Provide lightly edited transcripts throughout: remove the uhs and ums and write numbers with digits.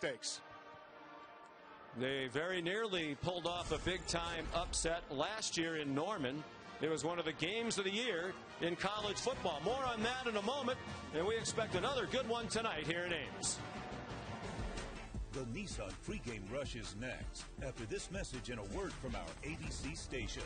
mistakes. They very nearly pulled off a big-time upset last year in Norman. It was one of the games of the year in college football. More on that in a moment, and we expect another good one tonight here in Ames. The Nissan pregame rush is next, after this message and a word from our ABC stations.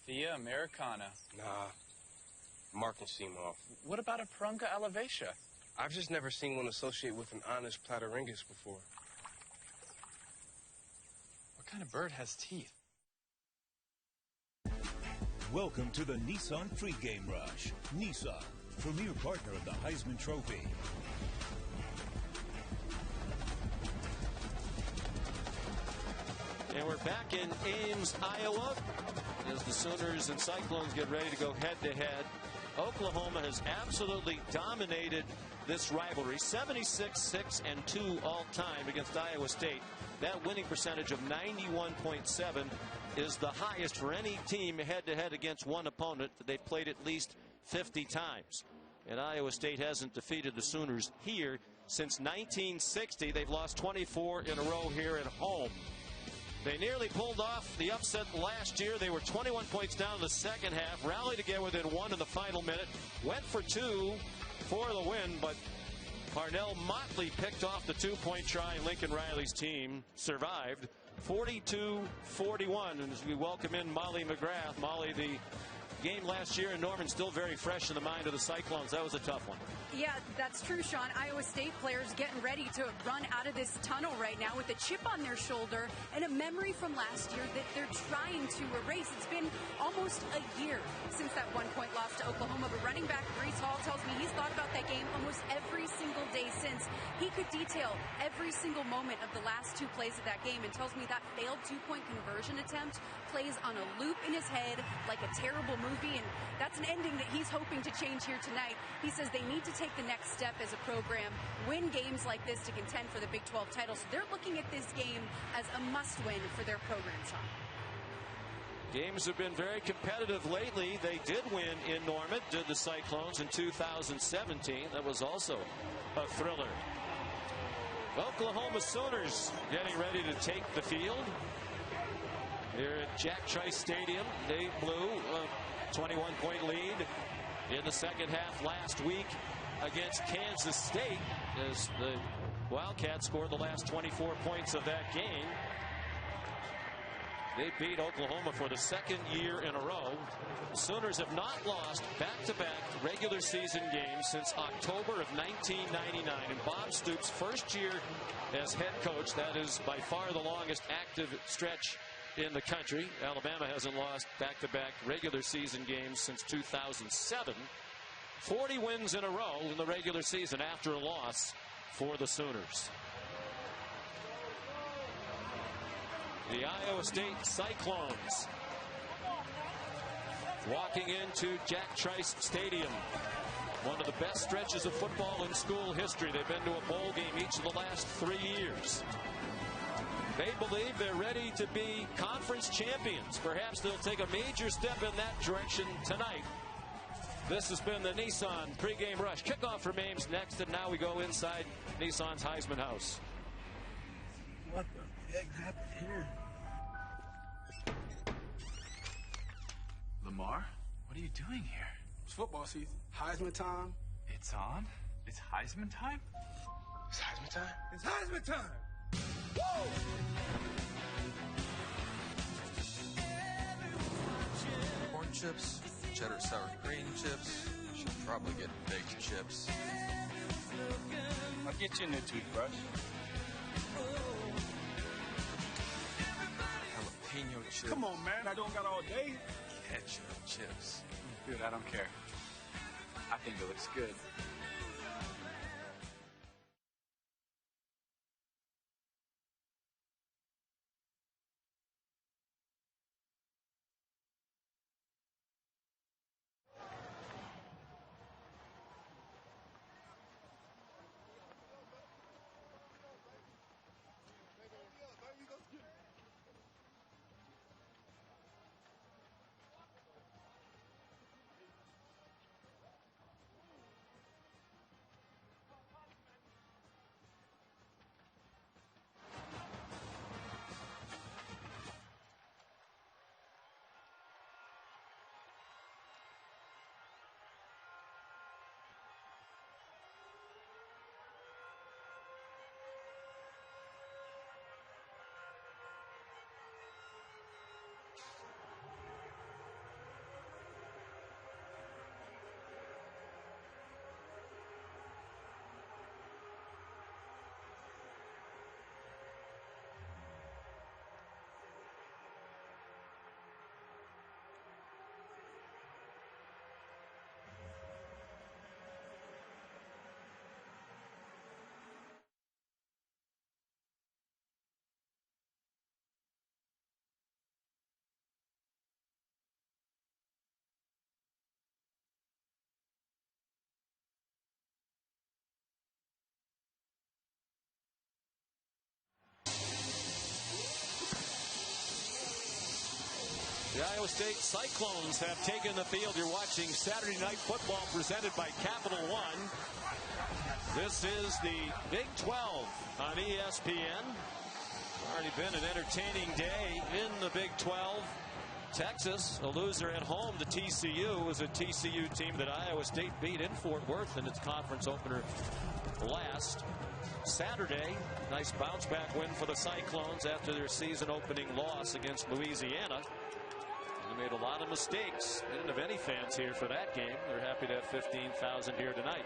Thea Americana. Nah, Mark and Seymour. What about a Prunga Alavetia? I've just never seen one associate with an honest Platyringus before. What kind of bird has teeth? Welcome to the Nissan pregame rush. Nissan, premier partner of the Heisman Trophy. And we're back in Ames, Iowa, as the Sooners and Cyclones get ready to go head-to-head. Oklahoma has absolutely dominated this rivalry, 76-6-2 all-time against Iowa State. That winning percentage of 91.7 is the highest for any team head-to-head against one opponent. They've played at least 50 times. And Iowa State hasn't defeated the Sooners here since 1960. They've lost 24 in a row here at home. They nearly pulled off the upset last year. They were 21 points down in the second half, rallied again within one in the final minute, went for two for the win, but Parnell Motley picked off the two-point try. Lincoln Riley's team survived 42-41. And as we welcome in Molly McGrath. Molly, the game last year in Norman still very fresh in the mind of the Cyclones. That was a tough one. Yeah, that's true, Sean. Iowa State players getting ready to run out of this tunnel right now with a chip on their shoulder and a memory from last year that they're trying to erase. It's been almost a year since that one-point loss to Oklahoma, but running back Brees Hall tells me he's thought about that game almost every single day since. He could detail every single moment of the last two plays of that game and tells me that failed two-point conversion attempt plays on a loop in his head like a terrible movie, and that's an ending that he's hoping to change here tonight. He says they need to take the next step as a program, win games like this to contend for the Big 12 title. So they're looking at this game as a must-win for their program, Sean. Games have been very competitive lately. They did win in Norman, did the Cyclones in 2017. That was also a thriller. Oklahoma Sooners getting ready to take the field here at Jack Trice Stadium. They blew a 21-point lead in the second half last week against Kansas State as the Wildcats scored the last 24 points of that game. They beat Oklahoma for the second year in a row. The Sooners have not lost back-to-back regular season games since October of 1999. In Bob Stoops' first year as head coach, that is by far the longest active stretch in the country. Alabama hasn't lost back-to-back regular season games since 2007. 40 wins in a row in the regular season after a loss for the Sooners. The Iowa State Cyclones walking into Jack Trice Stadium. One of the best stretches of football in school history. They've been to a bowl game each of the last 3 years. They believe they're ready to be conference champions. Perhaps they'll take a major step in that direction tonight. This has been the Nissan pregame rush. Kickoff for Ames next, and now we go inside Nissan's Heisman House. What the heck happened here? Lamar, what are you doing here? It's football season. Heisman time. It's on? It's Heisman time? It's Heisman time? It's Heisman time. Woo! Corn chips, cheddar sour cream chips. Should probably get baked chips. I'll get you a new toothbrush. Jalapeno chips. Come on, man. I don't got all day. Ketchup chips. Dude, I don't care. I think it looks good. The Iowa State Cyclones have taken the field. You're watching Saturday Night Football presented by Capital One. This is the Big 12 on ESPN. Already been an entertaining day in the Big 12. Texas, a loser at home to TCU, was a TCU team that Iowa State beat in Fort Worth in its conference opener last Saturday. Nice bounce back win for the Cyclones after their season opening loss against Louisiana. They made a lot of mistakes. They didn't have any fans here for that game. They're happy to have 15,000 here tonight.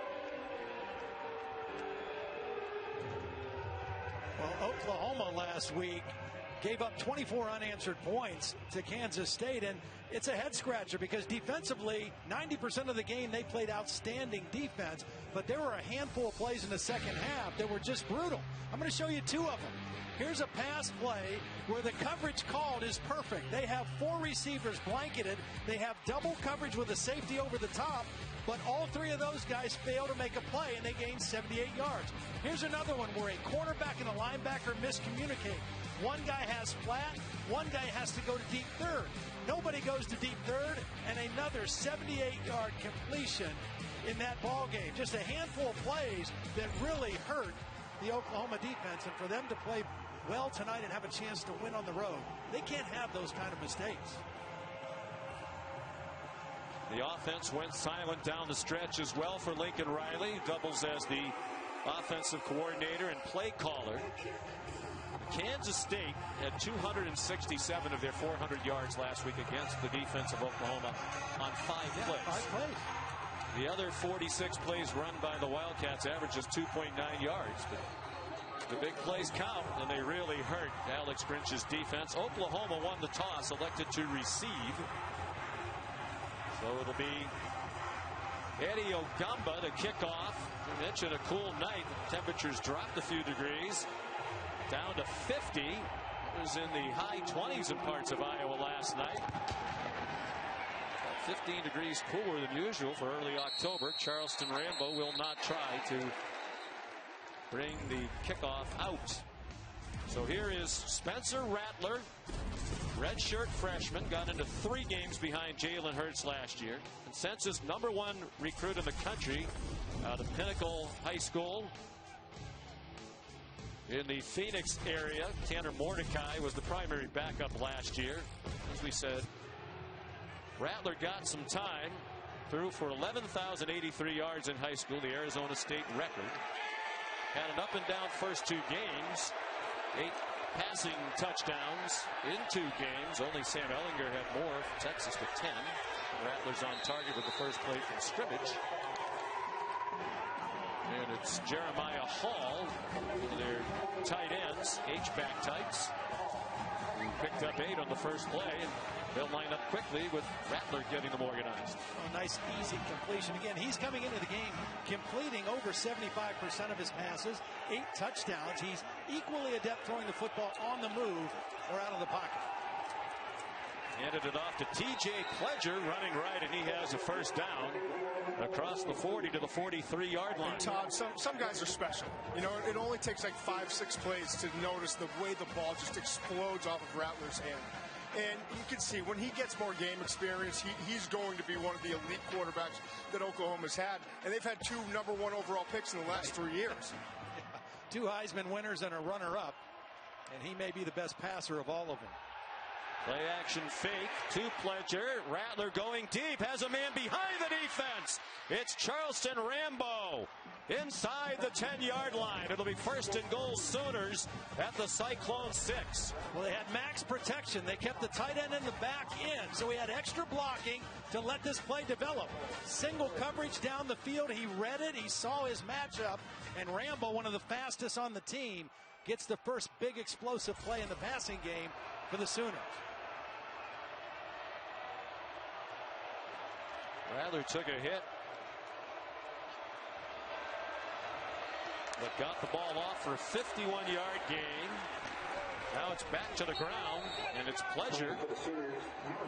Well, Oklahoma last week gave up 24 unanswered points to Kansas State, and it's a head scratcher because defensively 90% of the game they played outstanding defense, but there were a handful of plays in the second half that were just brutal. I'm going to show you two of them. Here's a pass play where the coverage called is perfect. They have four receivers blanketed. They have double coverage with a safety over the top, but all three of those guys fail to make a play, and they gain 78 yards. Here's another one where a cornerback and a linebacker miscommunicate. One guy has flat, one guy has to go to deep third. Nobody goes to deep third, and another 78-yard completion in that ball game. Just a handful of plays that really hurt the Oklahoma defense, and for them to play well tonight and have a chance to win on the road, they can't have those kind of mistakes. The offense went silent down the stretch as well for Lincoln Riley. Doubles as the offensive coordinator and play caller. Kansas State had 267 of their 400 yards last week against the defense of Oklahoma on 5 plays. 5 plays. The other 46 plays run by the Wildcats averages 2.9 yards. But the big plays count, and they really hurt Alex Grinch's defense. Oklahoma won the toss, elected to receive. So it'll be Eddie Ogamba to kick off. I mentioned a cool night. Temperatures dropped a few degrees, down to 50. It was in the high 20s in parts of Iowa last night. 15 degrees cooler than usual for early October. Charleston Rambo will not try to bring the kickoff out. So here is Spencer Rattler, redshirt freshman, got into 3 games behind Jalen Hurts last year. Consensus #1 recruit in the country out of Pinnacle High School in the Phoenix area. Tanner Mordecai was the primary backup last year. As we said, Rattler got some time, threw for 11,083 yards in high school, the Arizona State record. Had an up and down first 2 games, 8 passing touchdowns in 2 games. Only Sam Ehlinger had more for Texas with 10. Rattler's on target with the first play from scrimmage. And it's Jeremiah Hall, one of their tight ends, H-back tights, who picked up 8 on the first play. And they'll line up quickly with Rattler getting them organized. A nice, easy completion. Again, he's coming into the game completing over 75% of his passes, 8 touchdowns. He's equally adept throwing the football on the move or out of the pocket. Handed it off to T.J. Pledger, running right, and he has a first down across the 40 to the 43-yard line. And Todd, some guys are special. You know, it only takes like 5-6 plays to notice the way the ball just explodes off of Rattler's hand. And you can see when he gets more game experience, he's going to be one of the elite quarterbacks that Oklahoma's had. And they've had 2 #1 overall picks in the last 3 years. Yeah. 2 Heisman winners and a runner-up. And he may be the best passer of all of them. Play action fake to Pledger. Rattler going deep, has a man behind the defense. It's Charleston Rambo inside the 10-yard line. It'll be 1st and goal Sooners at the Cyclone 6. Well, they had max protection. They kept the tight end in the back in, so he had extra blocking to let this play develop. Single coverage down the field. He read it. He saw his matchup, and Rambo, one of the fastest on the team, gets the first big explosive play in the passing game for the Sooners. Rattler took a hit, but got the ball off for a 51-yard gain. Now it's back to the ground, and it's Pledger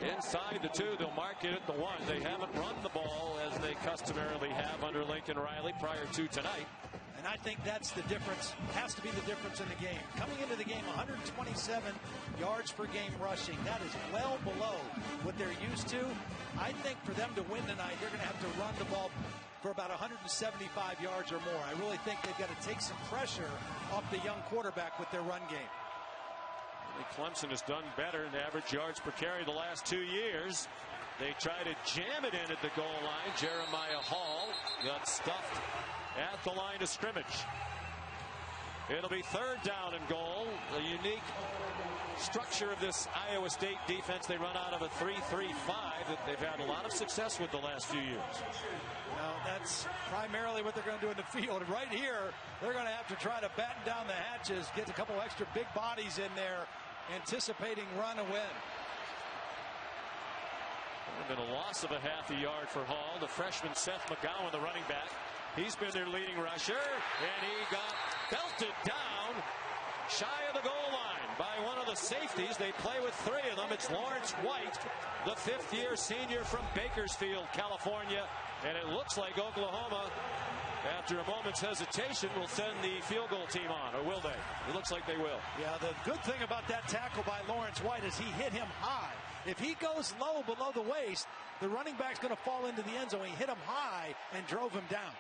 inside the 2. They'll mark it at the 1. They haven't run the ball as they customarily have under Lincoln Riley prior to tonight. And I think that's the difference, has to be the difference in the game. Coming into the game, 127 yards per game rushing. That is well below what they're used to. I think for them to win tonight, they're going to have to run the ball for about 175 yards or more. I really think they've got to take some pressure off the young quarterback with their run game. Clemson has done better in average yards per carry the last 2 years. They try to jam it in at the goal line. Jeremiah Hall got stuffed at the line of scrimmage. It'll be 3rd down and goal. The unique structure of this Iowa State defense, they run out of a 3-3-5 that they've had a lot of success with the last few years. Now, that's primarily what they're going to do in the field. Right here, they're going to have to try to batten down the hatches, get a couple extra big bodies in there, anticipating run and win. Been a loss of a half a yard for Hall. The freshman Seth McGowan, the running back, he's been their leading rusher, and he got belted down shy of the goal line by one of the safeties. They play with 3 of them. It's Lawrence White, the 5th-year senior from Bakersfield, California, and it looks like Oklahoma, after a moment's hesitation, will send the field goal team on, or will they? It looks like they will. Yeah, the good thing about that tackle by Lawrence White is he hit him high. If he goes low below the waist, the running back's going to fall into the end zone. He hit him high and drove him down.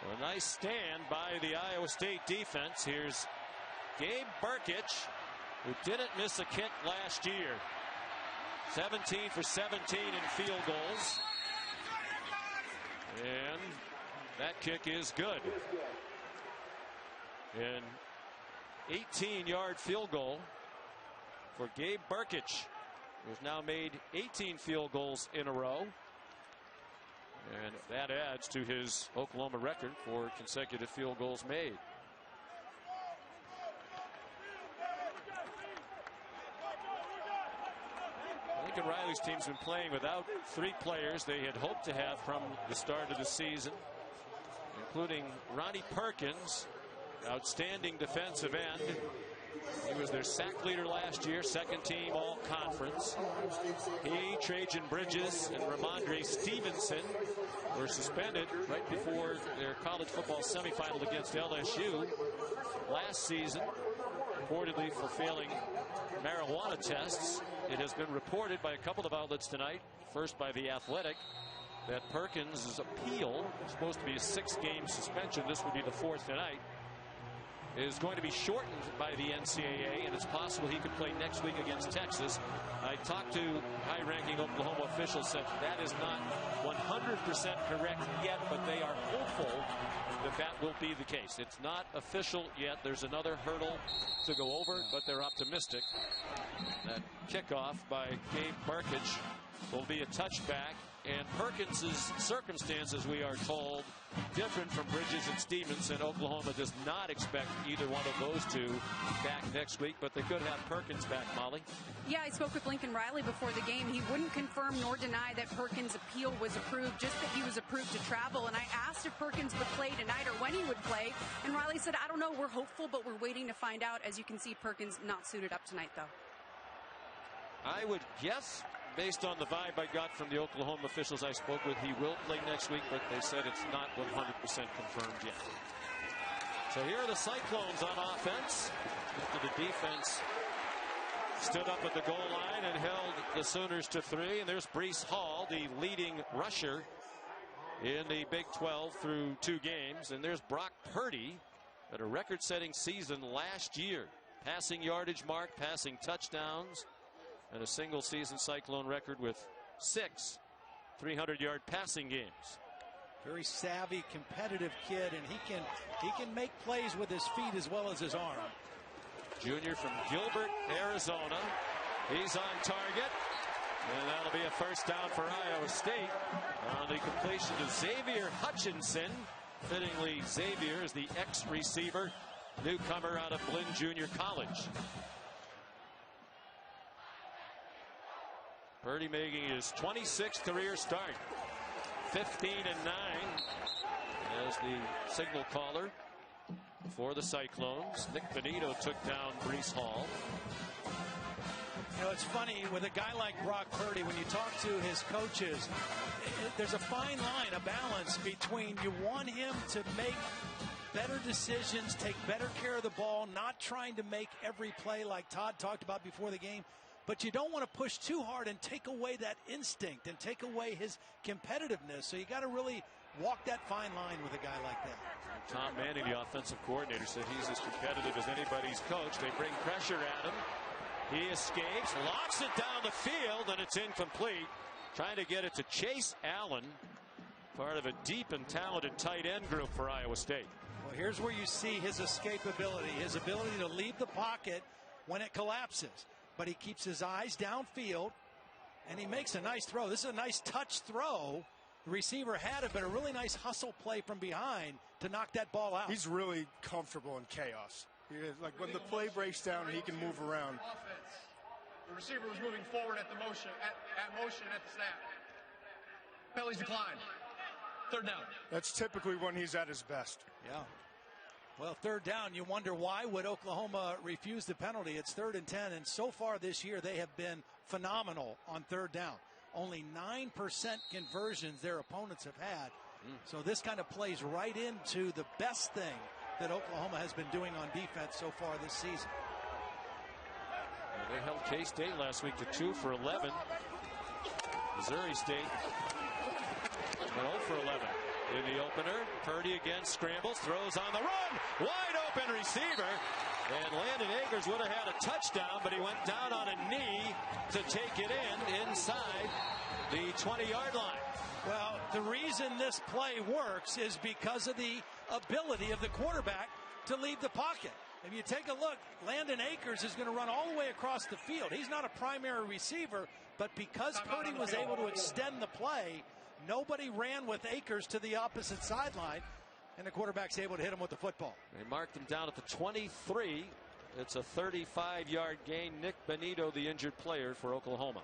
So a nice stand by the Iowa State defense. Here's Gabe Burkich, who didn't miss a kick last year. 17 for 17 in field goals. And that kick is good. And 18-yard field goal for Gabe Burkich, who's now made 18 field goals in a row. And that adds to his Oklahoma record for consecutive field goals made. Lincoln Riley's team's been playing without 3 players they had hoped to have from the start of the season, including Ronnie Perkins, outstanding defensive end. He was their sack leader last year, second team all conference. He, Trajan Bridges, and Ramondre Stevenson were suspended right before their college football semifinal against LSU last season, reportedly for failing marijuana tests. It has been reported by a couple of outlets tonight, first by The Athletic, that Perkins' appeal, supposed to be a 6-game suspension, this would be the 4th tonight, is going to be shortened by the NCAA, and it's possible he could play next week against Texas. I talked to high-ranking Oklahoma officials, said that is not 100% correct yet, but they are hopeful that that will be the case. It's not official yet. There's another hurdle to go over, but they're optimistic. That kickoff by Gabe Burkich will be a touchback, and Perkins' circumstances, we are told, different from Bridges and Stevenson. Oklahoma does not expect either one of those two back next week, but they could have Perkins back, Molly. Yeah, I spoke with Lincoln Riley before the game. He wouldn't confirm nor deny that Perkins' appeal was approved, just that he was approved to travel. And I asked if Perkins would play tonight or when he would play, and Riley said, I don't know, we're hopeful, but we're waiting to find out. As you can see, Perkins not suited up tonight, though. I would guess, based on the vibe I got from the Oklahoma officials I spoke with, he will play next week, but they said it's not 100% confirmed yet. So here are the Cyclones on offense. After the defense stood up at the goal line and held the Sooners to 3. And there's Breece Hall, the leading rusher in the Big 12 through 2 games. And there's Brock Purdy at a record-setting season last year. Passing yardage mark, passing touchdowns, and a single season Cyclone record with 6 300-yard passing games. Very savvy, competitive kid, and he can make plays with his feet as well as his arm. Junior from Gilbert, Arizona. He's on target, and that'll be a first down for Iowa State on the completion to Xavier Hutchinson. Fittingly, Xavier is the ex-receiver, newcomer out of Blinn Junior College. Purdy making his 26th career start. 15-9 as the signal caller for the Cyclones. Nick Benito took down Breece Hall. You know, it's funny with a guy like Brock Purdy, when you talk to his coaches, there's a fine line, a balance between you want him to make better decisions, take better care of the ball, not trying to make every play like Todd talked about before the game. But you don't want to push too hard and take away that instinct and take away his competitiveness. So you got to really walk that fine line with a guy like that. Tom Manning, the offensive coordinator, said he's as competitive as anybody's coach. They bring pressure at him. He escapes, lofts it down the field, and it's incomplete. Trying to get it to Chase Allen, part of a deep and talented tight end group for Iowa State. Well, here's where you see his escapability, his ability to leave the pocket when it collapses. But he keeps his eyes downfield, and he makes a nice throw. This is a nice touch throw. The receiver had it, but a really nice hustle play from behind to knock that ball out. He's really comfortable in chaos. Like when the play breaks down, he can move around. The receiver was moving forward at the motion, at motion at the snap. Penalties decline. 3rd down. That's typically when he's at his best. Yeah. Well, 3rd down, you wonder why would Oklahoma refuse the penalty? It's 3rd and 10, and so far this year they have been phenomenal on 3rd down. Only 9% conversions their opponents have had. So this kind of plays right into the best thing that Oklahoma has been doing on defense so far this season. They held K-State last week to 2 for 11. Missouri State went 0 for 11. In the opener, Purdy again scrambles, throws on the run, wide open receiver, and Landon Akers would have had a touchdown, but he went down on a knee to take it in inside the 20-yard line. Well, the reason this play works is because of the ability of the quarterback to leave the pocket. if you take a look, Landon Akers is going to run all the way across the field. He's not a primary receiver, but because Purdy was able to extend the play, nobody ran with Akers to the opposite sideline, and the quarterback's able to hit him with the football. They marked him down at the 23. It's a 35-yard gain. Nick Benito, the injured player for Oklahoma.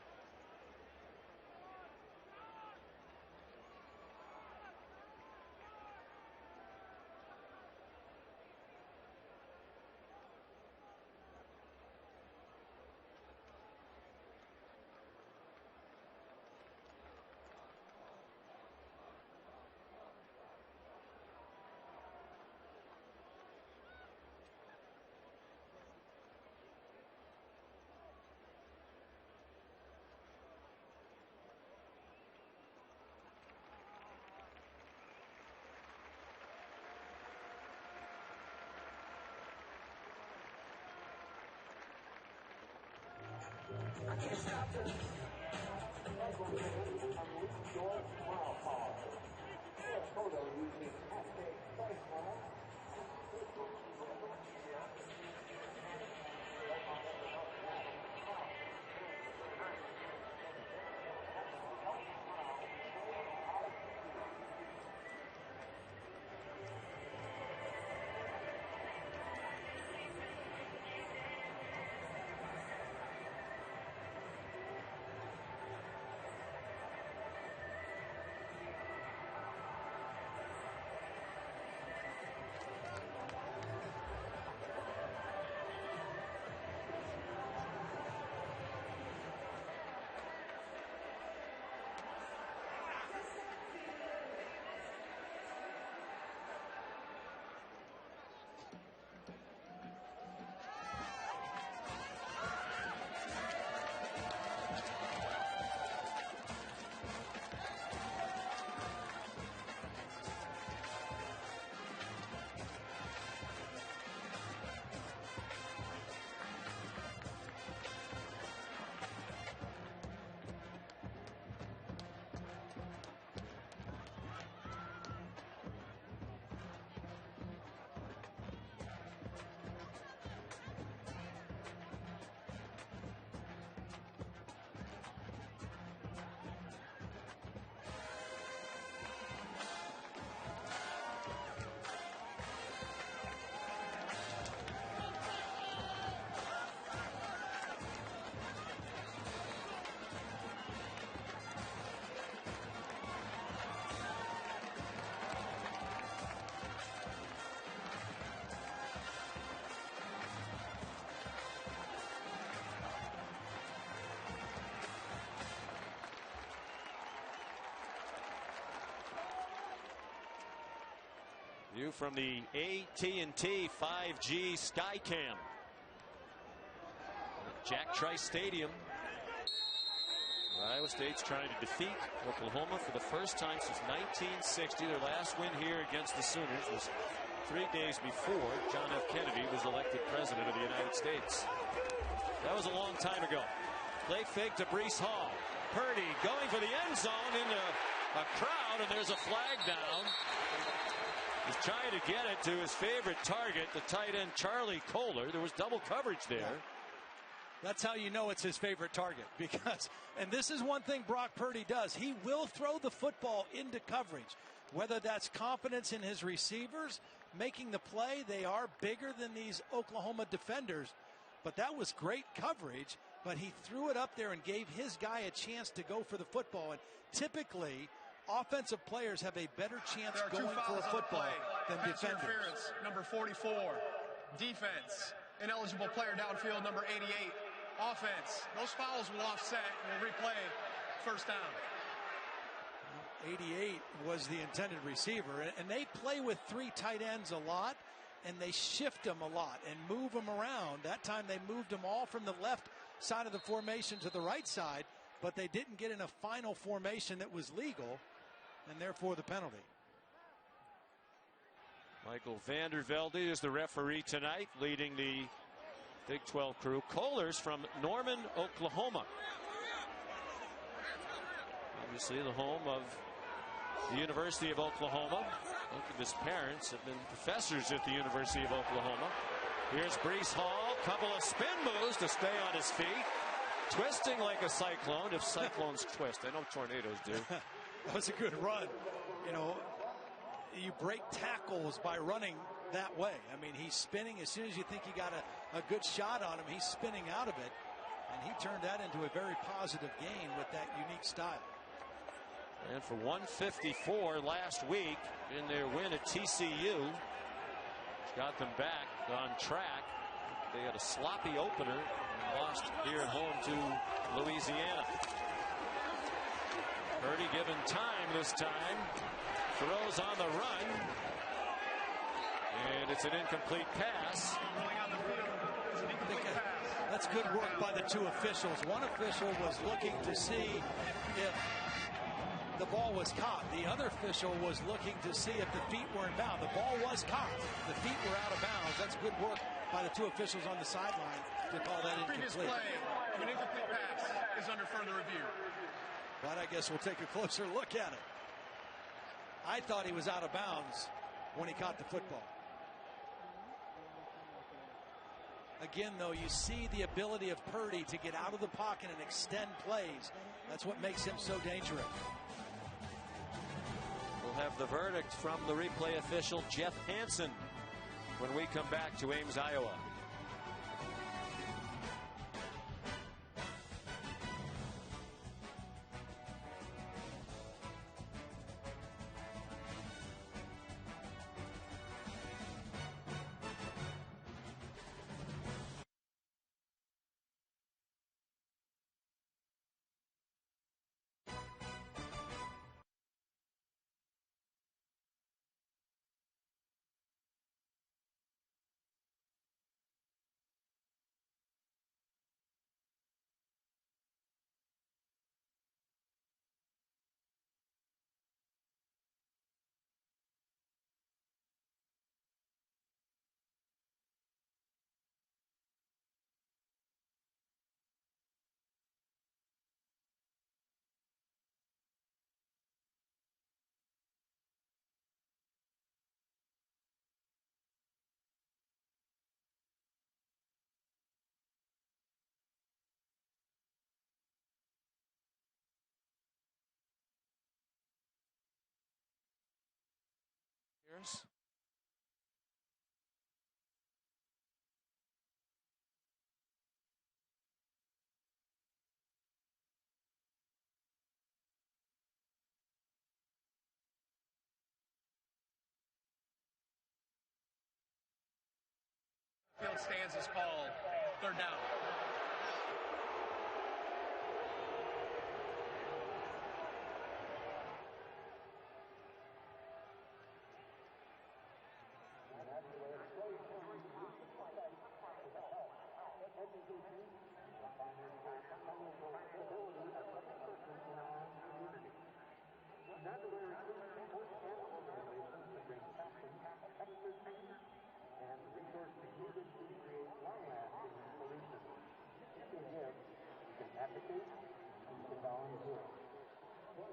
View from the AT&T 5G Skycam. Jack Trice Stadium. Iowa State's trying to defeat Oklahoma for the first time since 1960. Their last win here against the Sooners was 3 days before John F. Kennedy was elected president of the United States. That was a long time ago. Play fake to Breece Hall. Purdy going for the end zone into a crowd, and there's a flag down. He's trying to get it to his favorite target, the tight end Charlie Kohler. There was double coverage there. Yeah. That's how you know it's his favorite target, because, and this is one thing Brock Purdy does, he will throw the football into coverage, whether that's confidence in his receivers making the play. They are bigger than these Oklahoma defenders, but that was great coverage, but he threw it up there and gave his guy a chance to go for the football. And typically offensive players have a better chance going for a football than defenders. Interference, number 44. Defense, ineligible player downfield, number 88. Offense, those fouls will offset and will replay first down. 88 was the intended receiver, and they play with three tight ends a lot, and they shift them a lot and move them around. That time they moved them all from the left side of the formation to the right side, but they didn't get in a final formation that was legal, and therefore the penalty. Michael Vandervelde is the referee tonight, leading the Big 12 crew. Kohler's from Norman, Oklahoma. Obviously the home of the University of Oklahoma. Both of his parents have been professors at the University of Oklahoma. Here's Breece Hall. Couple of spin moves to stay on his feet. Twisting like a cyclone, if cyclones twist. I know tornadoes do. That was a good run. You know, you break tackles by running that way. I mean, he's spinning. As soon as you think you got a good shot on him, he's spinning out of it. And he turned that into a very positive gain with that unique style. And for 154 last week in their win at TCU, got them back on track. They had a sloppy opener and lost here at home to Louisiana. Purdy given time this time. Throws on the run. And it's an incomplete pass. That's good work by the two officials. One official was looking to see if the ball was caught. The other official was looking to see if the feet were in bounds. The ball was caught. The feet were out of bounds. That's good work by the two officials on the sideline to call that incomplete. Previous play of an incomplete pass is under further review. But I guess we'll take a closer look at it. I thought he was out of bounds when he caught the football. Again, though, you see the ability of Purdy to get out of the pocket and extend plays. That's what makes him so dangerous. We'll have the verdict from the replay official, Jeff Hansen, when we come back to Ames, Iowa. Here's Field stands is called. Third down.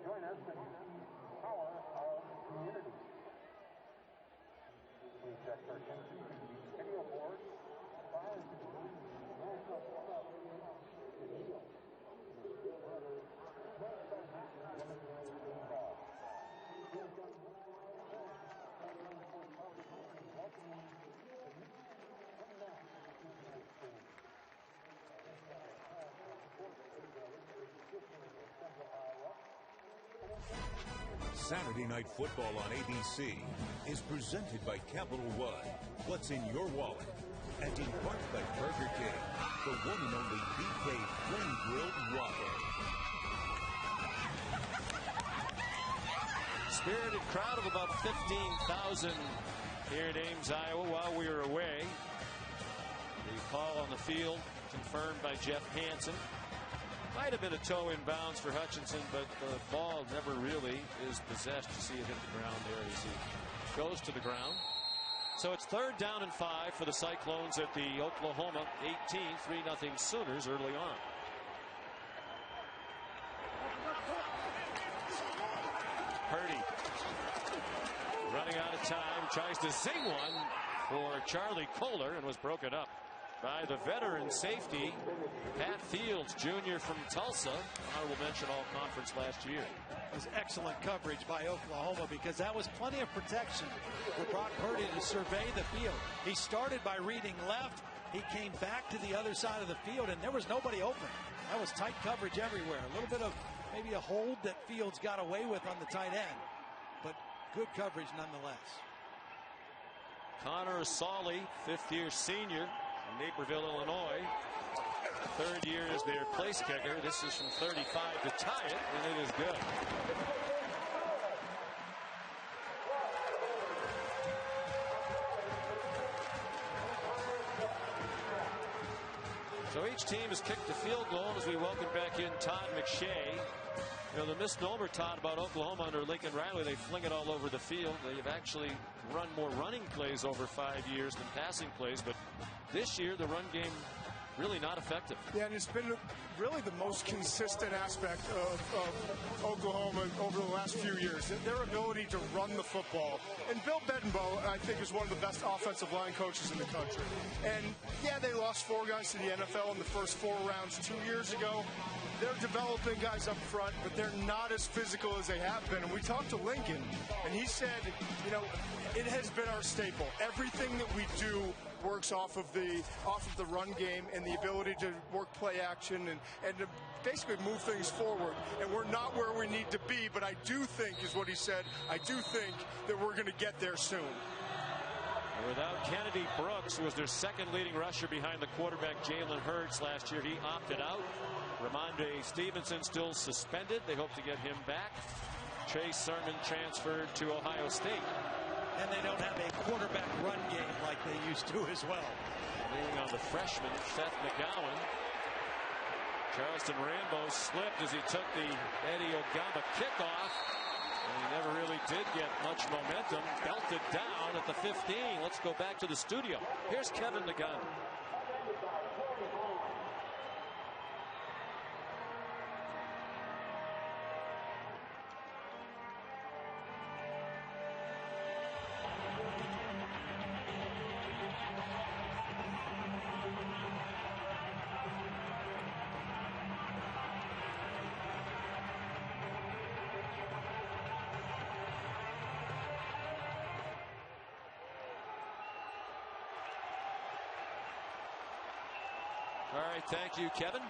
Join us in the power of community. We set our attention to the video board prior to the national deal. Saturday Night Football on ABC is presented by Capital One. What's in your wallet? And in part by Burger King, the one and only BK Flame-Grilled Whopper. spirited crowd of about 15,000 here at Ames, Iowa while we were away. The call on the field confirmed by Jeff Hansen. Might have been a toe in bounds for Hutchinson, but the ball never really is possessed. You see it hit the ground there as he goes to the ground. So it's 3rd down and 5 for the Cyclones at the Oklahoma 18, 3-0 Sooners early on. Purdy running out of time, tries to sing one. for Charlie Kohler and was broken up by the veteran safety Pat Fields Jr. from Tulsa. Honorable mention all conference last year. It was excellent coverage by Oklahoma because that was plenty of protection for Brock Purdy to survey the field. He started by reading left. He came back to the other side of the field, and there was nobody open. That was tight coverage everywhere. A little bit of maybe a hold that Fields got away with on the tight end, but good coverage nonetheless. Connor Asali, fifth-year senior from Naperville, Illinois. Third year as their place kicker. This is from 35 to tie it, and it is good. So each team has kicked a field goal as we welcome back in Todd McShay. You know, the misnomer, Todd, about Oklahoma under Lincoln Riley, they fling it all over the field. They've actually run more running plays over 5 years than passing plays, but this year the run game really not effective. Yeah, and it's been really the most consistent aspect of Oklahoma over the last few years. Their ability to run the football. And Bill Bedenbaugh, I think, is one of the best offensive line coaches in the country. And yeah, they lost 4 guys to the NFL in the first 4 rounds 2 years ago. They're developing guys up front, but they're not as physical as they have been. And we talked to Lincoln, and he said, you know, it has been our staple. Everything that we do works off of the run game and the ability to work play action and to basically move things forward. And we're not where we need to be, but I do think, is what he said, I do think that we're going to get there soon. Without Kennedy Brooks, who was their second leading rusher behind the quarterback Jalen Hurts last year, he opted out. Ramondre Stevenson still suspended. They hope to get him back. Chase Sermon transferred to Ohio State. And they don't have a quarterback run game like they used to as well. Leaning on the freshman, Seth McGowan. Charleston Rambo slipped as he took the Eddie Ogamba kickoff. And he never really did get much momentum. Belted down at the 15. Let's go back to the studio. Here's Kevin McGowan. All right, thank you, Kevin.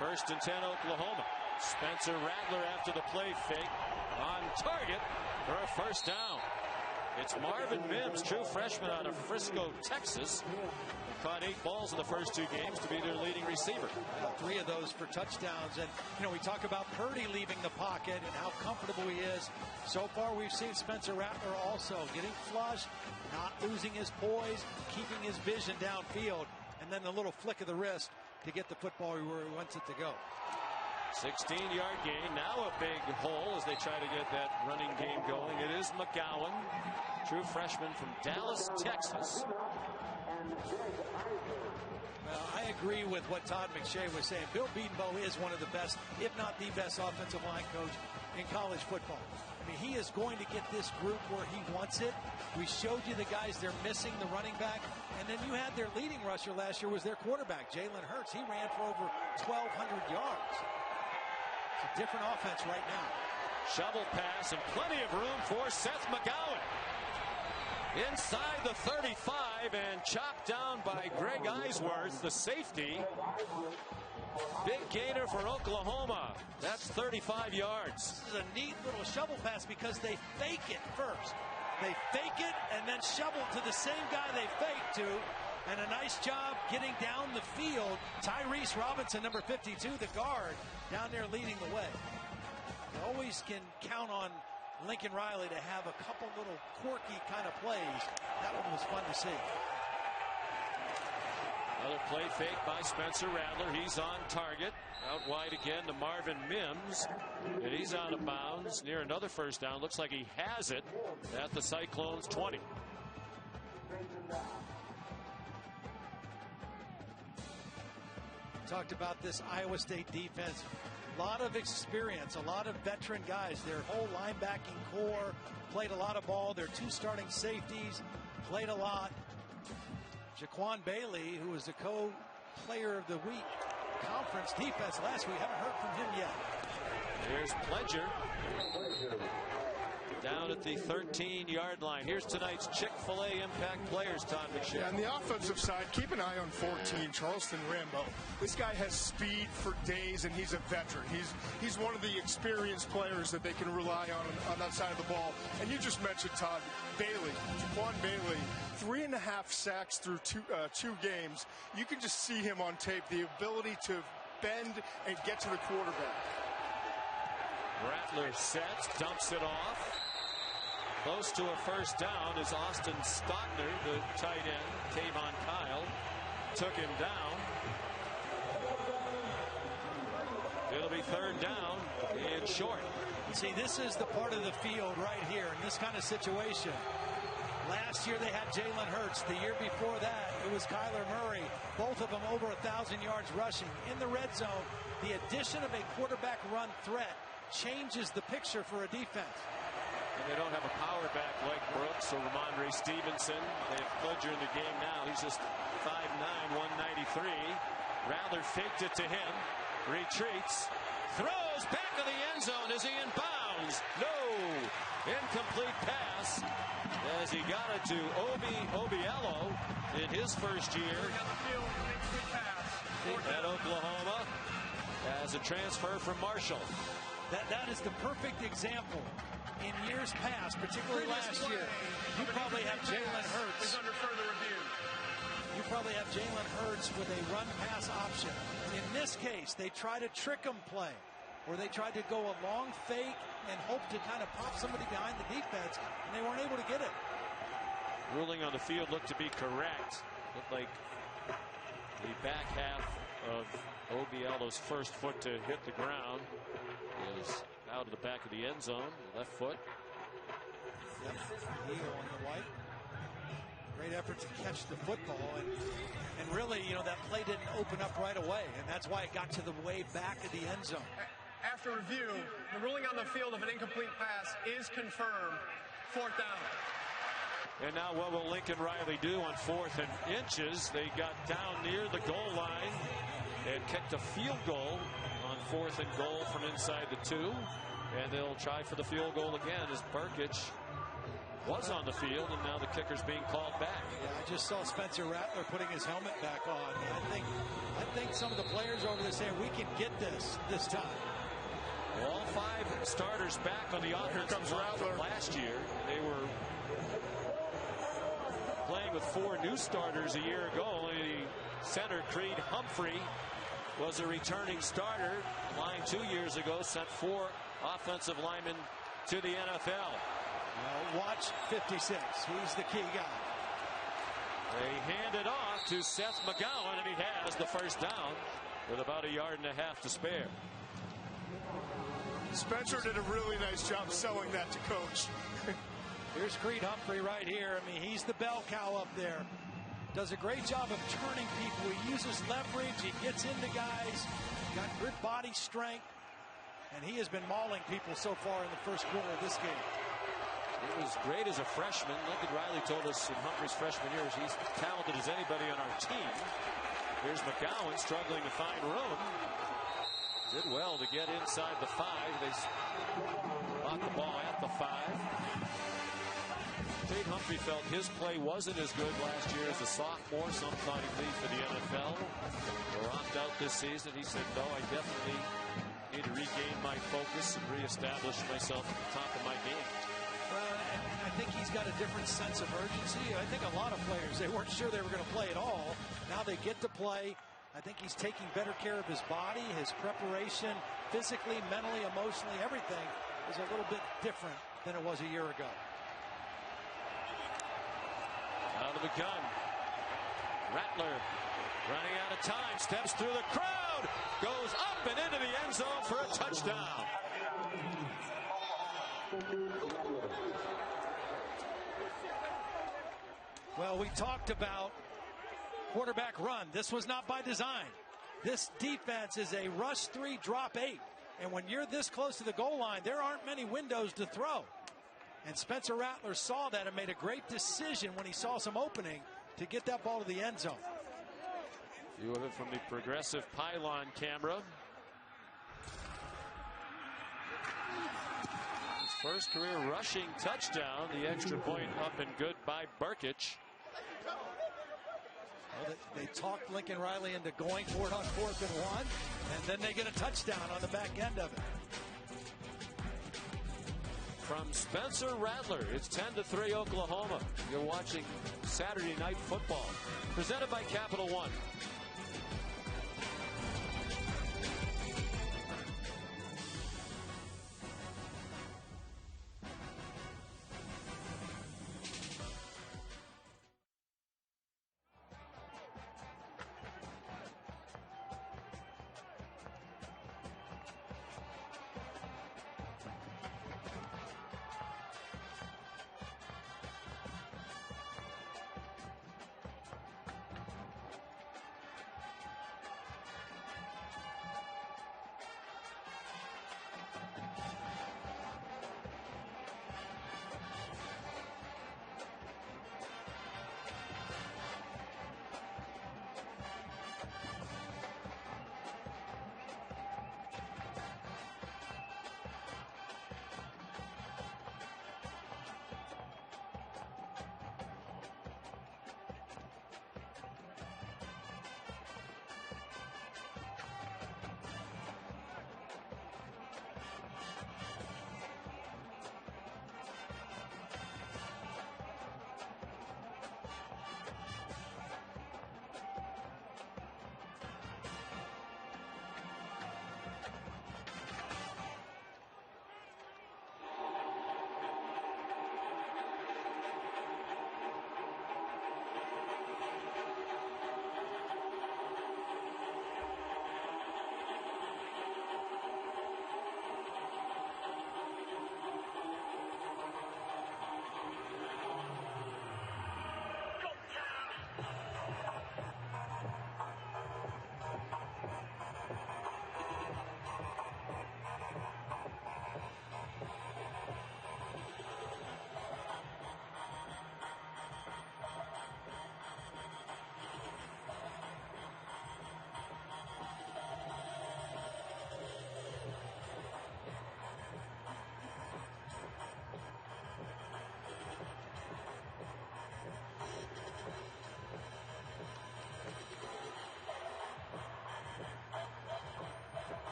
1st and 10, Oklahoma. Spencer Rattler after the play fake on target for a first down. It's Marvin Mims, true freshman out of Frisco, Texas. Caught 8 balls in the first 2 games to be their leading receiver. 3 of those for touchdowns. And, you know, we talk about Purdy leaving the pocket and how comfortable he is. So far, we've seen Spencer Rattler also getting flushed, not losing his poise, keeping his vision downfield. And then the little flick of the wrist to get the football where he wants it to go. 16-yard gain. Now a big hole as they try to get that running game going. It is McGowan, true freshman from Dallas, Texas. Well, I agree with what Todd McShay was saying. Bill Bedenbaugh is one of the best, if not the best, offensive line coach in college football. I mean, he is going to get this group where he wants it. We showed you the guys they're missing, the running back. And then you had their leading rusher last year was their quarterback, Jalen Hurts. He ran for over 1,200 yards. It's a different offense right now. Shovel pass and plenty of room for Seth McGowan. Inside the 35 and chopped down by Greg Eisworth, the safety. Big gainer for Oklahoma. That's 35 yards. This is a neat little shovel pass because they fake it first. They fake it and then shovel to the same guy they faked to. And a nice job getting down the field. Tyrese Robinson, number 52, the guard, down there leading the way. You always can count on Lincoln Riley to have a couple little quirky kind of plays. That one was fun to see. Another play fake by Spencer Rattler. He's on target. Out wide again to Marvin Mims. And he's out of bounds near another first down. Looks like he has it at the Cyclones 20. Talked about this Iowa State defense. A lot of experience, a lot of veteran guys. Their whole linebacking core played a lot of ball. Their 2 starting safeties played a lot. Jaquan Bailey, who was the co-player of the week conference defense last week, haven't heard from him yet. Here's Pledger down at the 13-yard line. Here's tonight's Chick-fil-A impact players, Todd McShay. Yeah, on the offensive side, keep an eye on 14, Charleston Rambo. This guy has speed for days, and he's a veteran. He's one of the experienced players that they can rely on that side of the ball. And you just mentioned, Todd, Bailey, Jaquan Bailey, 3.5 sacks through two games. You can just see him on tape, the ability to bend and get to the quarterback. Rattler sets, dumps it off. Close to a first down is Austin Stockner, the tight end. Tavon Kyle took him down. It'll be third down and short. See, this is the part of the field right here in this kind of situation. Last year they had Jalen Hurts. The year before that, it was Kyler Murray. Both of them over 1,000 yards rushing. In the red zone, the addition of a quarterback run threat changes the picture for a defense. And they don't have a power back like Brooks or Ramondre Stevenson. They have Pledger in the game now. He's just 5'9", 193. Rattler faked it to him. Retreats. Throws back of the end zone. Is he in bounds? No. Incomplete pass as he got it to Obiello in his first year at Oklahoma as a transfer from Marshall. That is the perfect example. In years past, particularly last year, you probably have Jalen Hurts. Under further review. You probably have Jalen Hurts with a run-pass option. In this case, they try to trick him play, or they tried to go a long fake and hope to kind of pop somebody behind the defense, and they weren't able to get it. Ruling on the field looked to be correct. Looked like the back half of Obiello's first foot to hit the ground is out of the back of the end zone. Left foot. Yep. Heel on the white. Great effort to catch the football, and really, you know, that play didn't open up right away, and that's why it got to the way back of the end zone. After review, the ruling on the field of an incomplete pass is confirmed. Fourth down. And now what will Lincoln Riley do on 4th and inches? They got down near the goal line and kicked a field goal on 4th and goal from inside the 2. And they'll try for the field goal again as Burkich was on the field, and now the kicker's being called back. Yeah, I just saw Spencer Rattler putting his helmet back on. I think some of the players over there saying we can get this time. All 5 starters back on the offensive line from last year. They were playing with 4 new starters a year ago. Only center Creed Humphrey was a returning starter. Line 2 years ago sent 4 offensive linemen to the NFL. Well, watch 56. He's the key guy. They hand it off to Seth McGowan, and he has the first down with about 1.5 yards to spare. Spencer did a really nice job selling that to coach. Here's Creed Humphrey right here. I mean, he's the bell cow up there. Does a great job of turning people. He uses leverage. He gets into guys. Got good body strength. And he has been mauling people so far in the first quarter of this game. He was great as a freshman. Lincoln Riley told us in Humphrey's freshman years he's talented as anybody on our team. Here's McGowan struggling to find room. Did well to get inside the 5. They got the ball at the 5. Creed Humphrey felt his play wasn't as good last year as a sophomore. Some thought he'd leave for the NFL or opt out this season. He said, no, I definitely need to regain my focus and reestablish myself at the top of my game. Well, and I think he's got a different sense of urgency. I think a lot of players, they weren't sure they were going to play at all. Now they get to play. I think he's taking better care of his body, his preparation, physically, mentally, emotionally, everything is a little bit different than it was a year ago. Out of the gun. Rattler running out of time, steps through the crowd, goes up and into the end zone for a touchdown. Well, we talked about quarterback run. This was not by design. This defense is a rush 3, drop 8. And when you're this close to the goal line, there aren't many windows to throw. And Spencer Rattler saw that and made a great decision when he saw some opening to get that ball to the end zone. View of it from the Progressive Pylon camera. His first career rushing touchdown. The extra point up and good by Burkich. Well, they talked Lincoln Riley into going for it on 4th and 1, and then they get a touchdown on the back end of it. From Spencer Rattler, it's 10-3 Oklahoma. You're watching Saturday Night Football, presented by Capital One.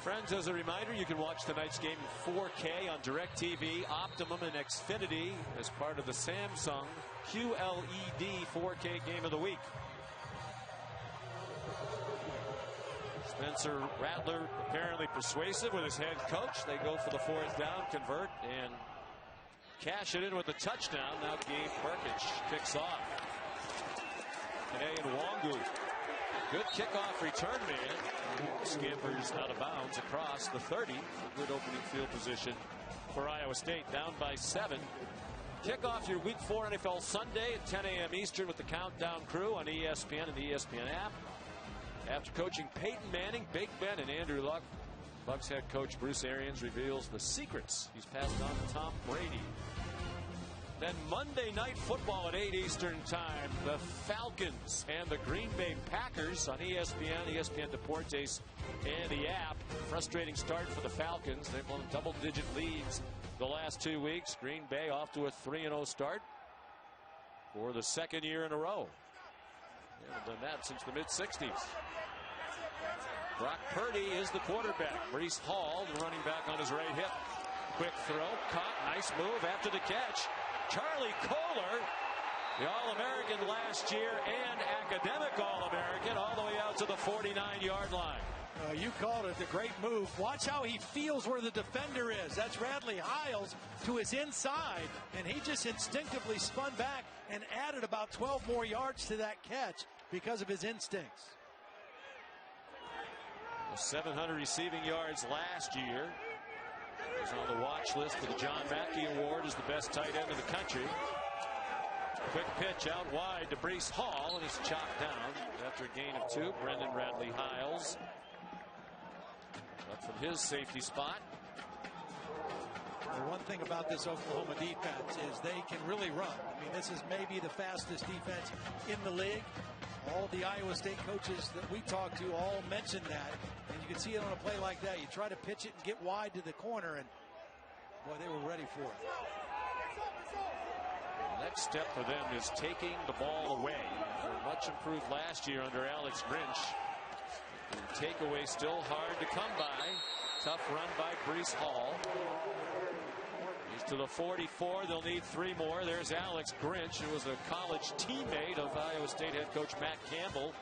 Friends, as a reminder, you can watch tonight's game in 4K on DirecTV, Optimum, and Xfinity as part of the Samsung QLED 4K Game of the Week. Spencer Rattler apparently persuasive with his head coach. They go for the 4th down, convert, and cash it in with a touchdown. Now Gabe Burkich kicks off. Today in Wangu. Good kickoff return man. Scampers out of bounds across the 30. Good opening field position for Iowa State. Down by 7. Kickoff your Week 4 NFL Sunday at 10 a.m. Eastern with the Countdown Crew on ESPN and the ESPN app. After coaching Peyton Manning, Big Ben, and Andrew Luck, Bucs head coach Bruce Arians reveals the secrets he's passed on to Tom Brady. Then Monday Night Football at 8 Eastern Time. The Falcons and the Green Bay Packers on ESPN, ESPN Deportes, and the app. Frustrating start for the Falcons. They've won double-digit leads the last 2 weeks. Green Bay off to a 3-0 start. for the second year in a row. They haven't done that since the mid-60s. Brock Purdy is the quarterback. Breece Hall, the running back, on his right hip. Quick throw, caught, nice move after the catch. Charlie Kohler, the All-American last year and academic All-American, all the way out to the 49-yard line. You called it a great move. Watch how he feels where the defender is. That's Radley Hiles to his inside, and he just instinctively spun back and added about 12 more yards to that catch because of his instincts. 700 receiving yards last year. He's on the watch list for the John Mackey Award as the best tight end in the country. Quick pitch out wide to Breece Hall, and it's chopped down after a gain of 2. Brendan Radley Hiles up from his safety spot. The one thing about this Oklahoma defense is they can really run. I mean, this is maybe the fastest defense in the league. All the Iowa State coaches that we talked to all mentioned that. And you can see it on a play like that. You try to pitch it and get wide to the corner, and boy, they were ready for it. The next step for them is taking the ball away. They were much improved last year under Alex Grinch. And takeaway still hard to come by. Tough run by Breece Hall. He's to the 44. They'll need 3 more. There's Alex Grinch, who was a college teammate of Iowa State head coach Matt Campbell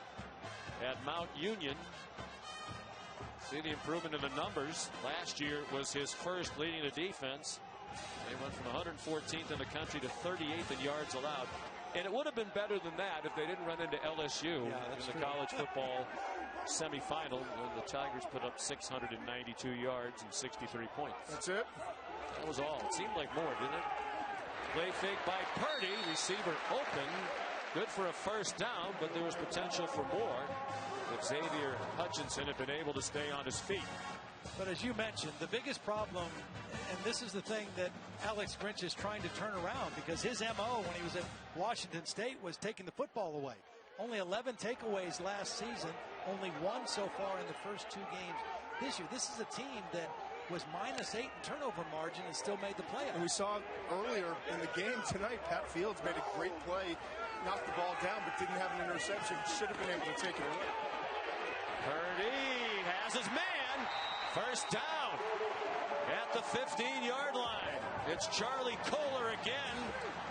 at Mount Union. See the improvement in the numbers. Last year was his first leading the defense. They went from 114th in the country to 38th in yards allowed. And it would have been better than that if they didn't run into LSU in the college football semifinal when the Tigers put up 692 yards and 63 points. That's it? That was all. It seemed like more, didn't it? Play fake by Purdy. Receiver open. Good for a first down, but there was potential for more if Xavier Hutchinson had been able to stay on his feet. But as you mentioned, the biggest problem, and this is the thing that Alex Grinch is trying to turn around, because his MO when he was at Washington State was taking the football away. Only 11 takeaways last season, only 1 so far in the first 2 games this year. This is a team that was -8 in turnover margin and still made the playoffs. And we saw earlier in the game tonight, Pat Fields made a great play, knocked the ball down, but didn't have an interception. Should have been able to take it away. Purdy has his man. First down at the 15-yard line. It's Charlie Kohler again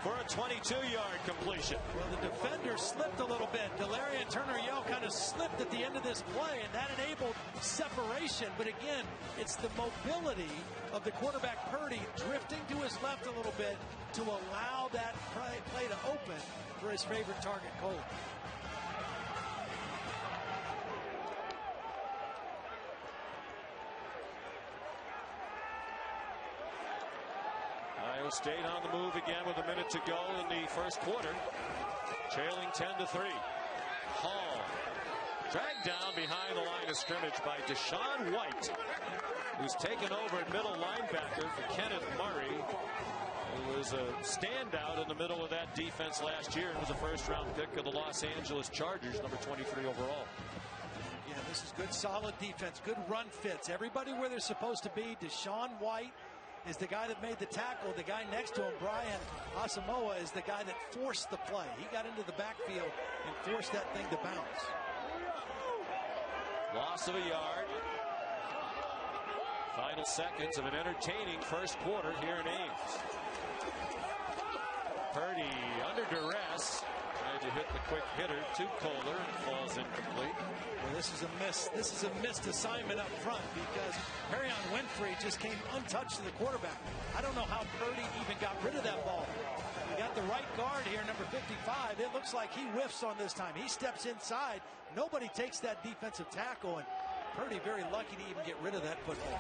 for a 22-yard completion. Well, the defender slipped a little bit. Delarian Turner-Yell kind of slipped at the end of this play, and that enabled separation. But again, it's the mobility of the quarterback Purdy drifting to his left a little bit to allow that play to open for his favorite target, Kohler. Iowa State on the move again with a minute to go in the first quarter. Trailing 10-3. Hall dragged down behind the line of scrimmage by Deshaun White, who's taken over at middle linebacker for Kenneth Murray, who was a standout in the middle of that defense last year and was a first-round pick of the Los Angeles Chargers, number 23 overall. Yeah, this is good, solid defense, good run fits. Everybody where they're supposed to be. Deshaun White is the guy that made the tackle. The guy next to him, Brian Asamoah, is the guy that forced the play. He got into the backfield and forced that thing to bounce. Loss of a yard. Final seconds of an entertaining first quarter here in Ames. Purdy under duress. Tried to hit the quick hitter to Kohler and falls incomplete. Well, this is a miss. This is a missed assignment up front because Perion Winfrey just came untouched to the quarterback. I don't know how Purdy even got rid of that ball. He got the right guard here, number 55. It looks like he whiffs on this time. He steps inside. Nobody takes that defensive tackle, and Purdy very lucky to even get rid of that football.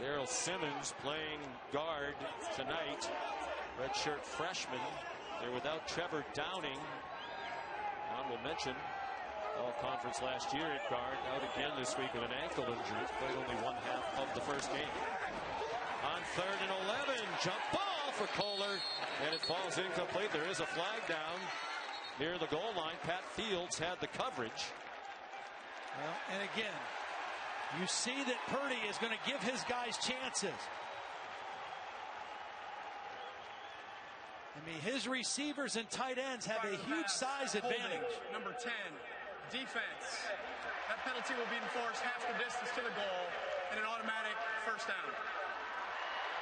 Daryl Simmons playing guard tonight. Redshirt freshman. They're without Trevor Downing. Honorable mention. All conference last year at guard. Out again this week with an ankle injury. Played only 1/2 of the first game. On 3rd and 11. Jump ball for Kohler. And it falls incomplete. There is a flag down near the goal line. Pat Fields had the coverage. Well, and again, you see that Purdy is going to give his guys chances. I mean, his receivers and tight ends have a huge size advantage. Number 10, defense. That penalty will be enforced half the distance to the goal and an automatic first down.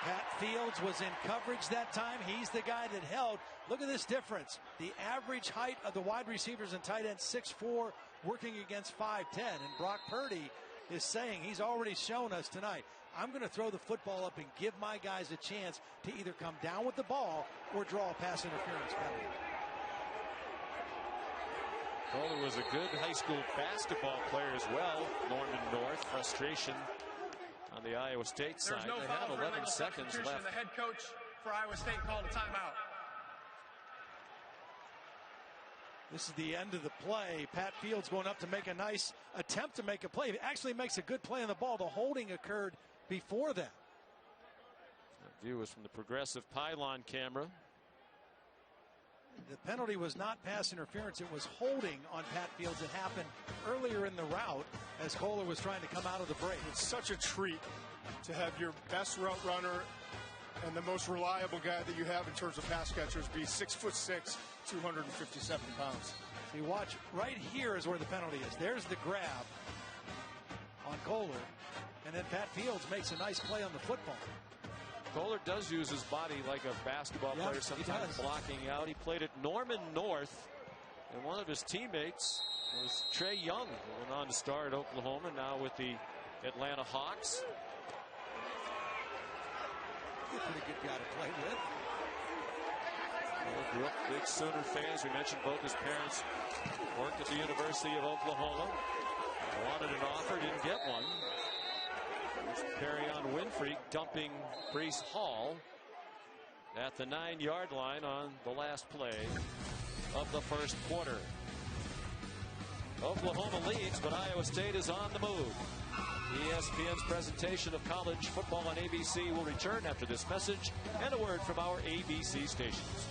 Pat Fields was in coverage that time. He's the guy that held. Look at this difference. The average height of the wide receivers and tight ends, 6'4", working against 5'10". And Brock Purdy is saying, he's already shown us tonight, I'm going to throw the football up and give my guys a chance to either come down with the ball or draw a pass interference penalty. Kohler was a good high school basketball player as well. Norman North, frustration on the Iowa State side. There's no they foul have 11 seconds left. The head coach for Iowa State called a timeout. This is the end of the play. Pat Fields going up to make a nice attempt to make a play. He actually makes a good play on the ball. The holding occurred before that. That view was from the progressive pylon camera. The penalty was not pass interference. It was holding on Pat Fields. It happened earlier in the route as Kohler was trying to come out of the break. It's such a treat to have your best route runner and the most reliable guy that you have in terms of pass catchers be 6'6", 257 pounds. So you watch, right here is where the penalty is. There's the grab on Kohler, and then Pat Fields makes a nice play on the football. Kohler does use his body like a basketball player, sometimes blocking out. He played at Norman North, and one of his teammates was Trey Young, who went on to star at Oklahoma, now with the Atlanta Hawks. He's a pretty good guy to play with. Well, grew up big Sooner fans. We mentioned both his parents worked at the University of Oklahoma. Wanted an offer, didn't get one. Perrion Winfrey dumping Brees Hall at the 9-yard line on the last play of the first quarter. Oklahoma leads, but Iowa State is on the move. ESPN's presentation of college football on ABC will return after this message and a word from our ABC stations.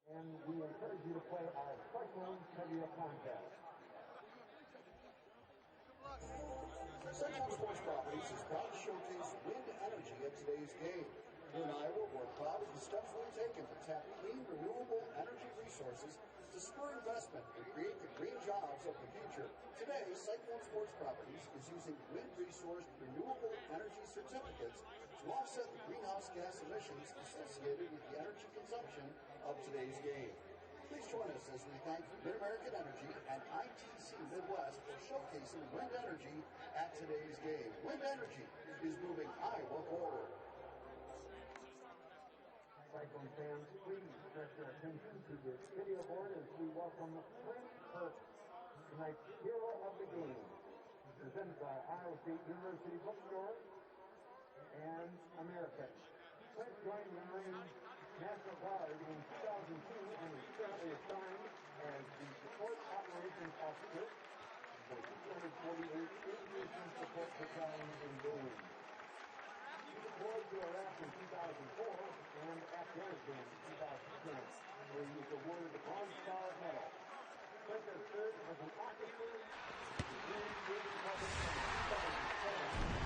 And we encourage you to play our Cyclone Trivia Contest. Cyclone Sports Properties is proud to showcase wind energy at today's game. Here in Iowa, we're proud of the steps we've taken to tap clean, renewable energy resources to spur investment and create the green jobs of the future. Today, Cyclone Sports Properties is using wind-resourced renewable energy certificates to offset the greenhouse gas emissions associated with the energy consumption of today's game. Please join us as we thank Mid-American Energy and ITC Midwest for showcasing wind energy at today's game. Wind energy is moving Iowa forward. Cyclone fans, please direct your attention to the video board as we welcome Clint Kirk, tonight's hero of the game, presented by Iowa State University Bookstore and America. Clint joined the Marine National Guard in 2002 and is currently assigned as the Support Operations Officer for 248 Aviation Support Battalion in Boone. He deployed to Iraq in 2004 and Afghanistan in 2010, where he was awarded the Bronze Star Medal. Clint has served as an officer in the Green Navy Public in 2007.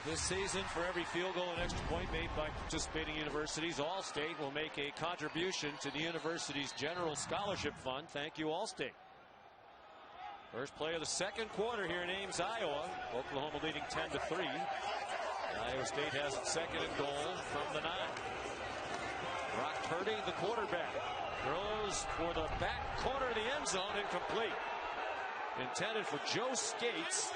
This season, for every field goal and extra point made by participating universities, Allstate will make a contribution to the university's general scholarship fund. Thank you, Allstate. First play of the second quarter here in Ames, Iowa. Oklahoma leading 10-3. Iowa State has it second and goal from the 9. Brock Purdy, the quarterback, throws for the back corner of the end zone, incomplete. Intended for Joe Skates.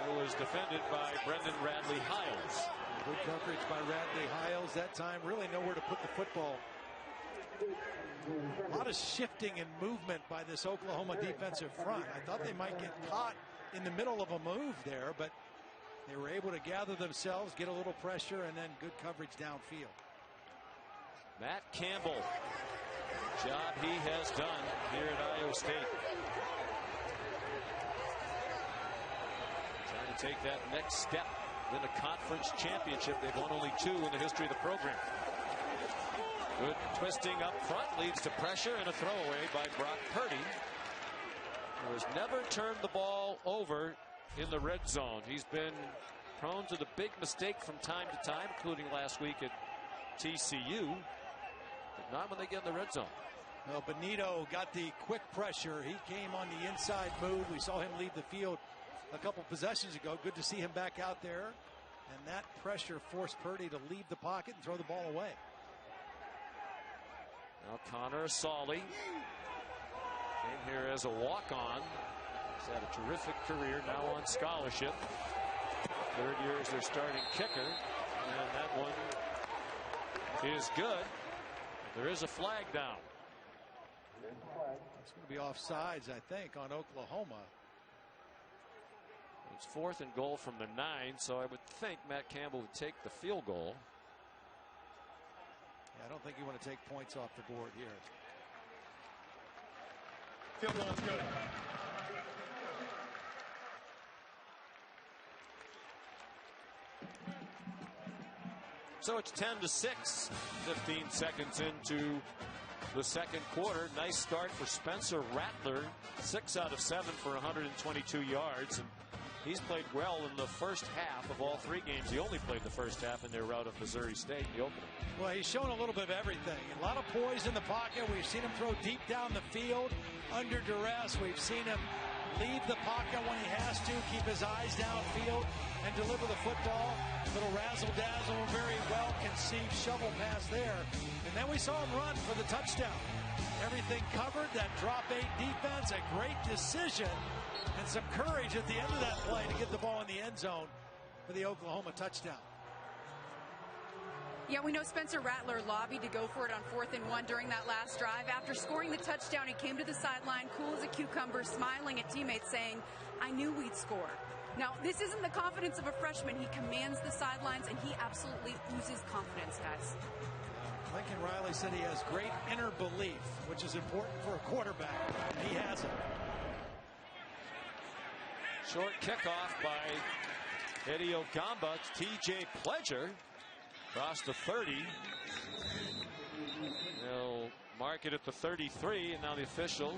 It was defended by Brendan Radley Hiles. Good coverage by Radley Hiles that time. Really nowhere to put the football. A lot of shifting and movement by this Oklahoma defensive front. I thought they might get caught in the middle of a move there, but they were able to gather themselves, get a little pressure, and then good coverage downfield. Matt Campbell, job he has done here at Iowa State. Trying to take that next step in the conference championship. They've won only 2 in the history of the program. Good twisting up front leads to pressure and a throwaway by Brock Purdy, who has never turned the ball over in the red zone. He's been prone to the big mistake from time to time, including last week at TCU, but not when they get in the red zone. Well, Benito got the quick pressure. He came on the inside move. We saw him leave the field a couple possessions ago. Good to see him back out there. And that pressure forced Purdy to leave the pocket and throw the ball away. Now Connor Solly came here as a walk-on. He's had a terrific career, now on scholarship. Third year as their starting kicker. And that one is good. There is a flag down. It's going to be offsides, I think, on Oklahoma. It's 4th and goal from the 9, so I would think Matt Campbell would take the field goal. Yeah, I don't think you want to take points off the board here. Field goal is good. So it's 10-6. 15 seconds into the second quarter. Nice start for Spencer Rattler. 6 out of 7 for 122 yards. And he's played well in the first half of all 3 games. He only played the first half in their rout of Missouri State, the opener. Well, he's shown a little bit of everything. A lot of poise in the pocket. We've seen him throw deep down the field under duress. We've seen him leave the pocket when he has to, keep his eyes downfield, and deliver the football. Little razzle-dazzle, very well conceived shovel pass there. And then we saw him run for the touchdown. Everything covered, that drop 8 defense, a great decision, and some courage at the end of that play to get the ball in the end zone for the Oklahoma touchdown. Yeah, we know Spencer Rattler lobbied to go for it on 4th and 1 during that last drive. After scoring the touchdown, he came to the sideline, cool as a cucumber, smiling at teammates, saying, "I knew we'd score." Now, this isn't the confidence of a freshman. He commands the sidelines, and he absolutely oozes confidence, guys. Lincoln Riley said he has great inner belief, which is important for a quarterback. He has it. Short kickoff by Eddie Ogamba to T.J. Pledger. Across the 30. They'll mark it at the 33, and now the officials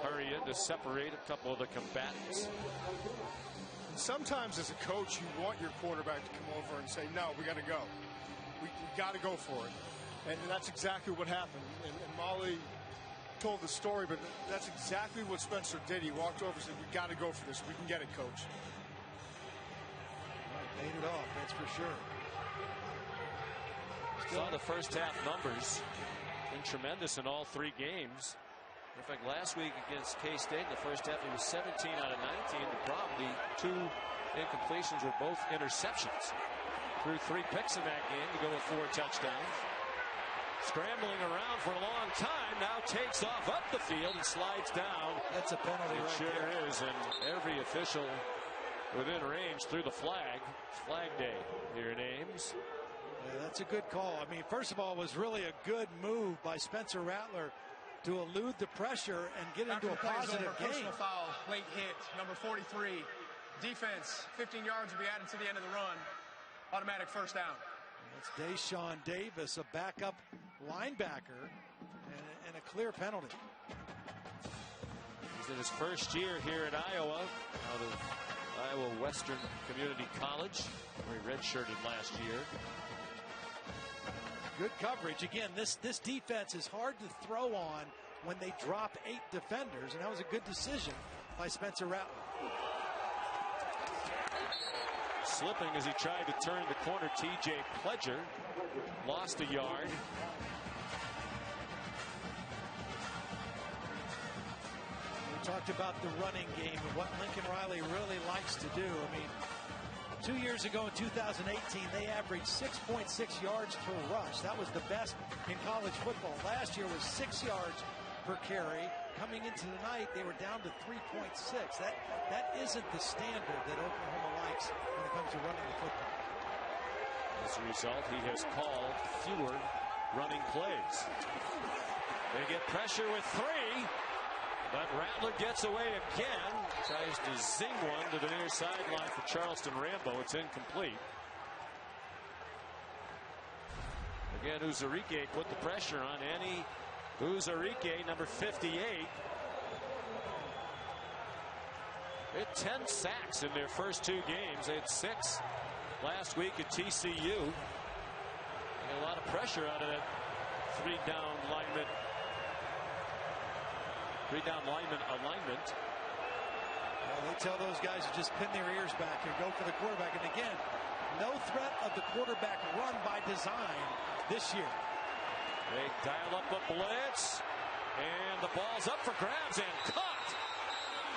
hurry in to separate a couple of the combatants. Sometimes as a coach, you want your quarterback to come over and say, no, we got to go. We got to go for it. And that's exactly what happened. And Molly told the story, but that's exactly what Spencer did. He walked over and said, we got to go for this. We can get it, coach. Paid it off, that's for sure. Saw the first half numbers. Been tremendous in all 3 games. In fact, last week against K-State, in the first half, he was 17 out of 19. The problem, the 2 incompletions were both interceptions. Threw 3 picks in that game to go with 4 touchdowns. Scrambling around for a long time, now takes off up the field and slides down. That's a penalty right there. It sure there. is, and every official within range threw the flag. It's Flag Day here in Ames. Yeah, that's a good call. I mean, first of all, it was really a good move by Spencer Rattler to elude the pressure and get into a positive game. Personal foul, late hit, number 43. Defense, 15 yards will be added to the end of the run. Automatic first down. That's Deshaun Davis, a backup linebacker, and a clear penalty. He's in his first year here at Iowa, out of Iowa Western Community College, where he redshirted last year. Good coverage. Again, this defense is hard to throw on when they drop 8 defenders, and that was a good decision by Spencer Rattler. Slipping as he tried to turn the corner, T.J. Pledger lost a yard. We talked about the running game and what Lincoln Riley really likes to do. I mean, 2 years ago in 2018, they averaged 6.6 yards per rush. That was the best in college football. Last year was 6 yards per carry. Coming into the night, they were down to 3.6. That isn't the standard that Oklahoma likes when it comes to running the football. As a result, he has called fewer running plays. They get pressure with 3, but Rattler gets away again. Tries to zing one to the near sideline for Charleston Rambo. It's incomplete. Again, Uzarike put the pressure on Annie Uzarike, number 58. They had 10 sacks in their first 2 games. They had 6 last week at TCU. And a lot of pressure out of that 3-down lineman. 3-down lineman alignment. Well, they tell those guys to just pin their ears back and go for the quarterback. And again, no threat of the quarterback run by design this year. They dial up a blitz, and the ball's up for grabs and caught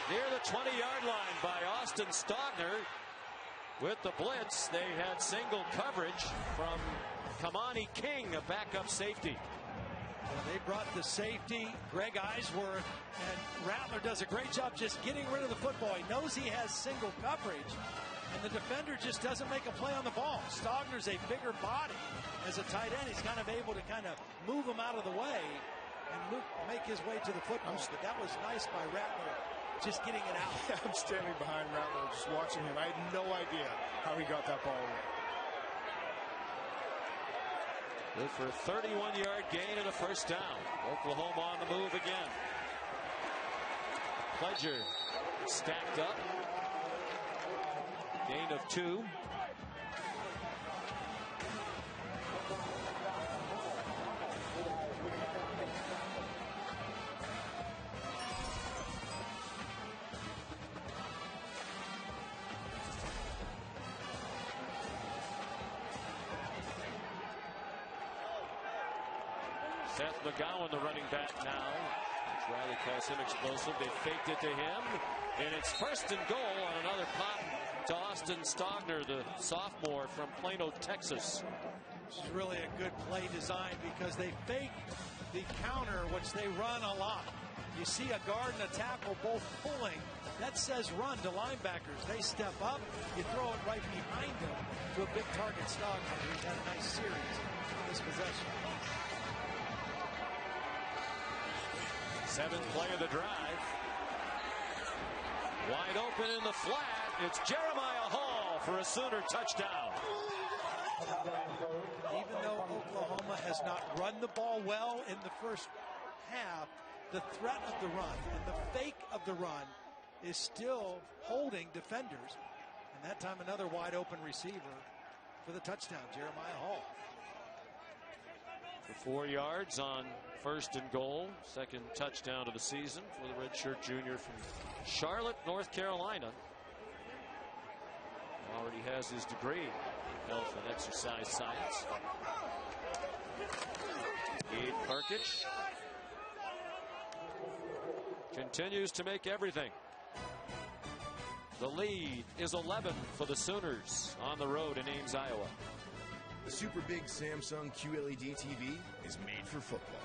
near the 20-yard line by Austin Stogner. With the blitz, they had single coverage from Kamani King, a backup safety. Well, they brought the safety, Greg Eisworth, and Rattler does a great job just getting rid of the football. He knows he has single coverage, and the defender just doesn't make a play on the ball. Stogner's a bigger body as a tight end. He's kind of able to kind of move him out of the way and make his way to the football. But that was nice by Rattler, just getting it out. Yeah, I'm standing behind Rattler, just watching him. I had no idea how he got that ball away. Good for a 31-yard gain and a first down. Oklahoma on the move again. Pledger stacked up. Gain of 2. Seth McGowan, the running back now. Riley calls him explosive. They faked it to him, and it's first and goal on another pop to Austin Stogner, the sophomore from Plano, Texas. This is really a good play design because they fake the counter, which they run a lot. You see a guard and a tackle both pulling. That says run to linebackers. They step up. You throw it right behind them to a big target Stogner, who's had a nice series on this possession. 7th play of the drive. Wide open in the flat. It's Jeremiah Hall for a Sooner touchdown. Even though Oklahoma has not run the ball well in the first half, the threat of the run and the fake of the run is still holding defenders. And that time another wide open receiver for the touchdown, Jeremiah Hall. For 4 yards on first and goal. Second touchdown of the season for the redshirt junior from Charlotte, North Carolina. Already has his degree in health and exercise science. Gabe Karkic continues to make everything. The lead is 11 for the Sooners on the road in Ames, Iowa. The super big Samsung QLED TV is made for football.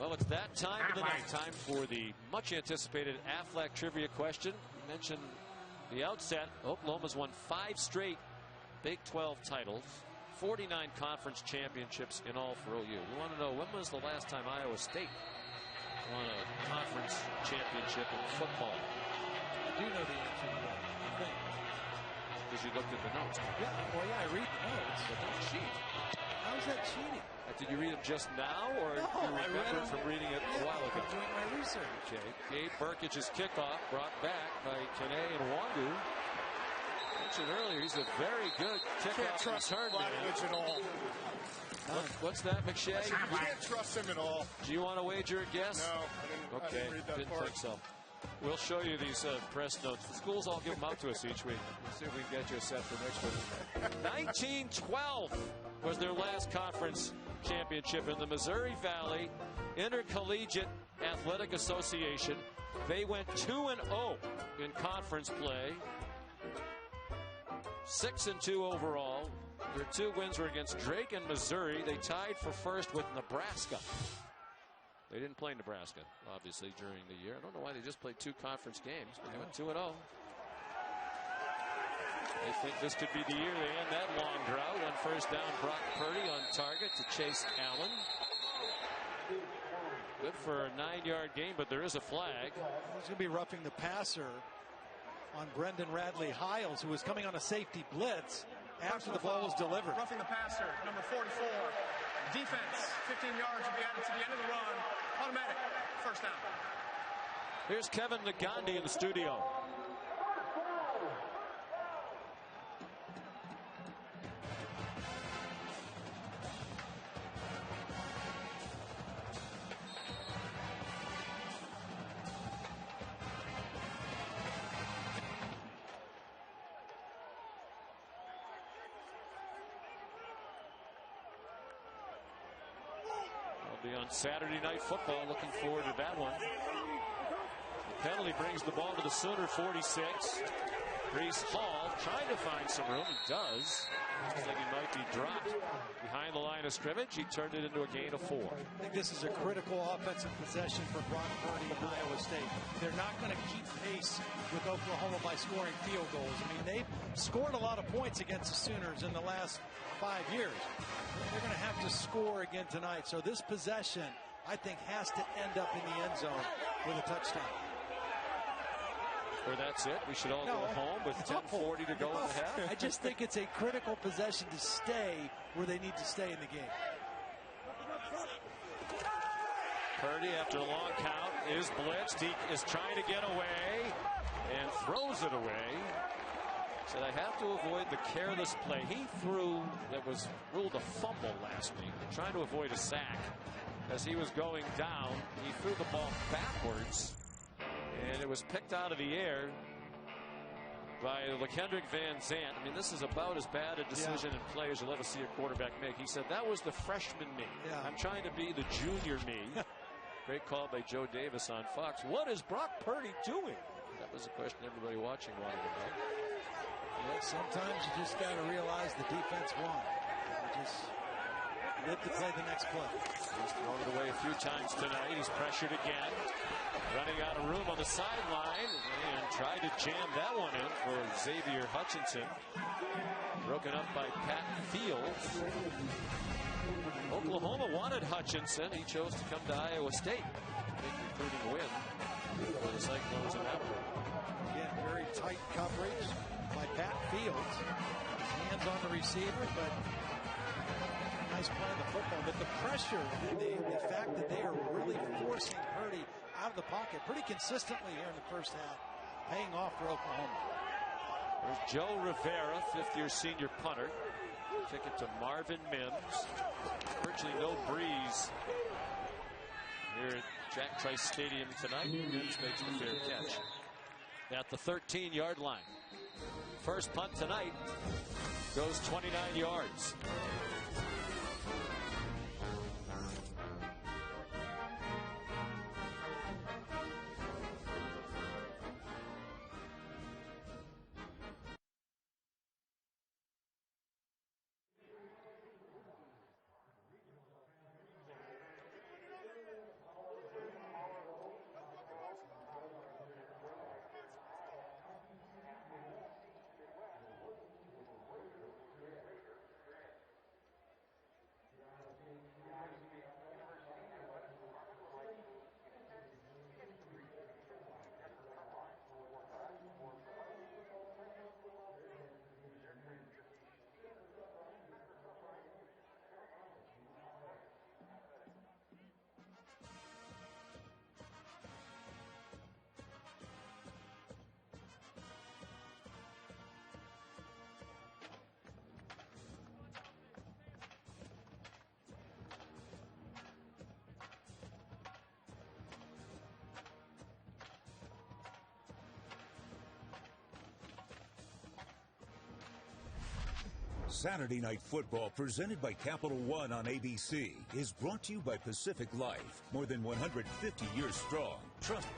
Well, it's that time of the night. Time for the much anticipated Aflac trivia question. You mentioned the outset, Oklahoma's won 5 straight Big 12 titles, 49 conference championships in all for OU. We want to know, when was the last time Iowa State won a conference championship in football? I do know the answer to that, I think. Because you looked at the notes. Yeah, well, yeah, I read the notes. But don't cheat. How is that cheating? Did you read them just now, or no, do you remember from reading it a while ago? I'm doing my research. Okay. Gabe Burkich's kickoff brought back by Kene and Wandu. Mentioned earlier, he's a very good kickoff Can't trust Blackledge at all. What's that, McShay? You can't trust him at all. Do you want to wager a guess? No, I didn't read that didn't part. think so. We'll show you these press notes. The schools all give them out to us each week. We'll see if we can get you a set for next week. 1912 was their last conference championship in the Missouri Valley Intercollegiate Athletic Association. They went 2-0 in conference play. 6-2 overall. Their 2 wins were against Drake and Missouri. They tied for first with Nebraska. They didn't play Nebraska, obviously, during the year. I don't know why they just played 2 conference games, but they went 2-0. They think this could be the year they end that long drought. On first down, Brock Purdy on target to Chase Allen. Good for a 9-yard gain, but there is a flag. He's going to be roughing the passer on Brendan Radley Hiles, who was coming on a safety blitz after the ball was delivered. Roughing the passer, number 44. Defense, 15 yards will be added to the end of the run. Automatic, first down. Here's Kevin Nagandi in the studio. On Saturday Night Football, looking forward to that one. The penalty brings the ball to the Sooner 46. Brees Hall trying to find some room. He does. Looks like he might be dropped behind the line of scrimmage. He turned it into a gain of 4. I think this is a critical offensive possession for Brock Purdy and Iowa State. They're not going to keep pace with Oklahoma by scoring field goals. I mean, they've scored a lot of points against the Sooners in the last 5 years. They're going to have to score again tonight. So this possession, I think, has to end up in the end zone with a touchdown. Or that's it. We should all go home with 10:40 to go in the half. I just think it's a critical possession to stay where they need to stay in the game. Purdy, after a long count, is blitzed. He is trying to get away and throws it away. So they have to avoid the careless play. He threw, that was ruled a fumble last week. They're trying to avoid a sack. As he was going down, he threw the ball backwards, and it was picked out of the air by LeKendrick Van Zandt. I mean, this is about as bad a decision in play as you'll ever see a quarterback make. He said, that was the freshman me. I'm trying to be the junior me. Great call by Joe Davis on Fox. What is Brock Purdy doing? That was a question everybody watching wanted to know. Yeah, sometimes you just got to realize the defense won. You just live to play the next play. He's thrown it away a few times tonight. He's pressured again. Running out of room on the sideline and tried to jam that one in for Xavier Hutchinson. Broken up by Pat Fields. Oklahoma wanted Hutchinson. He chose to come to Iowa State. Big recruiting win for the Cyclones in that one. Again, very tight coverage by Pat Fields. His hands on the receiver, but nice play on the football. But the pressure, the fact that they are really forcing Purdy out of the pocket pretty consistently here in the first half, paying off for Oklahoma. There's Joe Rivera, fifth-year senior punter. Ticket to Marvin Mims. Virtually no breeze here at Jack Trice Stadium tonight. Mims makes the fair catch at the 13-yard line. First punt tonight goes 29 yards. Saturday Night Football, presented by Capital One on ABC, is brought to you by Pacific Life. More than 150 years strong. Trust.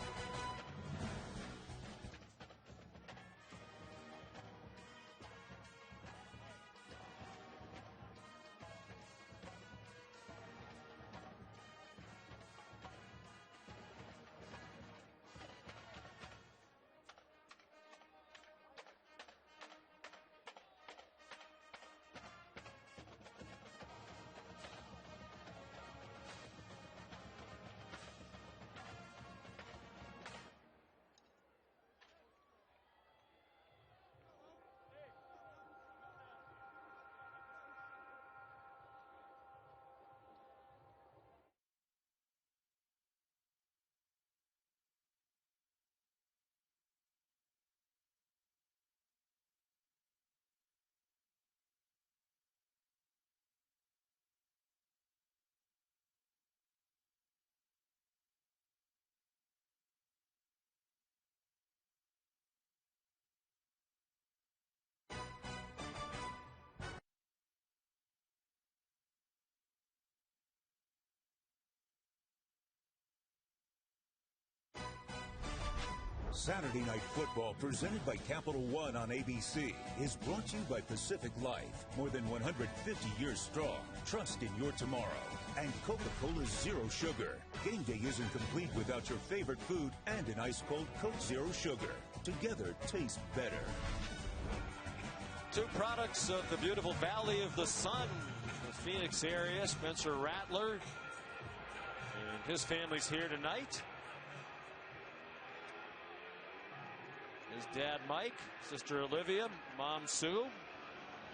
Saturday Night Football, presented by Capital One on ABC, is brought to you by Pacific Life. More than 150 years strong. Trust in your tomorrow. And Coca-Cola Zero Sugar. Game day isn't complete without your favorite food and an ice-cold Coke Zero Sugar. Together, taste better. Two products of the beautiful Valley of the Sun, the Phoenix area. Spencer Rattler and his family's here tonight. His dad Mike, sister Olivia, mom Sue,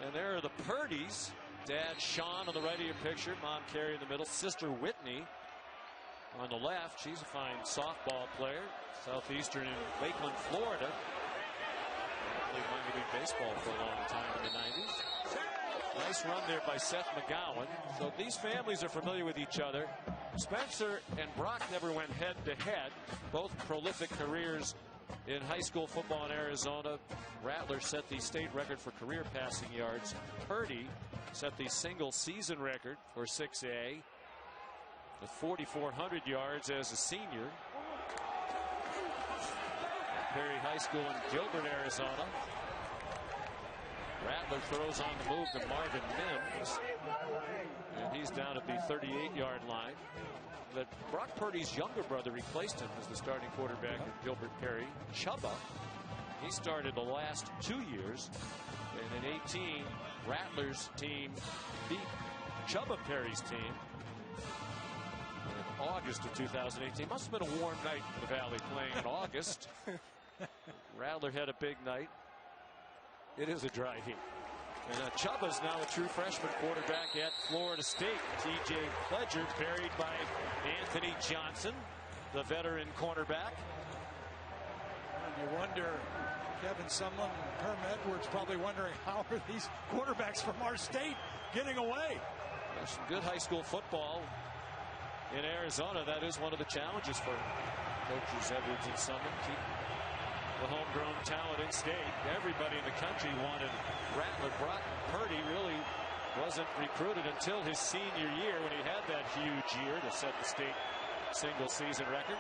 and there are the Purdy's. Dad Sean on the right of your picture, mom Carrie in the middle, sister Whitney on the left. She's a fine softball player, Southeastern in Lakeland, Florida. Played minor league baseball for a long time in the 90s. Nice run there by Seth McGowan. So these families are familiar with each other. Spencer and Brock never went head to head. Both prolific careers in high school football in Arizona. Rattler set the state record for career passing yards. Purdy set the single season record for 6A with 4,400 yards as a senior. Perry High School in Gilbert, Arizona. Rattler throws on the move to Marvin Mims, and he's down at the 38-yard line. But Brock Purdy's younger brother replaced him as the starting quarterback at Gilbert Perry. Chubba, he started the last 2 years, and in 18, Rattler's team beat Chubba Perry's team in August of 2018. Must have been a warm night in the Valley playing in August. Rattler had a big night. It is a dry heat. And Chubba's now a true freshman quarterback at Florida State. T.J. Pledger buried by Anthony Johnson, the veteran cornerback. And you wonder, Kevin Sumlin and Herm Edwards probably wondering, how are these quarterbacks from our state getting away? There's some good high school football in Arizona. That is one of the challenges for coaches Edwards and Sumlin. Keep the homegrown talent in state. Everybody in the country wanted Rattler. Brock Purdy really wasn't recruited until his senior year when he had that huge year to set the state single season record.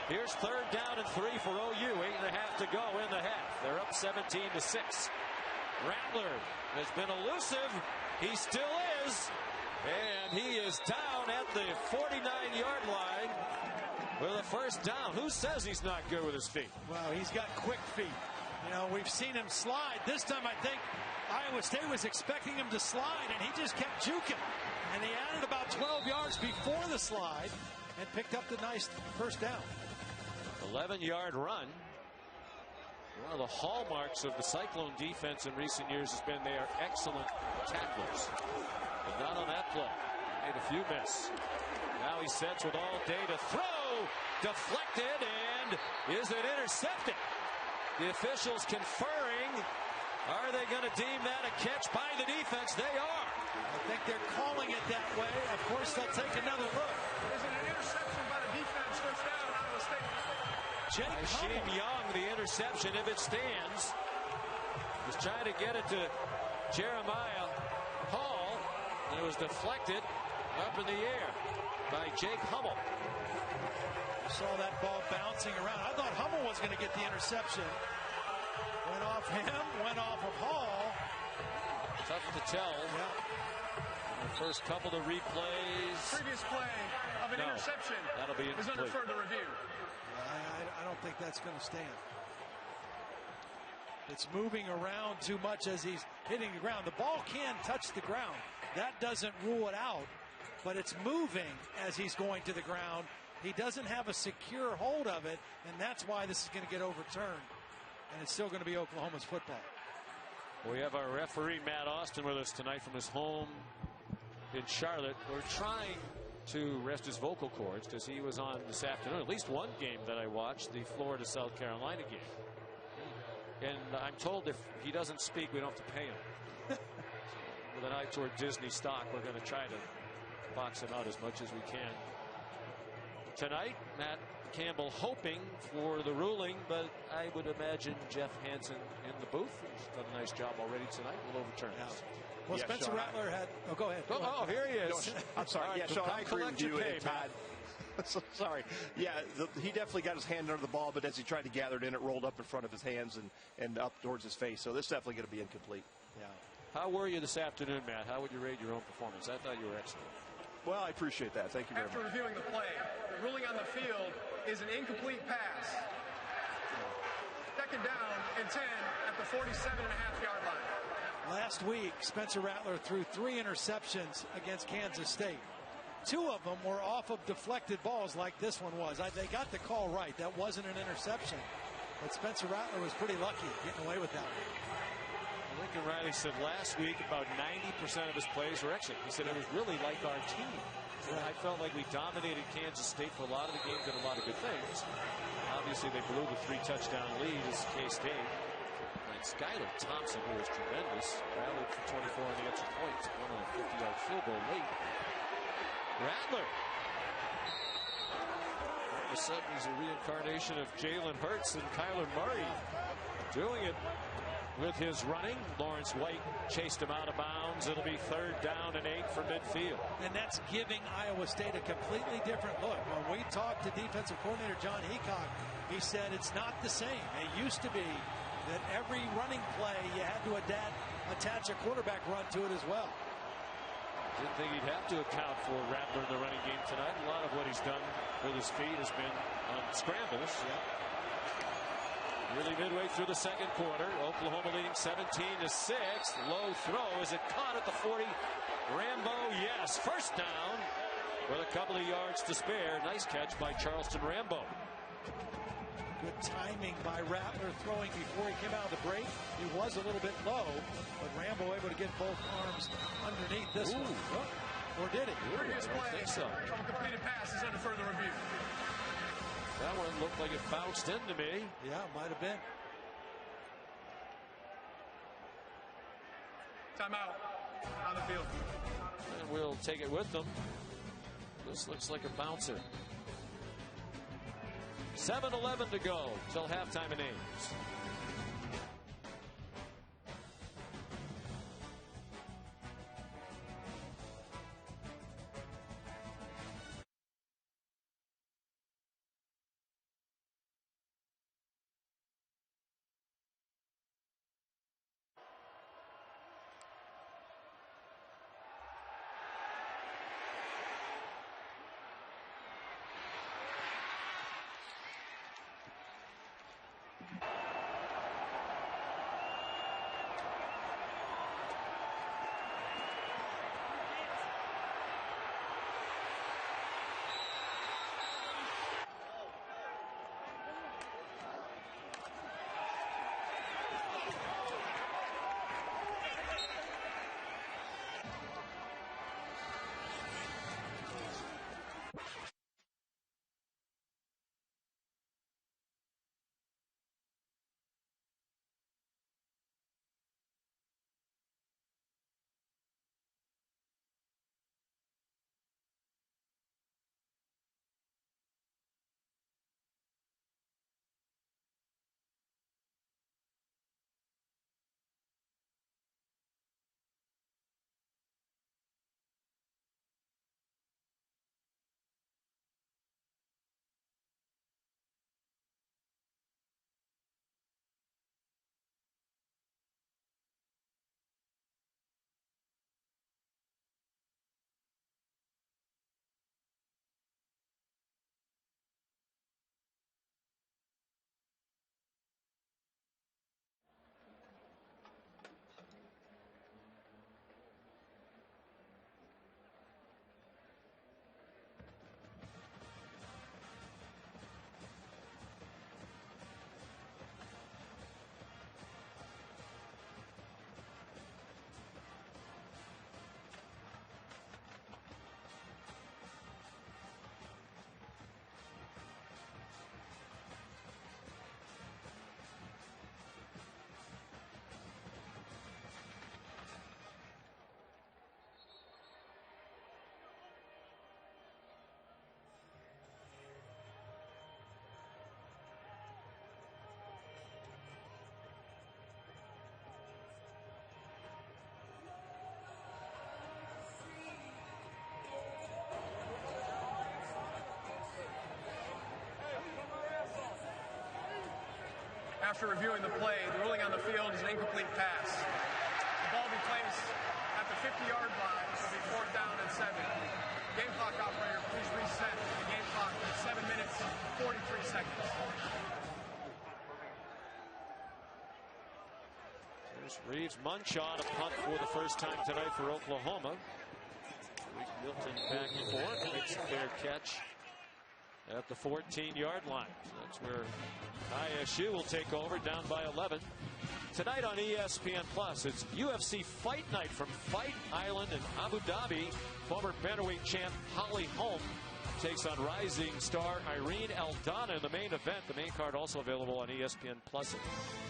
Here's third down and 3 for OU. 8.5 to go in the half. They're up 17-6. Rattler has been elusive. He still is. And he is down at the 49-yard line with a first down. Who says he's not good with his feet? Well, he's got quick feet. You know, we've seen him slide. This time I think Iowa State was expecting him to slide, and he just kept juking. And he added about 12 yards before the slide and picked up the nice first down. 11-yard run. One of the hallmarks of the Cyclone defense in recent years has been they are excellent tacklers. But not on that play. Made a few miss. Now he sets with all day to throw. Deflected, and is it intercepted? The officials conferring. Are they going to deem that a catch by the defense? They are. I think they're calling it that way. Of course, they'll take another look. Is it an interception by the defense? First down, Iowa State. Shane Young, the interception, if it stands, is trying to get it to Jeremiah Hall, and it was deflected up in the air by Jake Hummel. Saw that ball bouncing around. I thought Hummel was going to get the interception. Went off him, went off of Hall. Tough to tell. Yeah. The first couple of replays. Previous play of an interception that'll be is under further review. I don't think that's going to stand. It's moving around too much as he's hitting the ground. The ball can touch the ground. That doesn't rule it out, but it's moving as he's going to the ground. He doesn't have a secure hold of it, and that's why this is going to get overturned. And it's still going to be Oklahoma's football. We have our referee, Matt Austin, with us tonight from his home in Charlotte. We're trying to rest his vocal cords because he was on this afternoon, at least one game that I watched, the Florida-South Carolina game. And I'm told if he doesn't speak, we don't have to pay him. So with an eye toward Disney stock, we're going to try to box him out as much as we can. Tonight, Matt Campbell hoping for the ruling, but I would imagine Jeff Hansen in the booth, who's done a nice job already tonight, will overturn this. Well, yeah, Spencer Rattler had. Oh, go ahead. Oh, here he is. No, I'm sorry. Right, yeah, Sean, I agree with you and Todd. So sorry. Yeah, he definitely got his hand under the ball, but as he tried to gather it in, it rolled up in front of his hands and up towards his face. So this is definitely going to be incomplete. Yeah. How were you this afternoon, Matt? How would you rate your own performance? I thought you were excellent. Well, I appreciate that. Thank you very much. After reviewing the play, the ruling on the field is an incomplete pass. Second down and 10 at the 47.5-yard line. Last week, Spencer Rattler threw 3 interceptions against Kansas State. 2 of them were off of deflected balls like this one was. They got the call right. That wasn't an interception. But Spencer Rattler was pretty lucky getting away with that one. Lincoln Riley said last week about 90% of his plays were excellent. He said it was really like our team. I felt like we dominated Kansas State for a lot of the game, did a lot of good things. Obviously, they blew the 3-touchdown lead as K-State. And Skylar Thompson, who was tremendous, rallied for 24 on the extra point. Won on a 50-yard field goal late. Rattler. All of a sudden, he's a reincarnation of Jalen Hurts and Kyler Murray doing it with his running. Lawrence White chased him out of bounds. It'll be 3rd down and 8 for midfield. And that's giving Iowa State a completely different look. When we talked to defensive coordinator John Heacock, he said it's not the same. It used to be that every running play you had to attach a quarterback run to it as well. Didn't think he'd have to account for Rattler in the running game tonight. A lot of what he's done with his feet has been on scrambles. Really midway through the second quarter, Oklahoma leading 17-6. Low throw. Is it caught at the 40? Rambo, yes. First down with a couple of yards to spare. Nice catch by Charleston Rambo. Good timing by Rattler throwing before he came out of the break. He was a little bit low, but Rambo able to get both arms underneath this one. Oh, or did he? Previous play so. From a completed pass is under further review. That one looked like it bounced into me. Yeah, might have been. Timeout on the field. And we'll take it with them. This looks like a bouncer. 7:11 to go till halftime in Ames. After reviewing the play, the ruling on the field is an incomplete pass. The ball will be placed at the 50-yard line. It will be 4th down and 7. Game clock operator, please reset the game clock at 7 minutes, 43 seconds. There's Reeves Munchaw to punt for the first time tonight for Oklahoma. Rick Milton back and forth, makes a fair catch at the 14-yard line. So that's where ISU will take over, down by 11. Tonight on ESPN Plus, it's UFC Fight Night from Fight Island in Abu Dhabi. Former bantamweight champ Holly Holm takes on rising star Irene Aldana in the main event. The main card also available on ESPN Plus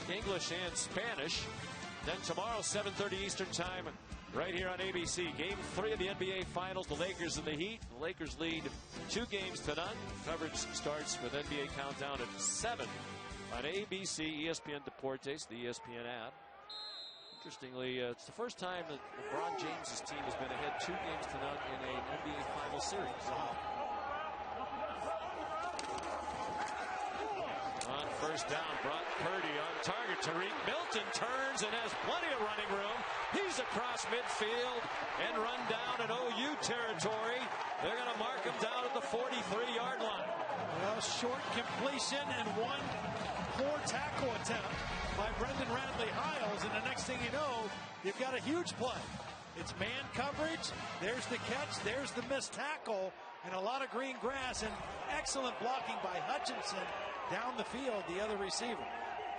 in English and Spanish. Then tomorrow, 7:30 Eastern Time, right here on ABC. Game 3 of the NBA Finals, the Lakers and the Heat. The Lakers lead 2 games to none. Coverage starts with NBA Countdown at 7 on ABC, ESPN Deportes, the ESPN app. Interestingly, it's the first time that LeBron James' team has been ahead 2 games to none in an NBA Finals series. On first down, Brock Purdy on target. Tariq Milton turns and has plenty of running room. He's across midfield and run down in OU territory. They're going to mark him down at the 43-yard line. Well, short completion and one poor tackle attempt by Brendan Radley-Hiles, and the next thing you know, you've got a huge play. It's man coverage. There's the catch. There's the missed tackle, and a lot of green grass, and excellent blocking by Hutchinson down the field, the other receiver.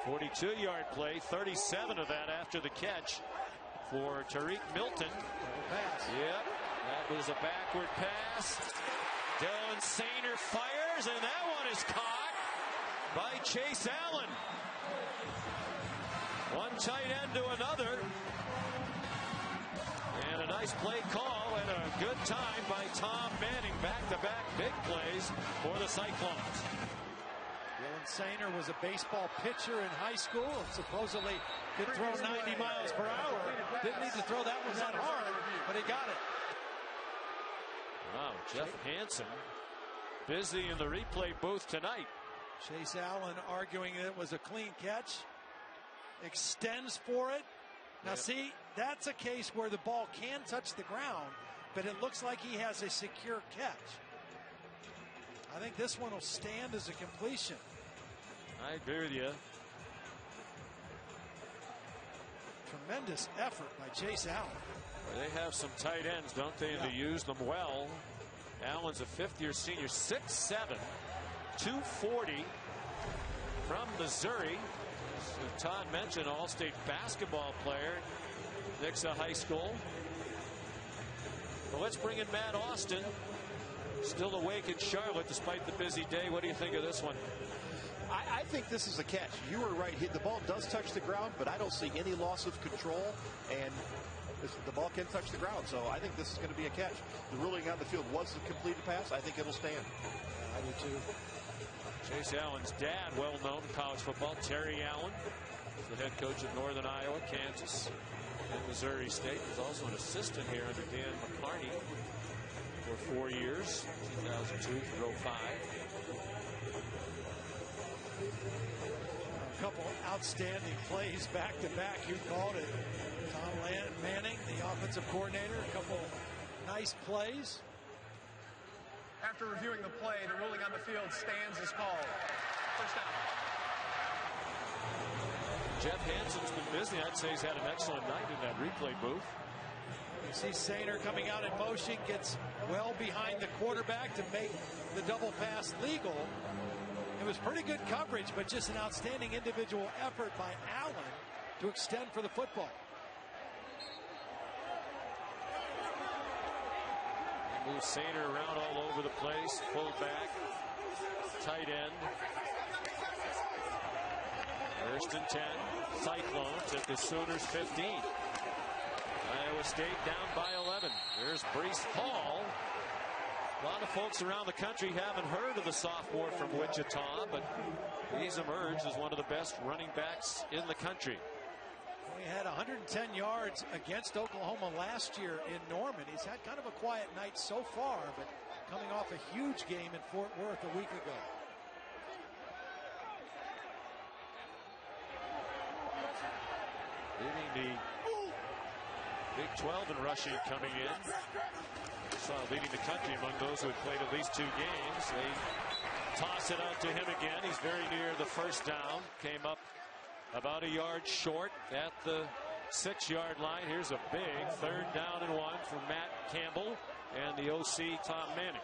42-yard play, 37 of that after the catch for Tariq Milton. Pass. Yep, that was a backward pass. Dylan Sainer fires, and that one is caught by Chase Allen. One tight end to another. And a nice play call and a good time by Tom Manning. Back-to-back big plays for the Cyclones. Dylan Sainer was a baseball pitcher in high school and supposedly could throw 90 miles per hour. Didn't need to throw that one that hard, but he got it. Wow, Jeff Hansen busy in the replay booth tonight. Chase Allen arguing it was a clean catch. Extends for it. Now see, that's a case where the ball can touch the ground, but it looks like he has a secure catch. I think this one will stand as a completion. I agree with you. Tremendous effort by Chase Allen. Well, they have some tight ends, don't they? And they use them well. Allen's a 5th-year senior, 6'7", 240 from Missouri. As Todd mentioned, All-State basketball player, Nixa High School. Well, let's bring in Matt Austin. Still awake in Charlotte despite the busy day. What do you think of this one? I think this is a catch. You were right. The ball does touch the ground, but I don't see any loss of control, and the ball can touch the ground. So I think this is going to be a catch. The ruling on the field was a completed pass. I think it'll stand. I do too. Chase Allen's dad, well known in college football, Terry Allen, the head coach of Northern Iowa, Kansas, and Missouri State. Was also an assistant here under Dan McCarney for 4 years, 2002 through 05. A couple outstanding plays back to back. You called it. Tom Manning, the offensive coordinator, a couple nice plays. After reviewing the play, the ruling on the field stands as called. First down. Jeff Hansen's been busy. I'd say he's had an excellent night in that replay booth. You see Sainer coming out in motion, gets well behind the quarterback to make the double pass legal. It was pretty good coverage, but just an outstanding individual effort by Allen to extend for the football. Move Sainer around all over the place. Fullback, tight end. 1st and 10. Cyclones at the Sooners 15. Iowa State down by 11. There's Breece Hall. A lot of folks around the country haven't heard of the sophomore from Wichita, but he's emerged as one of the best running backs in the country. He had 110 yards against Oklahoma last year in Norman. He's had kind of a quiet night so far, but coming off a huge game in Fort Worth a week ago. the Big 12 in rushing coming in. Saw leading the country among those who had played at least 2 games. They toss it out to him again. He's very near the first down. Came up about a yard short at the 6-yard line. Here's a big 3rd down and 1 for Matt Campbell and the OC Tom Manning.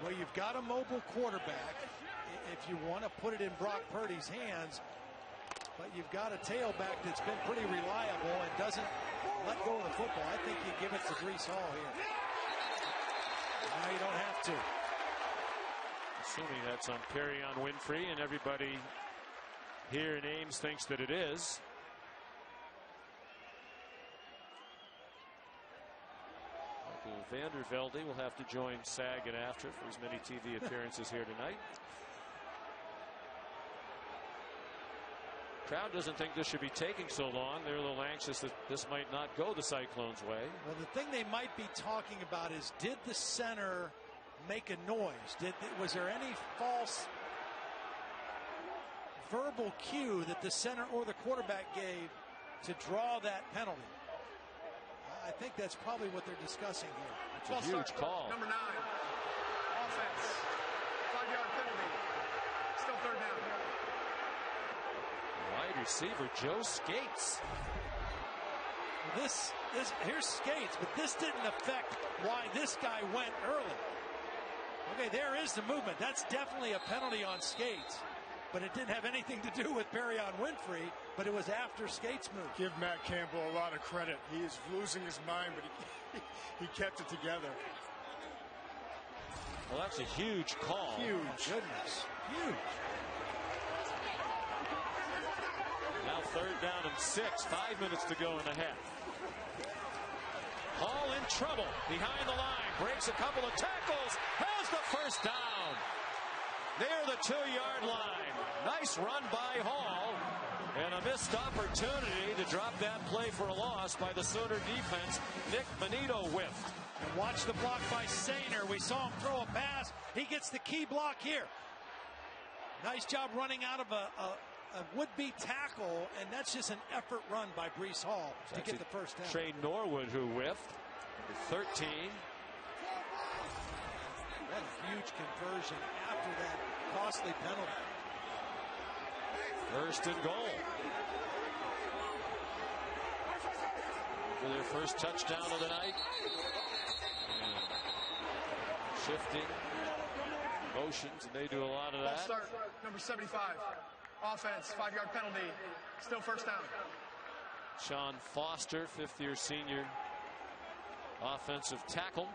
Well, you've got a mobile quarterback if you want to put it in Brock Purdy's hands, but you've got a tailback that's been pretty reliable and doesn't let go of the football. I think you give it to Breece Hall here. Now you don't have to. Assuming that's on Perion Winfrey, and everybody here in Ames thinks that it is. Michael Vandervelde will have to join Sagan after for his many TV appearances here tonight. Crowd doesn't think this should be taking so long. They're a little anxious that this might not go the Cyclones' way. Well, the thing they might be talking about is, did the center make a noise? Was there any false verbal cue that the center or the quarterback gave to draw that penalty? I think that's probably what they're discussing here. It's a huge call. Number 9, offense, 5-yard penalty, still 3rd down. Wide receiver Joe Skates. Here's Skates, but this didn't affect why this guy went early. Okay, there is the movement. That's definitely a penalty on Skates, but it didn't have anything to do with Perion Winfrey, but it was after Skates' move. Give Matt Campbell a lot of credit. He is losing his mind, but he kept it together. Well, that's a huge call. Huge. Oh, goodness. Huge. Now 3rd down and 6. 5 minutes to go in the half. Hall in trouble behind the line. Breaks a couple of tackles. Has the first down. Near the 2-yard line. Nice run by Hall. And a missed opportunity to drop that play for a loss by the Sooner defense. Nick Benito whiffed. And watch the block by Sainer. We saw him throw a pass. He gets the key block here. Nice job running out of a would-be tackle, and that's just an effort run by Breece Hall to get the first down. Trey Norwood who whiffed. Number 13. What a huge conversion after that costly penalty. 1st and goal. For their first touchdown of the night. And shifting motions, and they do a lot of that. Ball start, number 75. Offense, 5-yard penalty, still 1st down. Sean Foster, 5th-year senior offensive tackle.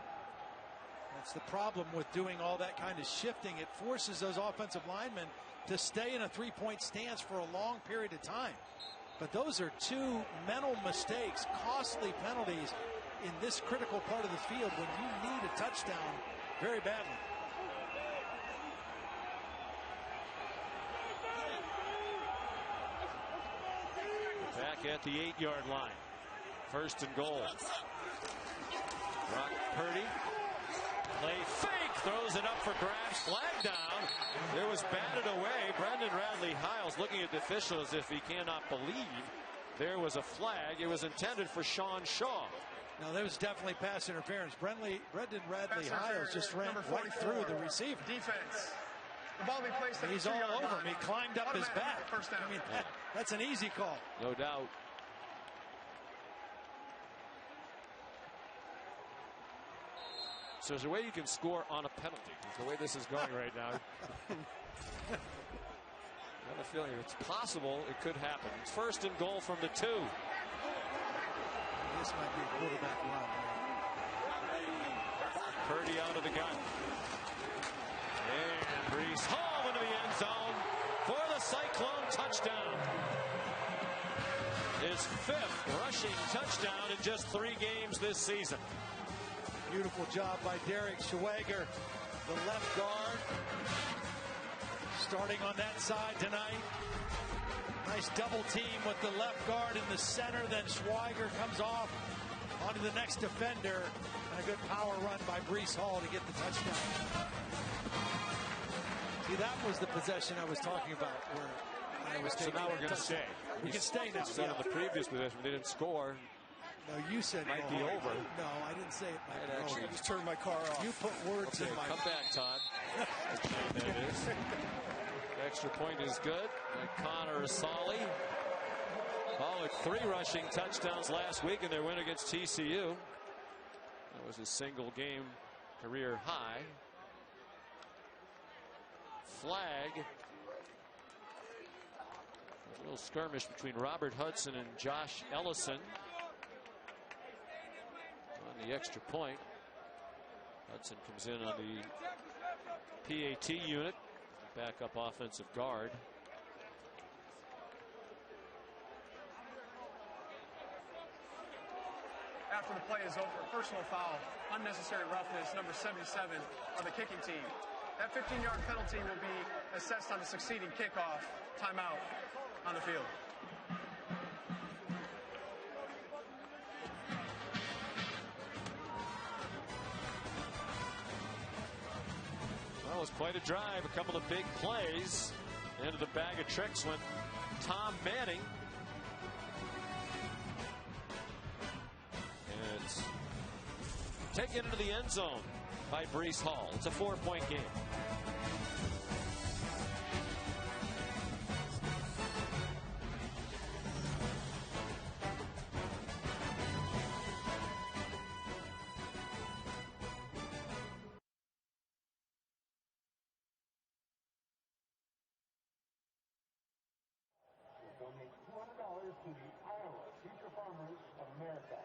That's the problem with doing all that kind of shifting. It forces those offensive linemen to stay in a 3-point stance for a long period of time. But those are 2 mental mistakes, costly penalties in this critical part of the field when you need a touchdown very badly. Back at the 8-yard line. 1st and goal. Brock Purdy. Play fake. Throws it up for grabs. Flag down. It was batted away. Brendan Radley-Hiles looking at the official as if he cannot believe there was a flag. It was intended for Sean Shaw. No, there was definitely pass interference. Brendan Radley-Hiles just ran right through the receiver. Defense. The ball be placed at He's all over him. He climbed up his back. First down. I mean, that's an easy call. No doubt. So there's a way you can score on a penalty. The way this is going right now. I have a feeling it's possible it could happen. It's 1st and goal from the 2. This might be a quarterback run. Purdy out of the gun. And Breece Hall into the end zone for the Cyclone touchdown. His 5th rushing touchdown in just 3 games this season. Beautiful job by Derek Schweiger, the left guard, starting on that side tonight. Nice double team with the left guard in the center. Then Schweiger comes off onto the next defender. And a good power run by Breece Hall to get the touchdown. See, that was the possession I was talking about, where Iowa State. So now we're going to stay. We can stay now. Said in the previous position, they didn't score. No, you said might be over. No, I didn't say it might be actually, over. I just turned my car off. You put words in my mouth. Come back, Todd. That is. Extra point is good. And Connor Asali. All at 3 rushing touchdowns last week in their win against TCU. That was a single game career high. Flag. A little skirmish between Robert Hudson and Josh Ellison on the extra point. Hudson comes in on the PAT unit, backup offensive guard. After the play is over, personal foul, unnecessary roughness, number 77 on the kicking team. That 15-yard penalty will be assessed on the succeeding kickoff. Timeout on the field. Well, it was quite a drive. A couple of big plays. Into the bag of tricks went Tom Manning. And it's taken into the end zone by Breece Hall. It's a 4-point game. Donate $200 to the Iowa Future Farmers of America.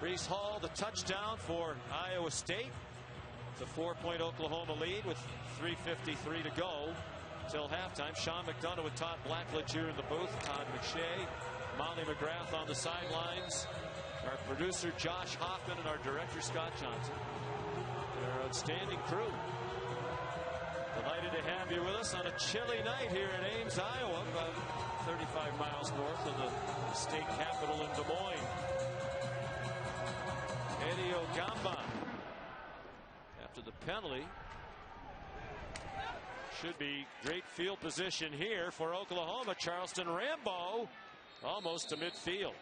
Breece Hall, the touchdown for Iowa State. It's a 4-point Oklahoma lead with 3:53 to go till halftime. Sean McDonough with Todd Blackledge here in the booth. Todd McShay, Molly McGrath on the sidelines. Our producer Josh Hoffman and our director Scott Johnson. And our outstanding crew. Delighted Delighted to have you with us on a chilly night here in Ames, Iowa, about 35 miles north of the state capital in Des Moines. Eddie Ogamba, after the penalty, should be great field position here for Oklahoma. Charleston Rambo almost to midfield.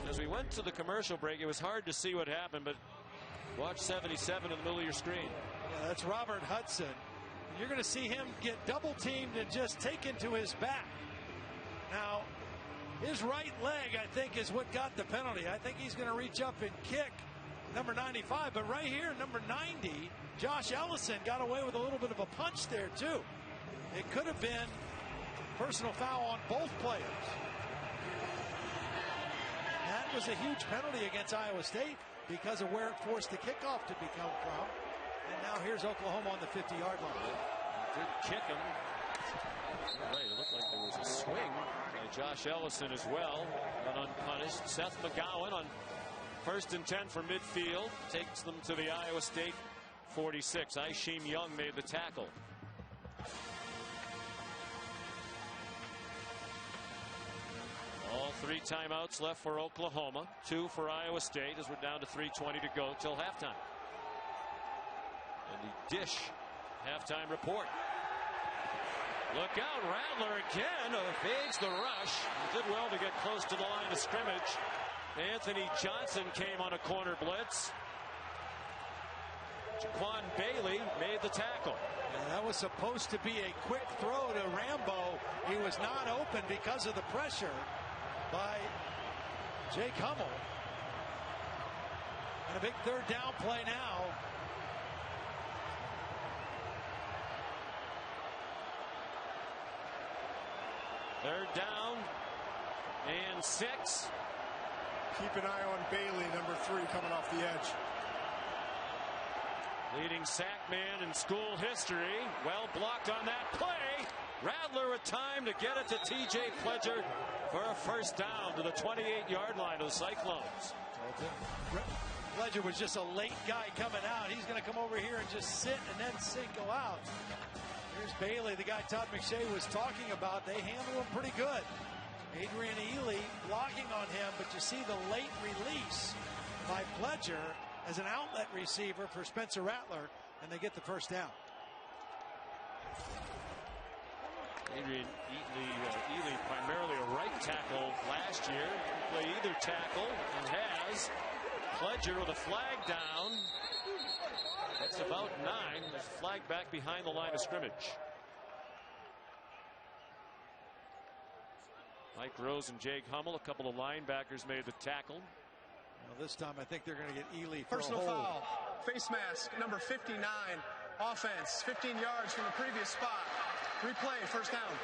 As we went to the commercial break, it was hard to see what happened, but watch 77 in the middle of your screen. Yeah, that's Robert Hudson. You're going to see him get double teamed and just taken to his back. Now, his right leg, I think, is what got the penalty. I think he's going to reach up and kick number 95. But right here, number 90, Josh Ellison got away with a little bit of a punch there, too. It could have been personal foul on both players. That was a huge penalty against Iowa State because of where it forced the kickoff to become from. And now here's Oklahoma on the 50-yard line. Did kick him. You're right, it looked like there was a swing by Josh Ellison as well, but unpunished. Seth McGowan on 1st and 10 for midfield takes them to the Iowa State 46. Aisheem Young made the tackle. All 3 timeouts left for Oklahoma, 2 for Iowa State as we're down to 3:20 to go till halftime. And the Dish halftime report. Look out, Rattler again evades the rush. He did well to get close to the line of scrimmage. Anthony Johnson came on a corner blitz. Jaquan Bailey made the tackle. And that was supposed to be a quick throw to Rambo. He was not open because of the pressure by Jake Hummel. And a big 3rd down play now. Third down and 6. Keep an eye on Bailey, number 3, coming off the edge. Leading sack man in school history. Well blocked on that play. Rattler with time to get it to TJ Pledger for a 1st down to the 28-yard line of the Cyclones. Pledger was just a late guy coming out. He's going to come over here and just sit and then go out. Here's Bailey, the guy Todd McShay was talking about. They handle him pretty good. Adrian Ely blocking on him, but you see the late release by Pledger as an outlet receiver for Spencer Rattler, and they get the 1st down. Adrian Ely primarily a right tackle last year. He played either tackle and has. Pledger with a flag down. That's about 9. There's a flag back behind the line of scrimmage. Mike Rose and Jake Hummel, a couple of linebackers, made the tackle. Well, this time I think they're going to get Ely for personal a hold. foul. Face mask, number 59. Offense, 15 yards from the previous spot. Replay, 1st down.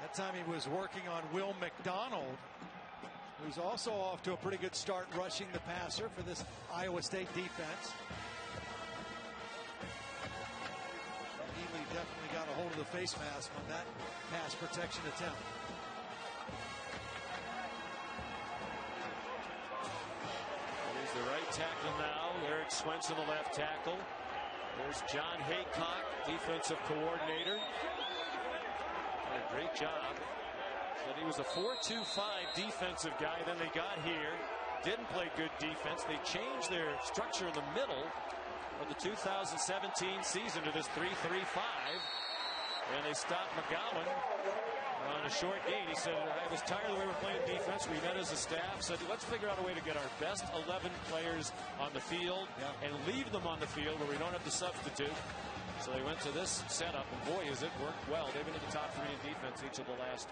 That time he was working on Will McDonald, who's also off to a pretty good start rushing the passer for this Iowa State defense. Ely definitely got a hold of the face mask on that pass protection attempt. Here's the right tackle now. Eric Swenson, the left tackle. There's John Haycock, defensive coordinator. Did a great job. Said he was a 4-2-5 defensive guy. Then they got here, didn't play good defense. They changed their structure in the middle of the 2017 season to this 3-3-5. And they stopped McGowan on a short gain. He said, I was tired of the way we're playing defense. We met as a staff, said, let's figure out a way to get our best 11 players on the field and leave them on the field where we don't have to substitute. So they went to this setup, and boy, has it worked well. They've been in the top 3 in defense each of the last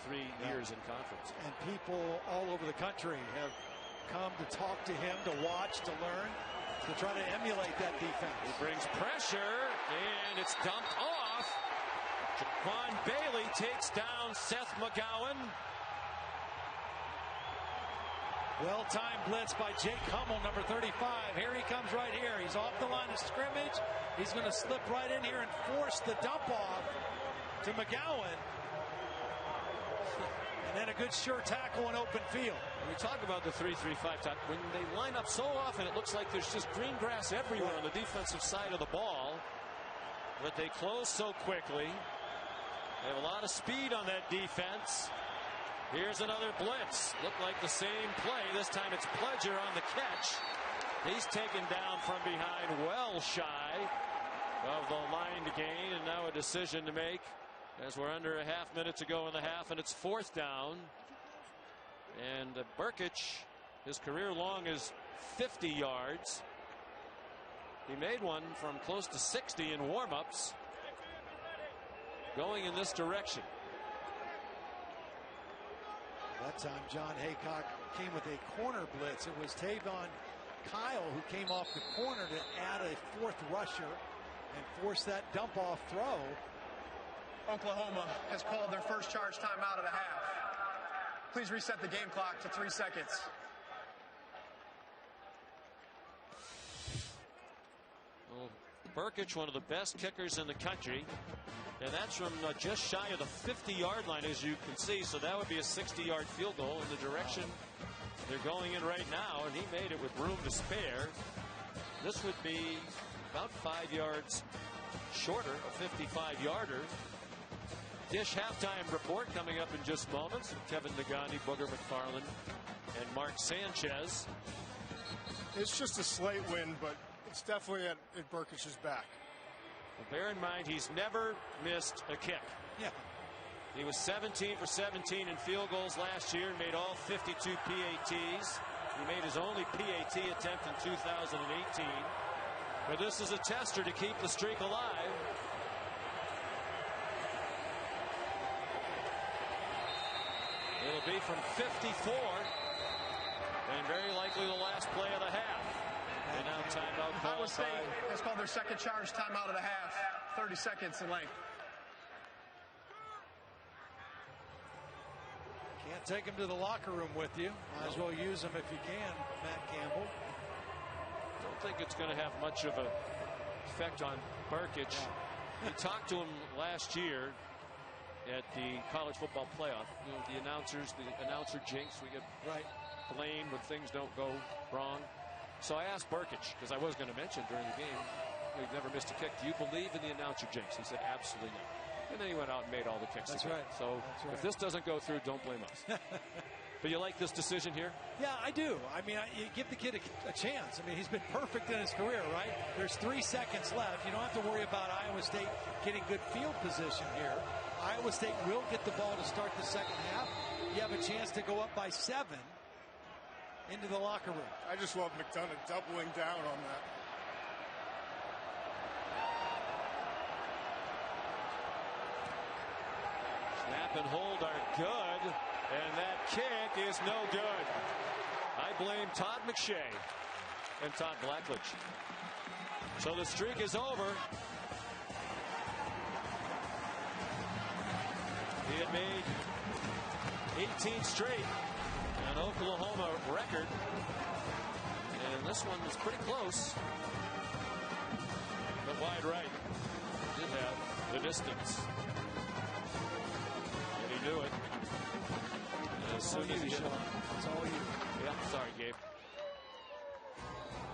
3 years in conference. And people all over the country have come to talk to him, to watch, to learn, to try to emulate that defense. He brings pressure, and it's dumped off. Jaquan Bailey takes down Seth McGowan. Well-timed blitz by Jake Hummel, number 35. Here he comes right here. He's off the line of scrimmage. He's going to slip right in here and force the dump off to McGowan. And then a good sure tackle in open field. We talk about the 3-3-5 top. When they line up so often, it looks like there's just green grass everywhere on the defensive side of the ball. But they close so quickly. They have a lot of speed on that defense. Here's another blitz. Looked like the same play. This time it's Pledger on the catch. He's taken down from behind, well shy of the line to gain, and now a decision to make as we're under a half minute to go in the half, and it's 4th down. And Burkich, his career long is 50 yards. He made one from close to 60 in warmups, going in this direction. That time John Haycock came with a corner blitz. It was Tavon Kyle who came off the corner to add a 4th rusher and force that dump off throw. Oklahoma has called their first charge timeout of the half. Please reset the game clock to 3 seconds. Well, Burkich, one of the best kickers in the country, and that's from just shy of the 50-yard line, as you can see. So that would be a 60-yard field goal in the direction they're going in right now, and he made it with room to spare. This would be about 5 yards shorter, a 55-yarder. Dish halftime report coming up in just moments. Kevin Nagani, Booger McFarland, and Mark Sanchez. It's just a slight win, but it's definitely at Burkich's back. Well, bear in mind, he's never missed a kick. Yeah. He was 17 for 17 in field goals last year and made all 52 PATs. He made his only PAT attempt in 2018. But this is a tester to keep the streak alive. It'll be from 54, and very likely the last play of the half. And now timeout called. Iowa State has called their second charge timeout of the half. 30 seconds in length. Can't take him to the locker room with you. Might as well use him if you can, Matt Campbell. Don't think it's going to have much of an effect on Burkich. We talked to him last year at the college football playoff. You know, the announcer jinx. We get blamed when things don't go wrong. So I asked Burkich, because I was going to mention during the game, we've never missed a kick. Do you believe in the announcer jinx? He said, absolutely not. And then he went out and made all the kicks. That's again. right. So That's if this doesn't go through, don't blame us. But you like this decision here? Yeah, I do. I mean, you give the kid a chance. I mean, he's been perfect in his career, right? There's 3 seconds left. You don't have to worry about Iowa State getting good field position here. Iowa State will get the ball to start the second half. You have a chance to go up by 7 into the locker room. I just love McDonough doubling down on that. Snap and hold are good, and that kick is no good. I blame Todd McShay and Todd Blackledge. So the streak is over. He had made 18 straight, an Oklahoma record, and this one was pretty close, but wide right. Did have the distance. He knew it. And as soon as he hit it. It's all you. Yeah, sorry, Gabe.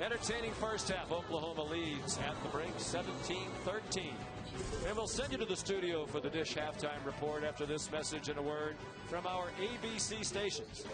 Entertaining first half. Oklahoma leads at the break 17-13. And we'll send you to the studio for the Dish halftime report after this message and a word from our ABC stations.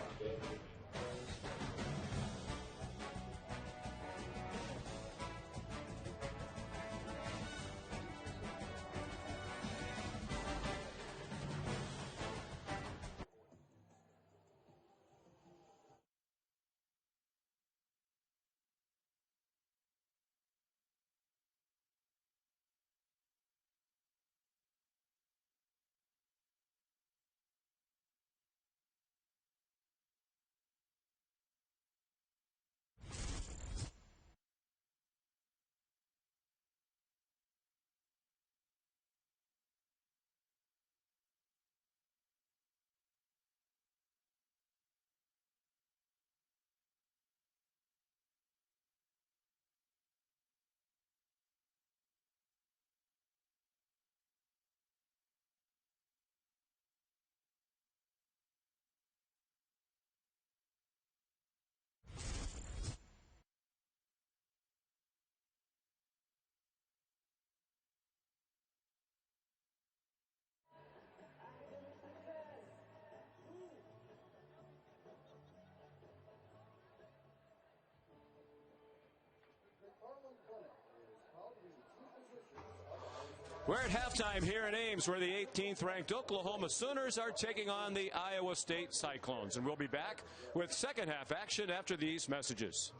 We're at halftime here in Ames, where the 18th ranked Oklahoma Sooners are taking on the Iowa State Cyclones. And we'll be back with second half action after these messages.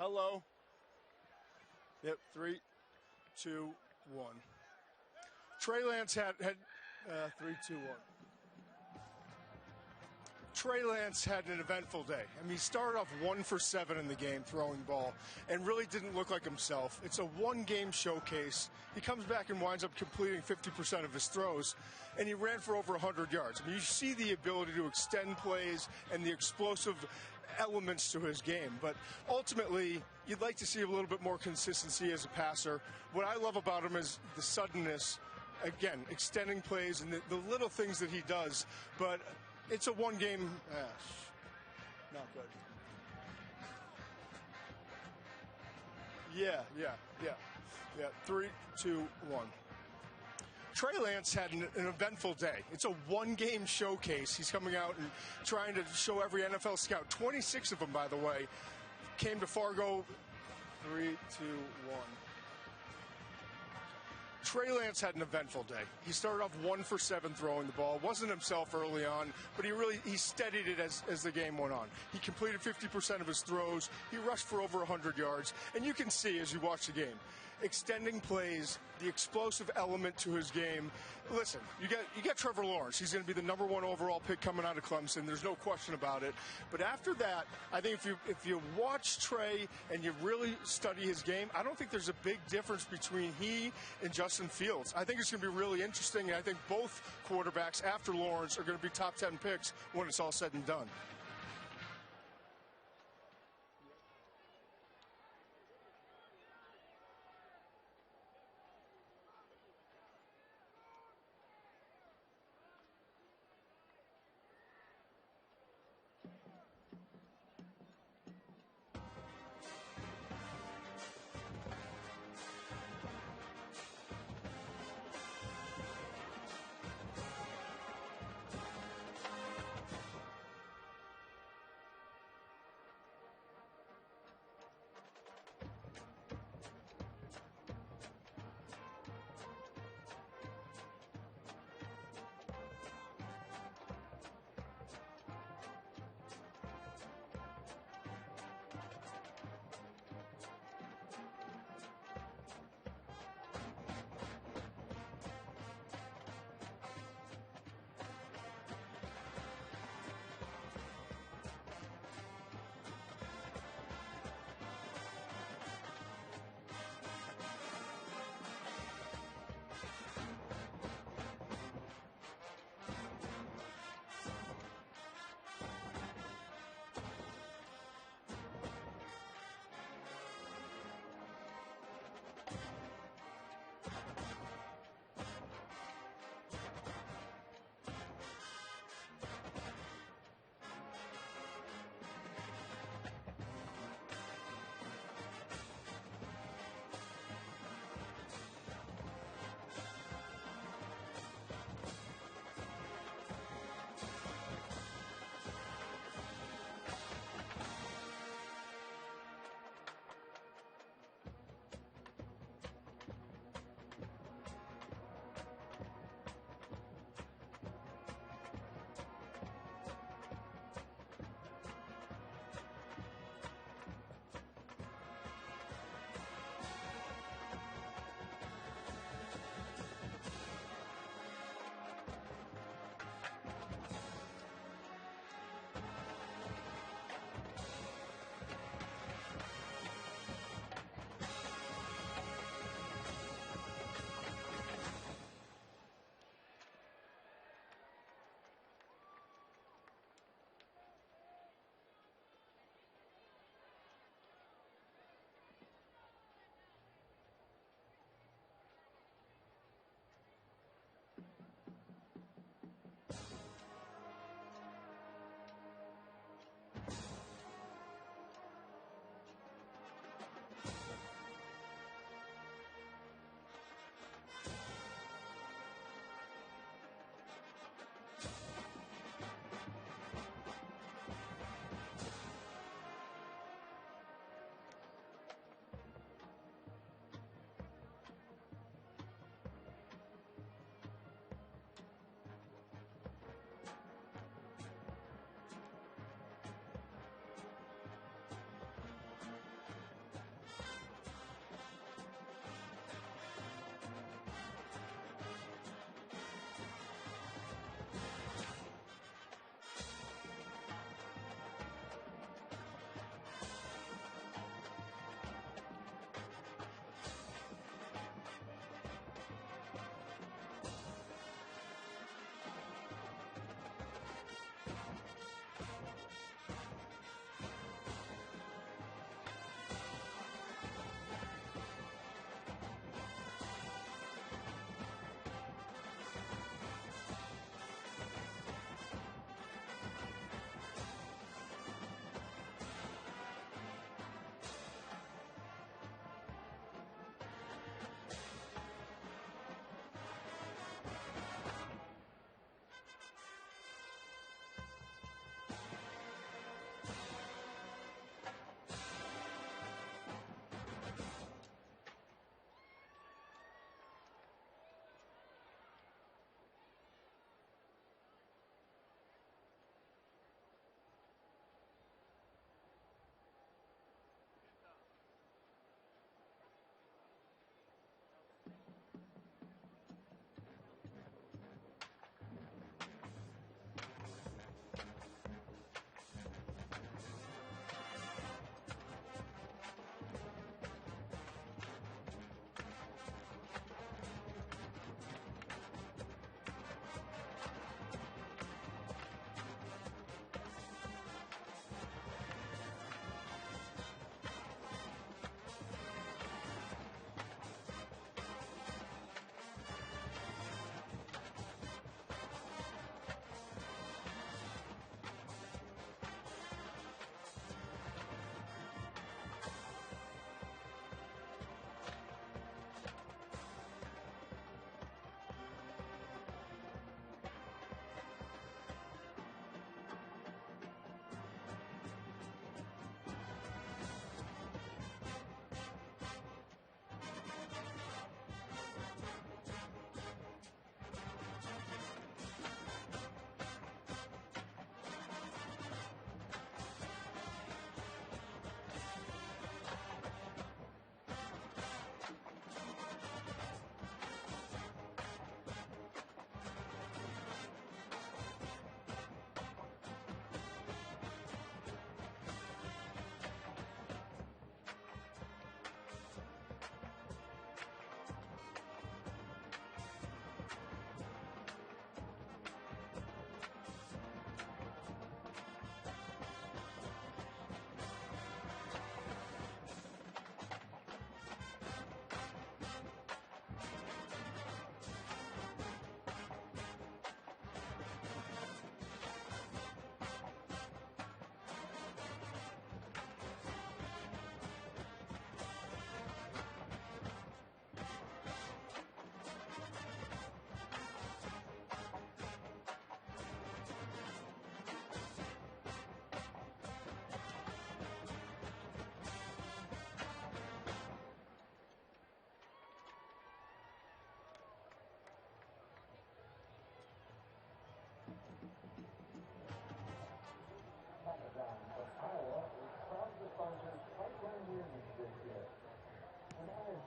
Hello. Yep, 3, 2, 1. Trey Lance had 3, 2, 1. Trey Lance had an eventful day. I mean, he started off 1 for 7 in the game throwing the ball and really didn't look like himself. It's a one-game showcase. He comes back and winds up completing 50% of his throws, and he ran for over 100 yards. I mean, you see the ability to extend plays and the explosive elements to his game, but ultimately you'd like to see a little bit more consistency as a passer. What I love about him is the suddenness, again, extending plays and the little things that he does, but it's a one-game not good. Yeah. 3, 2, 1. Trey Lance had an eventful day. It's a one-game showcase. He's coming out and trying to show every NFL scout. 26 of them, by the way, came to Fargo. 3, 2, 1. Trey Lance had an eventful day. He started off 1 for 7 throwing the ball. Wasn't himself early on, but he steadied it as the game went on. He completed 50% of his throws. He rushed for over 100 yards. And you can see as you watch the game, extending plays, the explosive element to his game. Listen, you got Trevor Lawrence. He's going to be the #1 overall pick coming out of Clemson. There's no question about it. But after that, I think if you watch Trey and you really study his game, I don't think there's a big difference between he and Justin Fields. I think it's going to be really interesting, and I think both quarterbacks after Lawrence are going to be top 10 picks when it's all said and done.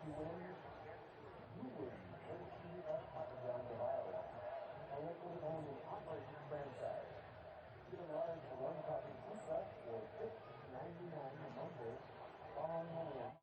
you win, you win. Courtesy of Papa John's of Iowa, a locally owned and operated franchise. Get a large one-coffee pizza for $6.99 a Monday following the win.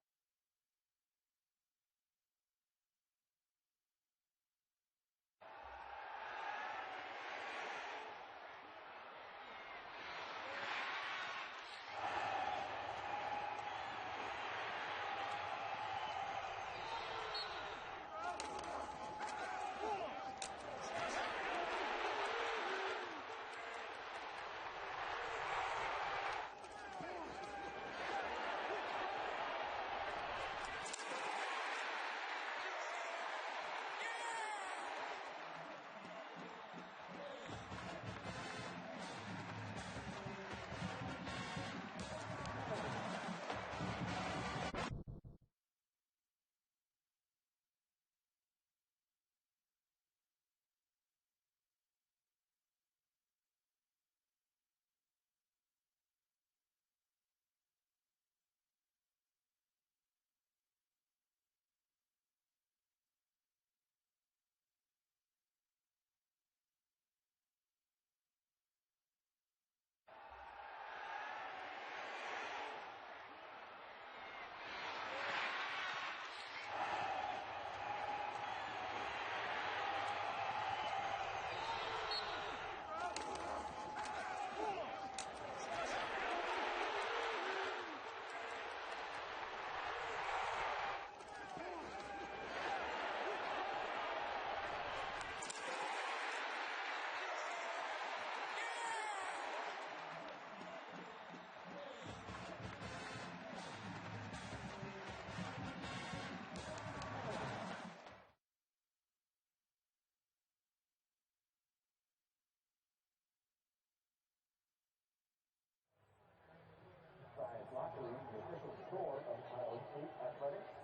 Locker Room, the official store of Iowa State Athletics,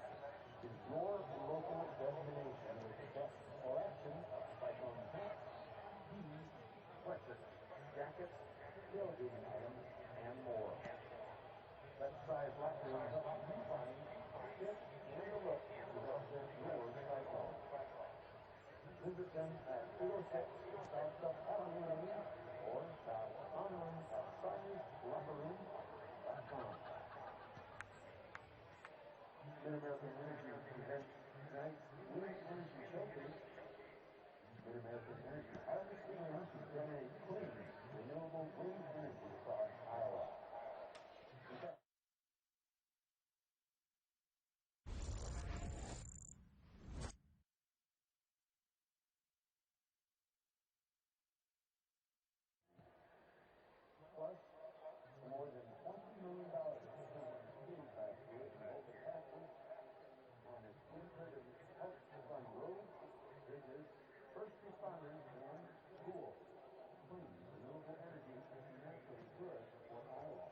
is your local destination with the best selection of cyclone hats, tees, sweatshirts, jackets, tailgating items, and more. That size locker room helps you find the fit and the look to represent your cyclone. Visit them at 206 South South Avenue Lane or shop online at sizelockerroom.com. Mid-American Energy presents tonight's Wind Energy Showcase. Mid-American Energy harvesting wind to generate clean, renewable wind energy across Iowa. In fact, plus, more than $20 million was spent last year in local taxes on its imperative help to fund roads, bridges, first responders, and schools. Clean, renewable energy is immensely good for Iowa.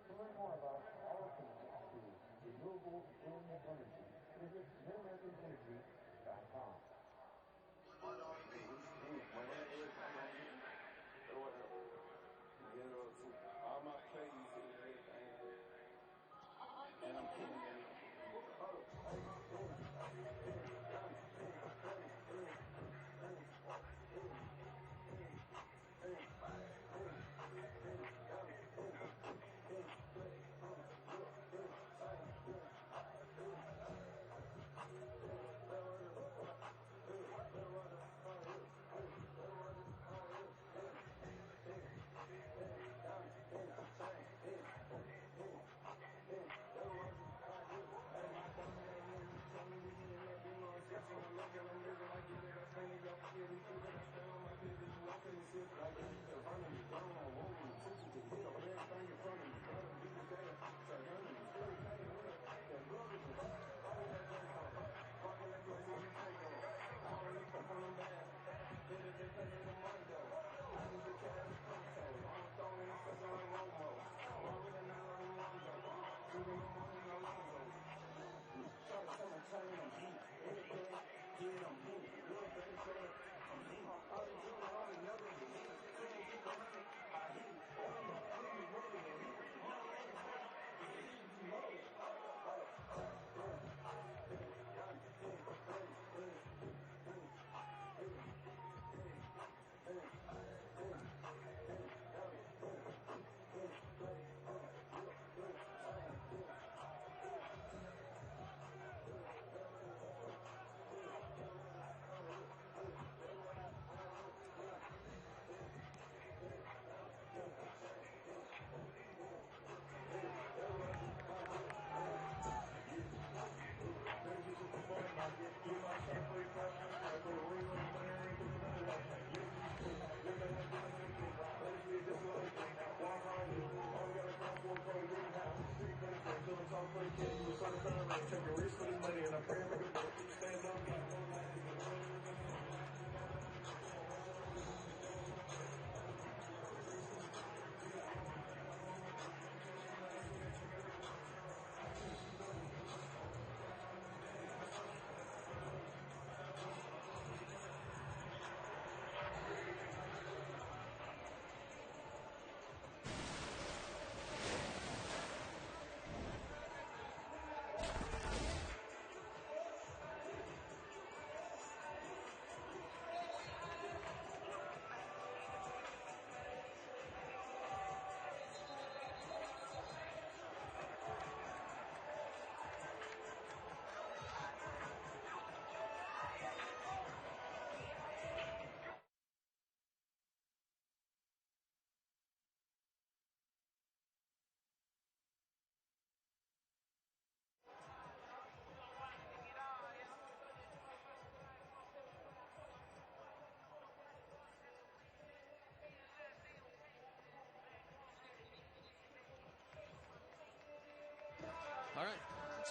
To learn more about our commitment to renewable wind energy, visit midamericanenergy.com. All my plays and everything. And I'm killing it.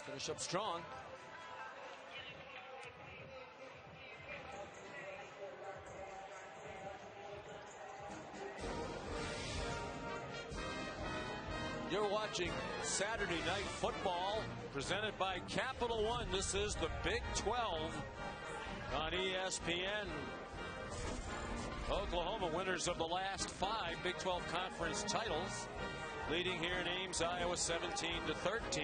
Finish up strong. You're watching Saturday Night Football presented by Capital One. This is the Big 12 on ESPN. Oklahoma, winners of the last 5 Big 12 conference titles, leading here in Ames, Iowa 17-13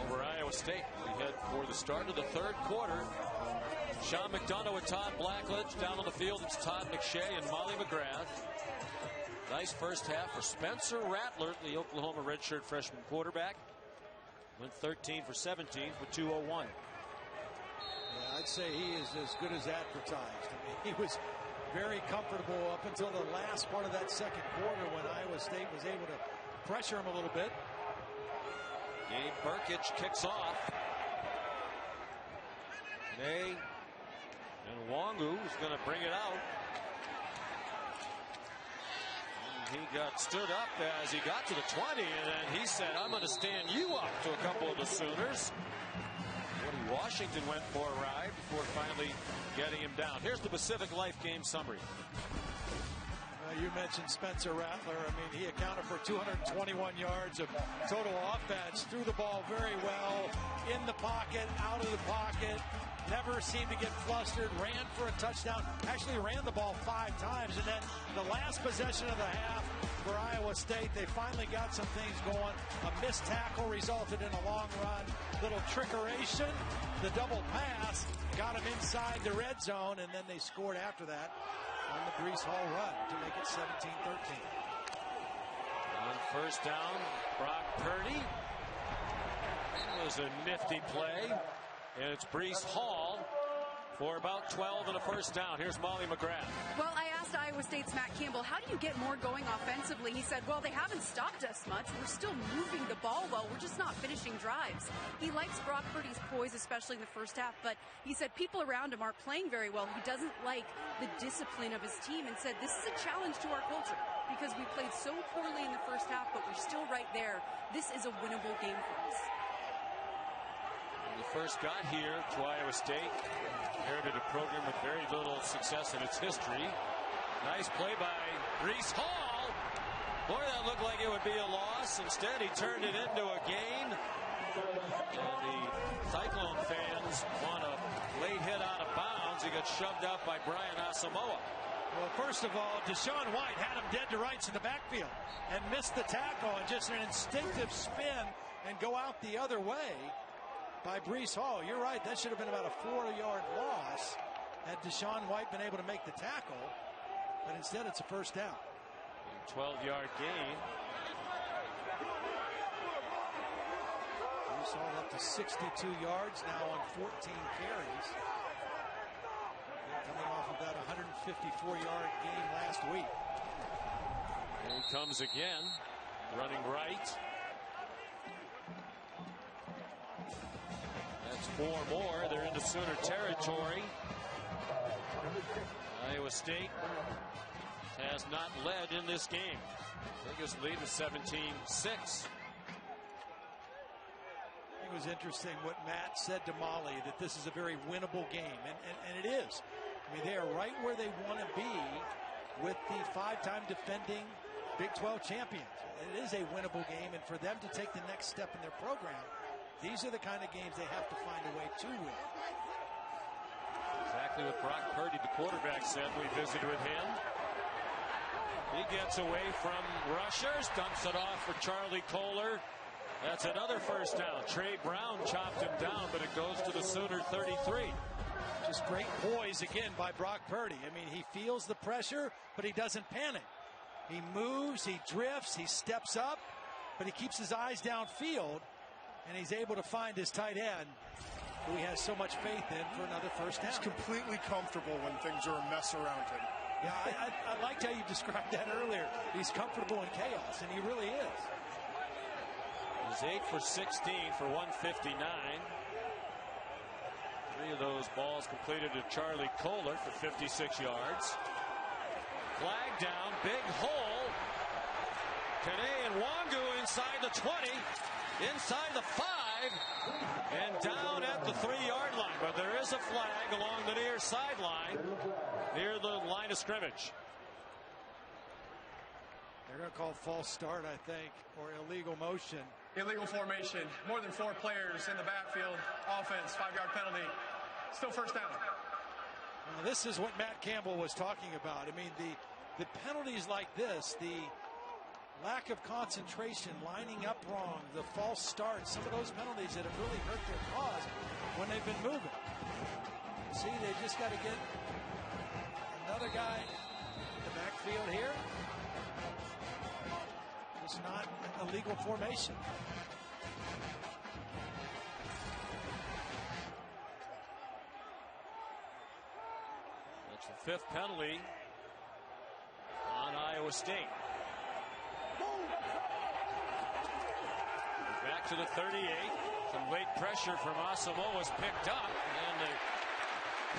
over Iowa State. We head for the start of the third quarter. Sean McDonough with Todd Blackledge. Down on the field, it's Todd McShay and Molly McGrath. Nice first half for Spencer Rattler, the Oklahoma redshirt freshman quarterback. Went 13 for 17 for 201. Yeah, I'd say he is as good as advertised. I mean, he was very comfortable up until the last part of that second quarter when Iowa State was able to pressure him a little bit. Gabe Burkich kicks off. Nay and Wangu is going to bring it out. And he got stood up as he got to the 20, and then he said, I'm going to stand you up, to a couple of the Sooners. Woody Washington went for a ride before finally getting him down. Here's the Pacific Life game summary. You mentioned Spencer Rattler. I mean, he accounted for 221 yards of total offense. Threw the ball very well, in the pocket, out of the pocket. Never seemed to get flustered. Ran for a touchdown. Actually ran the ball 5 times. And then the last possession of the half for Iowa State, they finally got some things going. A missed tackle resulted in a long run. Little trickeration. The double pass got him inside the red zone, and then they scored after that on the Brees Hall run to make it 17-13. On first down, Brock Purdy. That was a nifty play. And it's Brees Hall for about 12 and a first down. Here's Molly McGrath. Well, I asked Iowa State's Matt Campbell, how do you get more going offensively? He said, well, they haven't stopped us much. We're still moving the ball well. We're just not finishing drives. He likes Brock Purdy's poise, especially in the first half, but he said people around him aren't playing very well. He doesn't like the discipline of his team and said, this is a challenge to our culture because we played so poorly in the first half, but we're still right there. This is a winnable game for us. When we first got here to Iowa State, inherited a program with very little success in its history. Nice play by Brees Hall. Boy, that looked like it would be a loss. Instead, he turned it into a gain. And the Cyclone fans want a late hit out of bounds. He got shoved out by Brian Asamoah. Well, first of all, Deshaun White had him dead to rights in the backfield and missed the tackle, and just an instinctive spin and go out the other way by Brees Hall. You're right, that should have been about a 4-yard loss had Deshaun White been able to make the tackle, but instead it's a first down. 12-yard gain. Brees Hall up to 62 yards now on 14 carries. Coming off of that 154-yard game last week. Here he comes again, running right. That's 4 more. They're into Sooner territory. Iowa State has not led in this game. Biggest lead was 17-6. It was interesting what Matt said to Molly, that this is a very winnable game, and it is. I mean, they are right where they want to be with the 5-time defending Big 12 champions. It is a winnable game, and for them to take the next step in their program, these are the kind of games they have to find a way to win. Exactly what Brock Purdy, the quarterback, said. We visited with him. He gets away from rushers, dumps it off for Charlie Kohler. That's another first down. Trey Brown chopped him down, but it goes to the Sooner 33. Just great poise again by Brock Purdy. I mean, he feels the pressure, but he doesn't panic. He moves, he drifts, he steps up, but he keeps his eyes downfield, and he's able to find his tight end, who he has so much faith in, for another first down. He's completely comfortable when things are a mess around him. Yeah, I liked how you described that earlier. He's comfortable in chaos, and he really is. He's 8 for 16 for 159. 3 of those balls completed to Charlie Kohler for 56 yards. Flag down, big hole. Kane and Wangu inside the 20. inside the 5 and down at the 3-yard line. But there is a flag along the near sideline near the line of scrimmage. They're going to call false start, I think, or illegal motion. Illegal formation. More than 4 players in the backfield. Offense, 5-yard penalty. Still first down. Well, this is what Matt Campbell was talking about. I mean, the penalties like this, the lack of concentration, lining up wrong, the false starts, some of those penalties that have really hurt their cause when they've been moving. See, they just got to get another guy in the backfield here. It's not a legal formation. That's the 5th penalty on Iowa State. Back to the 38. Some late pressure from Asamoah was picked up, and the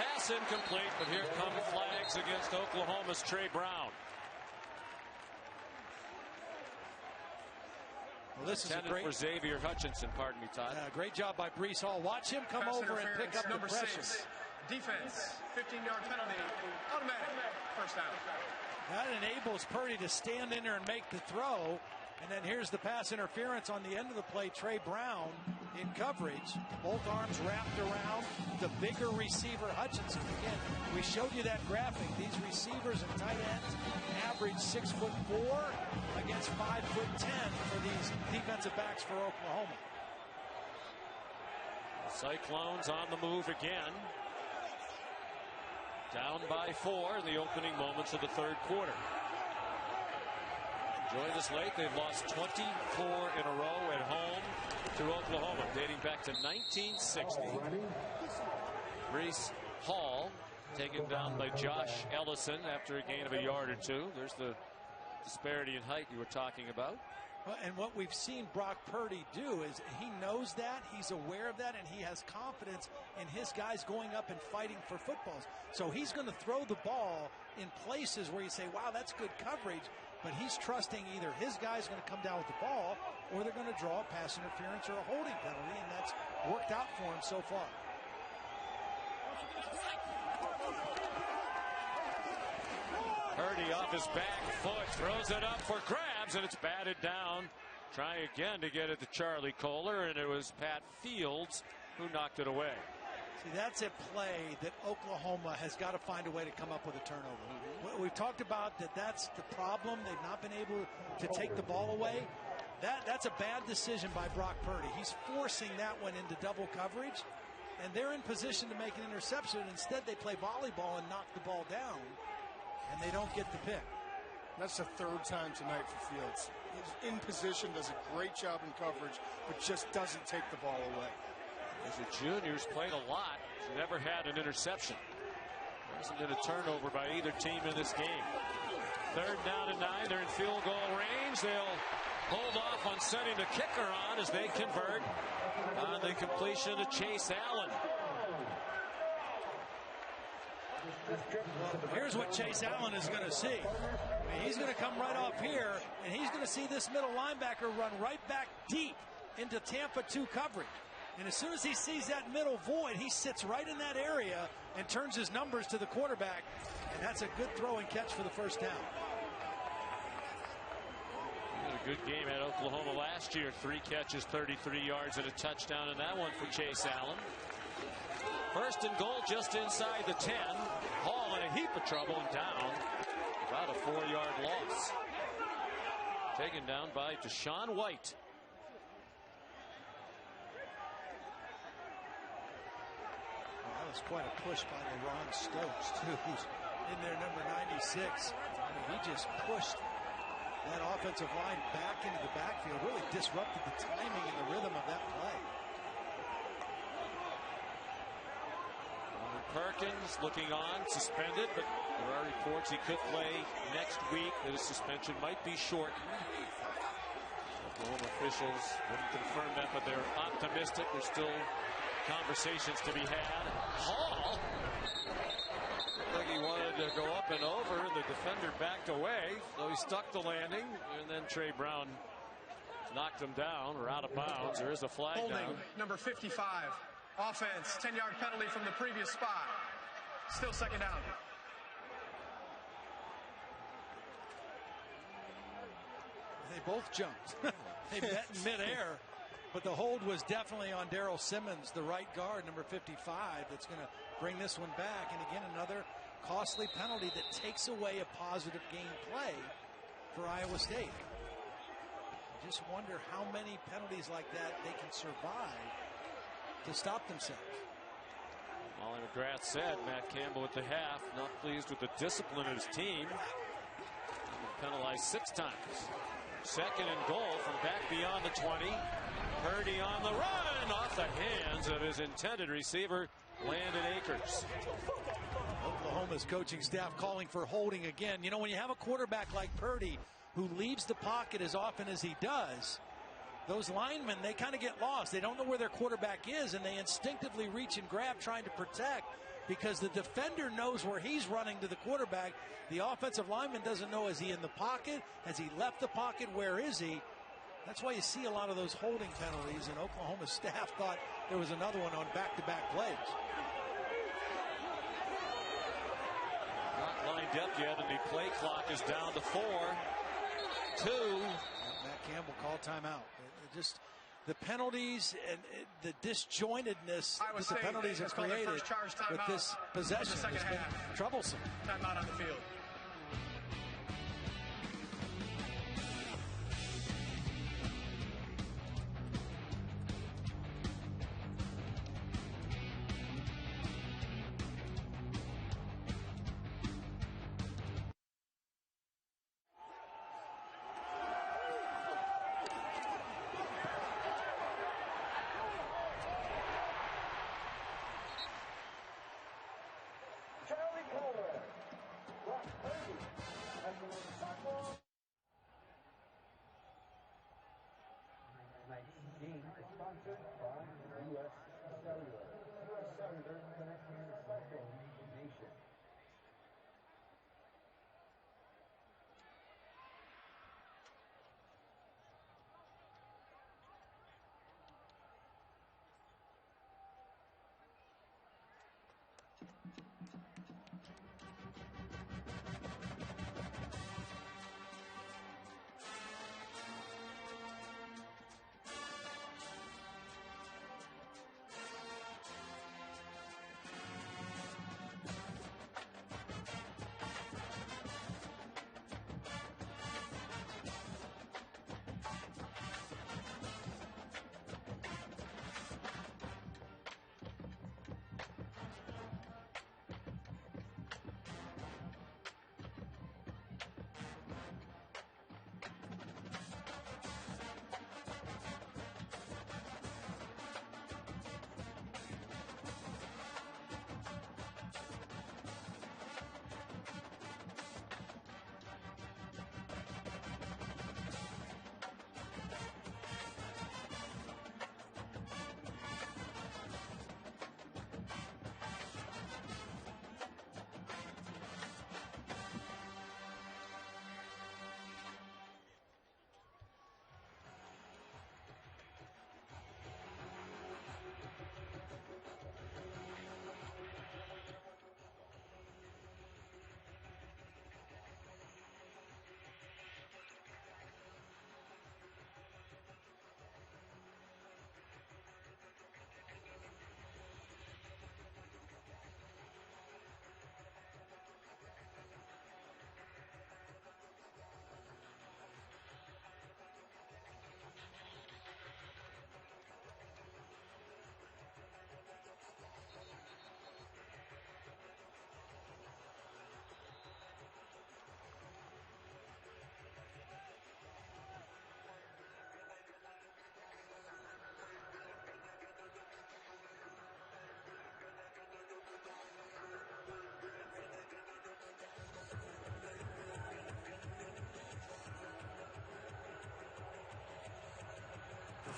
pass incomplete, but here come flags against Oklahoma's Trey Brown. Well, this is a great for Xavier Hutchinson, pardon me, Todd. Great job by Brees Hall. Watch him come Pass over and pick up number the pressure. 6. Defense, 15-yard penalty, automatic first down. That enables Purdy to stand in there and make the throw. And then here's the pass interference on the end of the play. Trey Brown in coverage. Both arms wrapped around the bigger receiver, Hutchinson. Again, we showed you that graphic. These receivers and tight ends average 6'4" against 5'10" for these defensive backs for Oklahoma. Cyclones on the move again. Down by 4 in the opening moments of the 3rd quarter. Joined us late. They've lost 24 in a row at home to Oklahoma, dating back to 1960. Brees Hall taken down by Josh Ellison after a gain of a yard or 2. There's the disparity in height you were talking about. Well, and what we've seen Brock Purdy do is he knows that, he's aware of that, and he has confidence in his guys going up and fighting for footballs. So he's going to throw the ball in places where you say, wow, that's good coverage, but he's trusting either his guy's going to come down with the ball or they're going to draw a pass interference or a holding penalty, and that's worked out for him so far. Purdy off his back foot, throws it up for grabs, and it's batted down. Trying again to get it to Charlie Kohler, and it was Pat Fields who knocked it away. See, that's a play that Oklahoma has got to find a way to come up with a turnover. We've talked about that's the problem. They've not been able to take the ball away. That's a bad decision by Brock Purdy. He's forcing that one into double coverage, and they're in position to make an interception. Instead, they play volleyball and knock the ball down, and they don't get the pick. That's the 3rd time tonight for Fields. He's in position, does a great job in coverage, but just doesn't take the ball away. As a junior's played a lot, he's never had an interception. Hasn't been a turnover by either team in this game. 3rd down and 9. They're in field goal range. They'll hold off on sending the kicker on as they convert on the completion to Chase Allen. Here's what Chase Allen is going to see. I mean, he's going to come right off here, and he's going to see this middle linebacker run right back deep into Tampa 2 coverage. And as soon as he sees that middle void, he sits right in that area and turns his numbers to the quarterback. And that's a good throw and catch for the first down. He had a good game at Oklahoma last year. 3 catches, 33 yards, and a touchdown in that one for Chase Allen. 1st and goal just inside the 10. Hall in a heap of trouble and down. About a 4-yard loss. Taken down by Deshaun White. That was quite a push by LaRon Stokes, too, who's in there, number 96. I mean, he just pushed that offensive line back into the backfield, really disrupted the timing and the rhythm of that play. Perkins looking on, suspended, but there are reports he could play next week, that his suspension might be shortened. Oklahoma officials wouldn't confirm that, but they're optimistic. There's still conversations to be had. Hall looked like he wanted to go up and over, and the defender backed away, so he stuck the landing, and then Trey Brown knocked him down or out of bounds. There is a flag Holding down. number 55. Offense, 10-yard penalty from the previous spot. Still second down. They both jumped. They met in midair. But the hold was definitely on Daryl Simmons, the right guard, number 55, that's going to bring this one back. And again, another costly penalty that takes away a positive game play for Iowa State. I just wonder how many penalties like that they can survive to stop themselves. Molly McGrath said Matt Campbell at the half, not pleased with the discipline of his team. Penalized 6 times. Second and goal from back beyond the 20. Purdy on the run off the hands of his intended receiver, Landon Akers. Oklahoma's coaching staff calling for holding again. You know, when you have a quarterback like Purdy who leaves the pocket as often as he does, those linemen, they kind of get lost. They don't know where their quarterback is, and they instinctively reach and grab trying to protect because the defender knows where he's running to the quarterback. The offensive lineman doesn't know, is he in the pocket? Has he left the pocket? Where is he? That's why you see a lot of those holding penalties, and Oklahoma's staff thought there was another one on back-to-back plays. Not lined up yet, and the play clock is down to 4. 2. Matt Campbell called timeout. Just the penalties and the disjointedness that the penalties have created with this possession has been troublesome. Timeout on the field.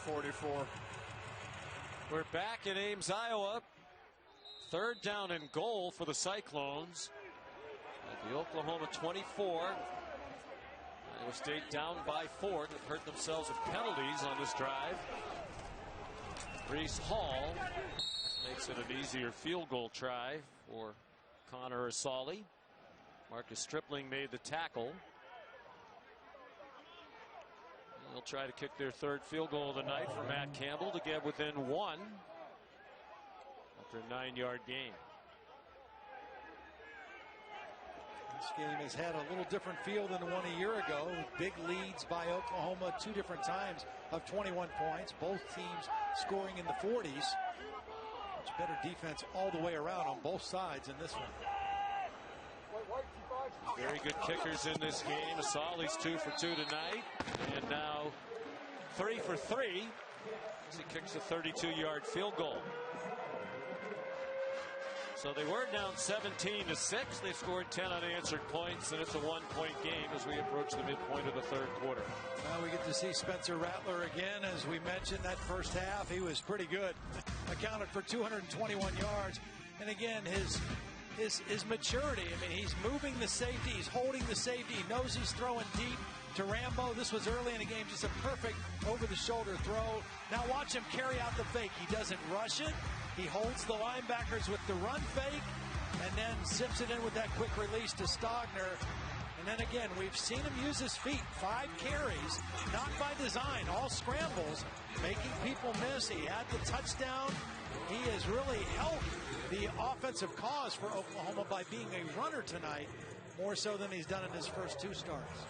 For 44. We're back in Ames, Iowa. 3rd down and goal for the Cyclones at the Oklahoma 24. Iowa State down by 4. They've hurt themselves with penalties on this drive. Reese Hall makes it an easier field goal try for Connor Asali. Marcus Stripling made the tackle. They'll try to kick their third field goal of the night for Matt Campbell to get within 1 after a 9-yard gain. This game has had a little different feel than the one a year ago. Big leads by Oklahoma 2 different times of 21 points. Both teams scoring in the 40s. Much better defense all the way around on both sides in this one. Very good kickers in this game. Asali's 2 for 2 tonight, and now 3 for 3 as he kicks a 32-yard field goal. So they were down 17-6. They scored 10 unanswered points, and it's a 1-point game as we approach the midpoint of the third quarter. Now we get to see Spencer Rattler again. As we mentioned, that first half, he was pretty good. Accounted for 221 yards. And again, his maturity. I mean, he's moving the safety. He's holding the safety. He knows he's throwing deep to Rambo. This was early in the game. Just a perfect over-the-shoulder throw. Now watch him carry out the fake. He doesn't rush it. He holds the linebackers with the run fake and then zips it in with that quick release to Stogner. And then again, we've seen him use his feet. 5 carries, not by design, all scrambles, making people miss. He had the touchdown. He has really helped the offensive cause for Oklahoma by being a runner tonight, more so than he's done in his first 2 starts.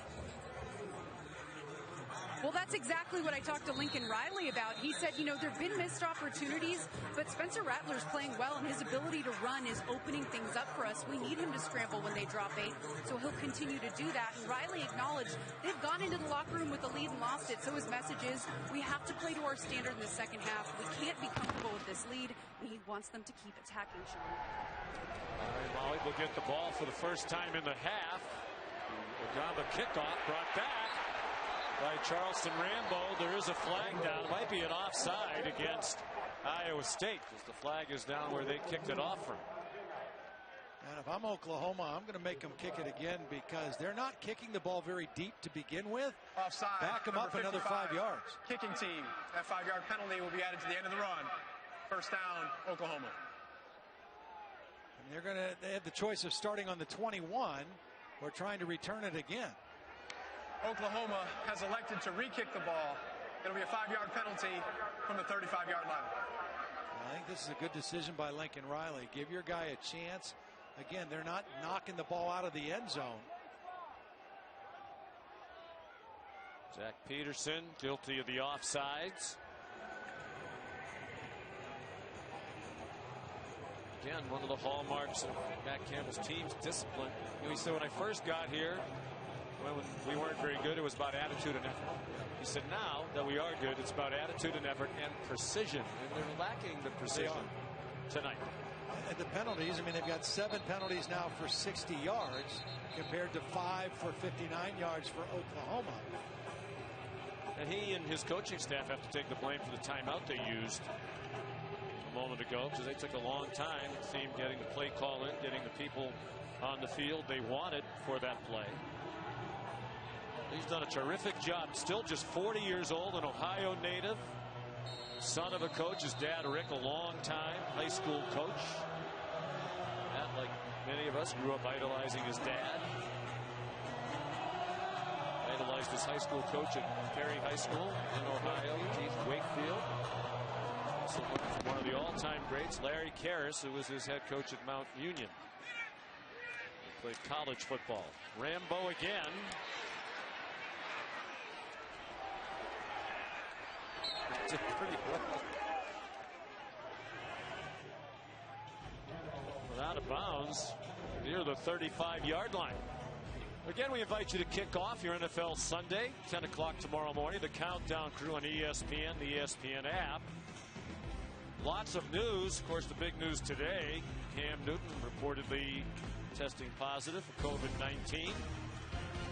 Well, that's exactly what I talked to Lincoln Riley about. He said, you know, there have been missed opportunities, but Spencer Rattler's playing well, and his ability to run is opening things up for us. We need him to scramble when they drop 8, so he'll continue to do that. And Riley acknowledged they've gone into the locker room with the lead and lost it, so his message is we have to play to our standard in the second half. We can't be comfortable with this lead, and he wants them to keep attacking, Sean. Molly will get the ball for the first time in the half. Ogamba kickoff brought back by Charleston Rambo. There is a flag down. It might be an offside against Iowa State as the flag is down where they kicked it off from. And if I'm Oklahoma, I'm going to make them kick it again because they're not kicking the ball very deep to begin with. Offside. Back them up another 5 yards. Kicking team. That 5-yard penalty will be added to the end of the run. First down, Oklahoma. And they have the choice of starting on the 21 or trying to return it again. Oklahoma has elected to re-kick the ball. It'll be a 5-yard penalty from the 35-yard line. I think this is a good decision by Lincoln Riley. Give your guy a chance. Again, they're not knocking the ball out of the end zone. Zach Peterson guilty of the offsides. Again, one of the hallmarks of Matt Campbell's team's discipline. He said when I first got here, when we weren't very good, it was about attitude and effort. He said now that we are good, it's about attitude and effort and precision. And they're lacking the precision tonight. And the penalties, I mean, they've got 7 penalties now for 60 yards compared to 5 for 59 yards for Oklahoma. And he and his coaching staff have to take the blame for the timeout they used a moment ago because they took a long time, it seemed, getting the play call in, getting the people on the field they wanted for that play. He's done a terrific job. Still just 40 years old, an Ohio native. Son of a coach. His dad, Rick, a long-time high school coach. Matt, like many of us, grew up idolizing his dad. Idolized his high school coach at Perry High School in Ohio, Keith Wakefield. Also learned from one of the all-time greats, Larry Karras, who was his head coach at Mount Union. He played college football. Rambo again. Did pretty well. But out of bounds near the 35-yard line. Again, we invite you to kick off your NFL Sunday, 10 o'clock tomorrow morning. The Countdown crew on ESPN, the ESPN app. Lots of news. Of course, the big news today, Cam Newton reportedly testing positive for COVID-19.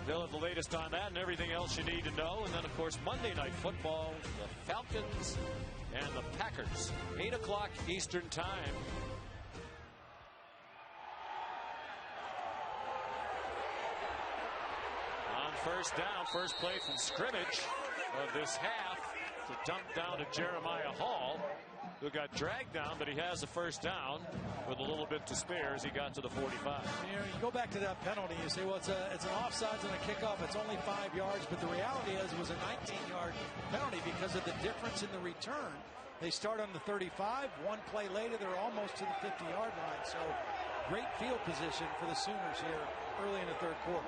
They'll have the latest on that and everything else you need to know. And then, of course, Monday Night Football, the Falcons and the Packers. 8 o'clock Eastern Time. On first down, first play from scrimmage of this half to dump down to Jeremiah Hall, who got dragged down, but he has a first down with a little bit to spare as he got to the 45. You go back to that penalty, you say, well, it's an offsides and a kickoff. It's only 5 yards, but the reality is it was a 19-yard penalty because of the difference in the return. They start on the 35. One play later, they're almost to the 50-yard line. So great field position for the Sooners here early in the third quarter.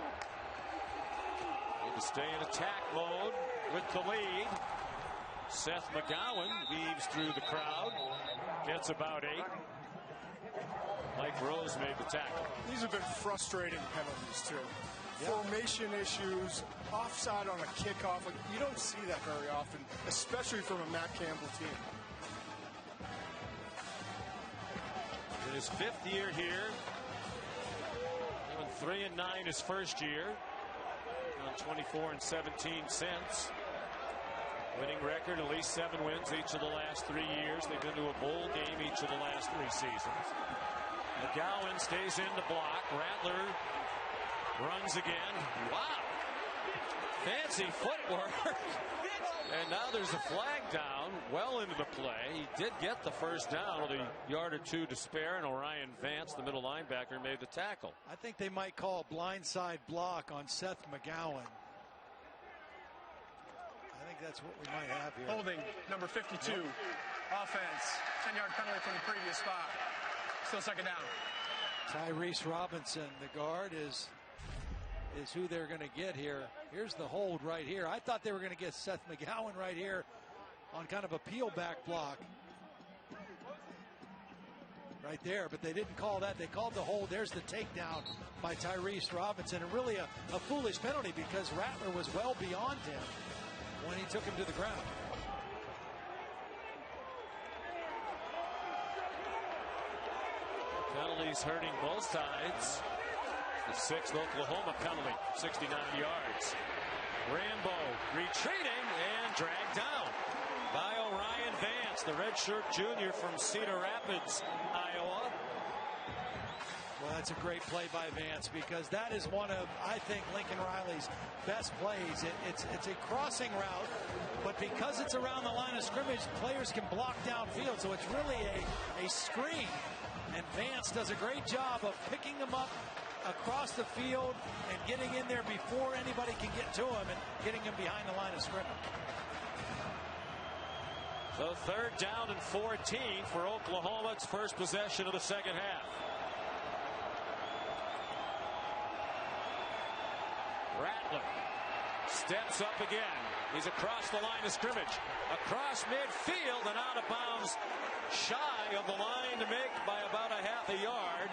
Need to stay in attack mode with the lead. Seth McGowan weaves through the crowd, gets about 8. Mike Rose made the tackle. These have been frustrating penalties, too. Yep. Formation issues, offside on a kickoff. Like, you don't see that very often, especially from a Matt Campbell team. In his 5th year here, doing 3-9 his first year, on 24-17 since. Winning record, at least 7 wins each of the last 3 years. They've been to a bowl game each of the last 3 seasons. McGowan stays in the block. Rattler runs again. Wow. Fancy footwork. And now there's a flag down well into the play. He did get the first down with a yard or 2 to spare, and Orion Vance, the middle linebacker, made the tackle. I think they might call a blindside block on Seth McGowan. I think that's what we might have here. Holding, number 52. Yep. Offense. 10-yard penalty from the previous spot. Still second down. Tyrese Robinson, the guard, is who they're going to get here. Here's the hold right here. I thought they were going to get Seth McGowan right here on kind of a peel back block. Right there, but they didn't call that. They called the hold. There's the takedown by Tyrese Robinson. And really a foolish penalty because Rattler was well beyond him when he took him to the ground. Penalties hurting both sides. The 6th Oklahoma penalty, 69 yards. Rambo retreating and dragged down by Orion Vance, the redshirt junior from Cedar Rapids, Iowa. Well, that's a great play by Vance because that is one of, I think, Lincoln Riley's best plays. It's a crossing route, but because it's around the line of scrimmage, players can block downfield, so it's really a screen. And Vance does a great job of picking them up across the field and getting in there before anybody can get to him and getting him behind the line of scrimmage. So 3rd down and 14 for Oklahoma. It's first possession of the second half. Rattler steps up again. He's across the line of scrimmage, across midfield and out of bounds, shy of the line to make by about a half a yard.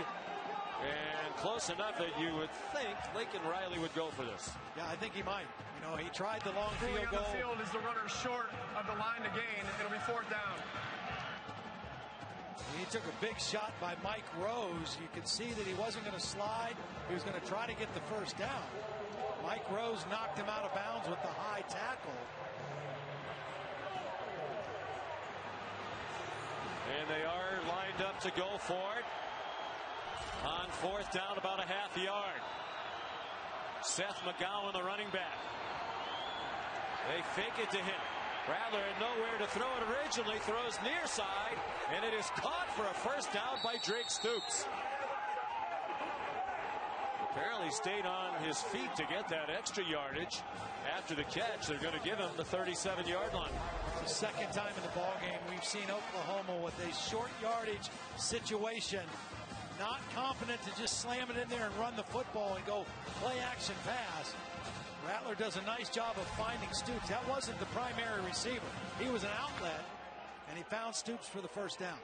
And close enough that you would think Lincoln Riley would go for this. Yeah, I think he might. You know, he tried the long field goal. goal. The field is the runner short of the line to gain. It'll be 4th down. He took a big shot by Mike Rose. You could see that he wasn't going to slide. He was going to try to get the first down. Mike Rose knocked him out of bounds with the high tackle. And they are lined up to go for it. On 4th down, about a half a yard. Seth McGowan, the running back. They fake it to him. Rattler had nowhere to throw it originally. Throws near side, and it is caught for a first down by Drake Stoops. Apparently stayed on his feet to get that extra yardage. After the catch, they're going to give him the 37-yard line. It's the 2nd time in the ballgame we've seen Oklahoma with a short yardage situation. Not confident to just slam it in there and run the football and go play action pass. Rattler does a nice job of finding Stoops. That wasn't the primary receiver. He was an outlet, and he found Stoops for the first down.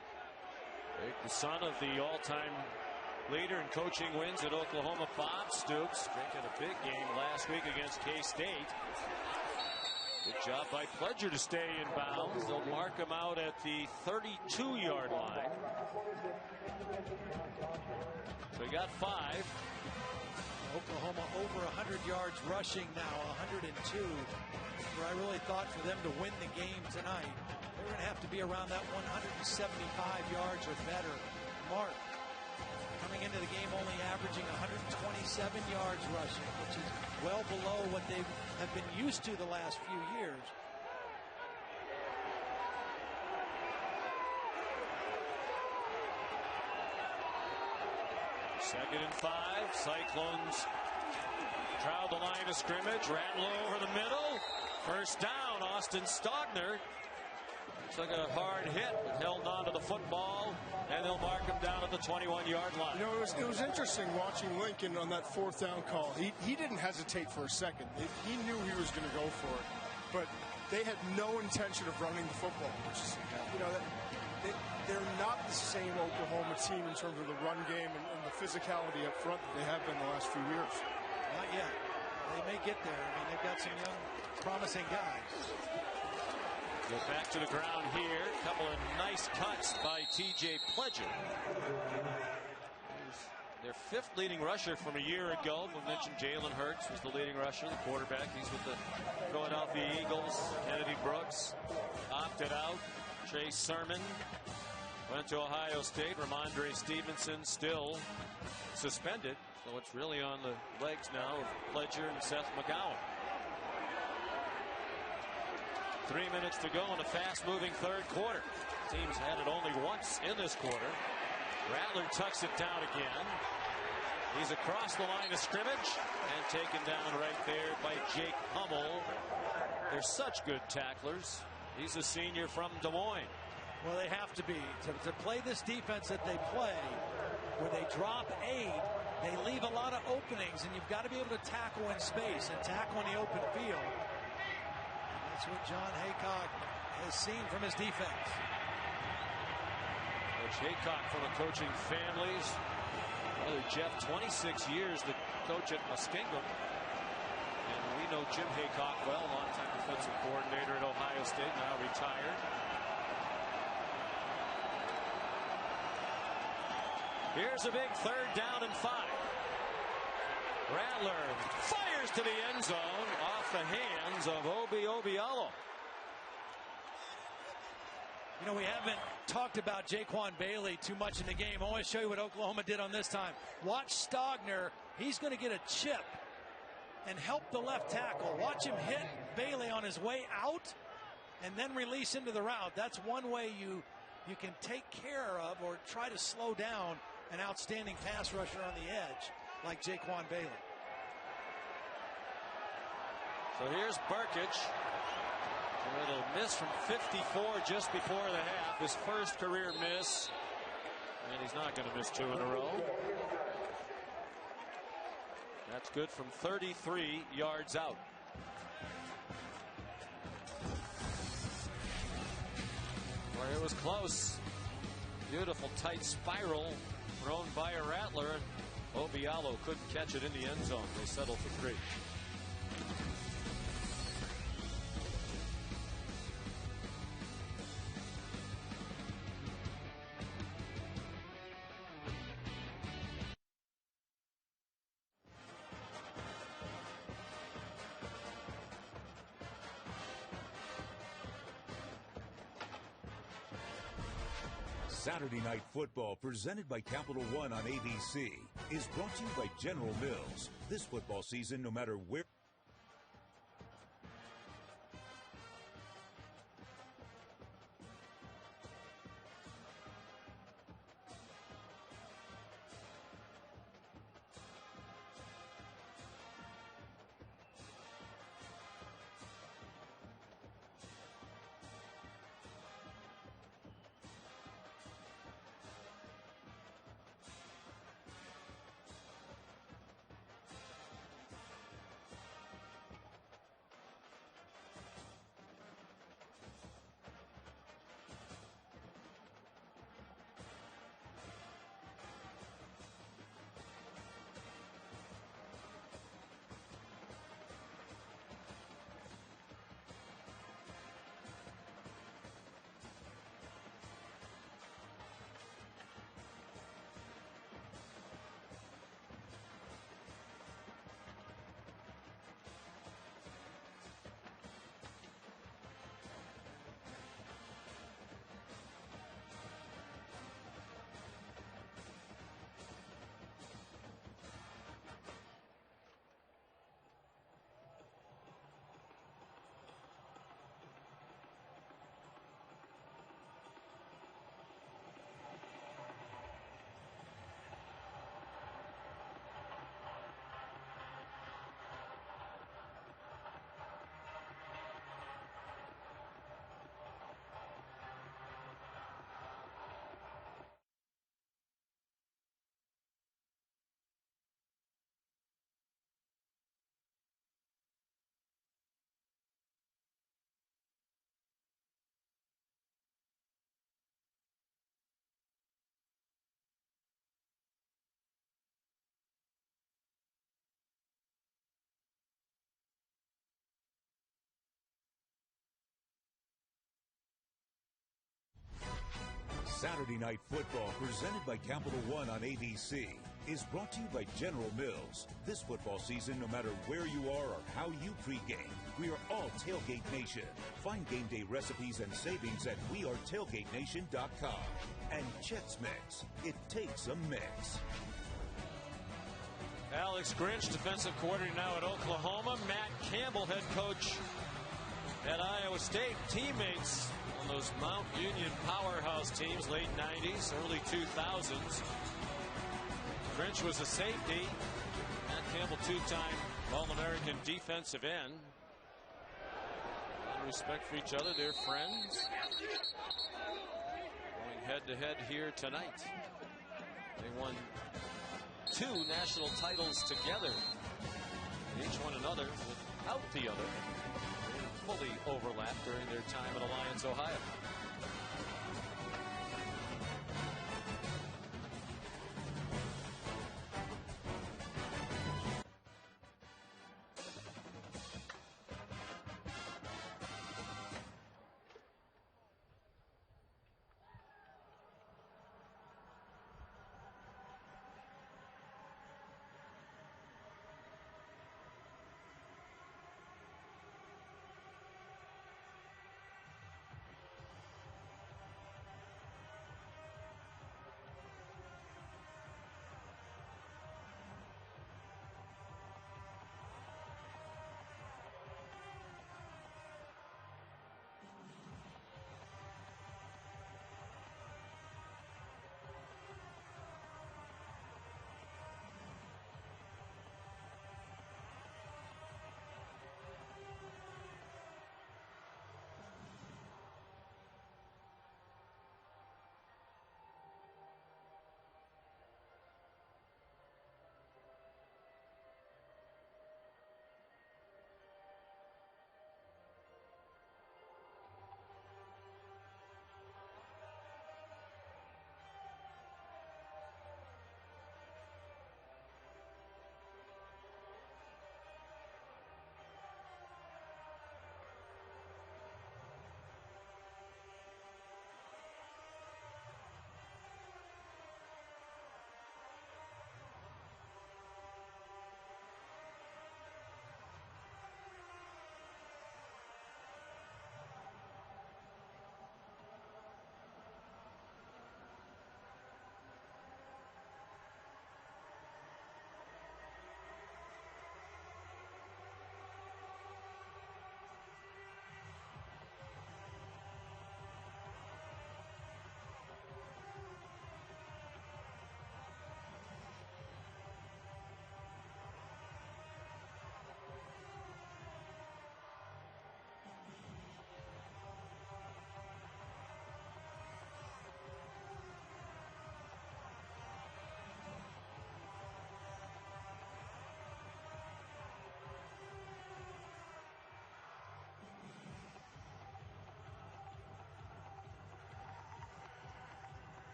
The son of the all-time leader in coaching wins at Oklahoma, Bob Stoops, drinking a big game last week against K-State. Good job by Pledger to stay in bounds. They'll mark him out at the 32-yard line. So he got 5. Oklahoma over 100 yards rushing now, 102. Where I really thought for them to win the game tonight, they're going to have to be around that 175 yards or better mark. Coming coming into the game only averaging 127 yards rushing, which is well below what they have been used to the last few years. Second and 5. Cyclones crowd the line of scrimmage. Rattler over the middle. First down. Austin Stogner took a hard hit, but held on to the football, and they'll mark him down at the 21-yard line. You know, it was interesting watching Lincoln on that fourth down call. He didn't hesitate for a second. He knew he was going to go for it, but they had no intention of running the football. Which is, you know, they're not the same Oklahoma team in terms of the run game and the physicality up front that they have been the last few years. Not yet. They may get there. I mean, they've got some young, promising guys. Go back to the ground here. A couple of nice cuts by T.J. Pledger. Their fifth leading rusher from a year ago. We mentioned Jalen Hurts was the leading rusher, the quarterback. He's with the Philadelphia Eagles. Kennedy Brooks opted out. Chase Sermon went to Ohio State. Ramondre Stevenson still suspended. So it's really on the legs now of Pledger and Seth McGowan. 3 minutes to go in a fast-moving third quarter. Teams had it only once in this quarter. Rattler tucks it down again. He's across the line of scrimmage and taken down right there by Jake Hummel. They're such good tacklers. He's a senior from Des Moines. Well, they have to be. To play this defense that they play, where they drop 8, they leave a lot of openings, and you've got to be able to tackle in space and tackle in the open field. That's what John Haycock has seen from his defense. Coach Haycock from the coaching families. Brother Jeff, 26 years the coach at Muskingum. And we know Jim Haycock well, longtime defensive coordinator at Ohio State, now retired. Here's a big third down and 5. Rattler fires to the end zone off the hands of Obi Obialo. You know, we haven't talked about Jaquan Bailey too much in the game. I want to show you what Oklahoma did on this time. Watch Stogner. He's going to get a chip and help the left tackle. Watch him hit Bailey on his way out and then release into the route. That's one way you can take care of or try to slow down an outstanding pass rusher on the edge like Jaquan Bailey. So here's Burkich with a miss from 54 just before the half. His first career miss, and he's not going to miss 2 in a row. That's good from 33 yards out. Well, it was close. Beautiful tight spiral thrown by a Rattler. Obialo couldn't catch it in the end zone. They settled for 3. Saturday Night Football, presented by Capital One on ABC, is brought to you by General Mills. This football season, no matter where... Saturday Night Football, presented by Capital One on ABC, is brought to you by General Mills. This football season, no matter where you are or how you pregame, we are all Tailgate Nation. Find game day recipes and savings at wearetailgatenation.com. And Chex Mix. It takes a mix. Alex Grinch, defensive coordinator now at Oklahoma. Matt Campbell, head coach at Iowa State. Teammates on those Mount Union powerhouse teams, late 90s, early 2000s. Grinch was a safety. Matt Campbell, two-time All-American defensive end. A lot of respect for each other. They're friends. Going head-to-head here tonight. They won 2 national titles together. Each one another without the other. They didn't fully overlap during their time at Alliance, Ohio.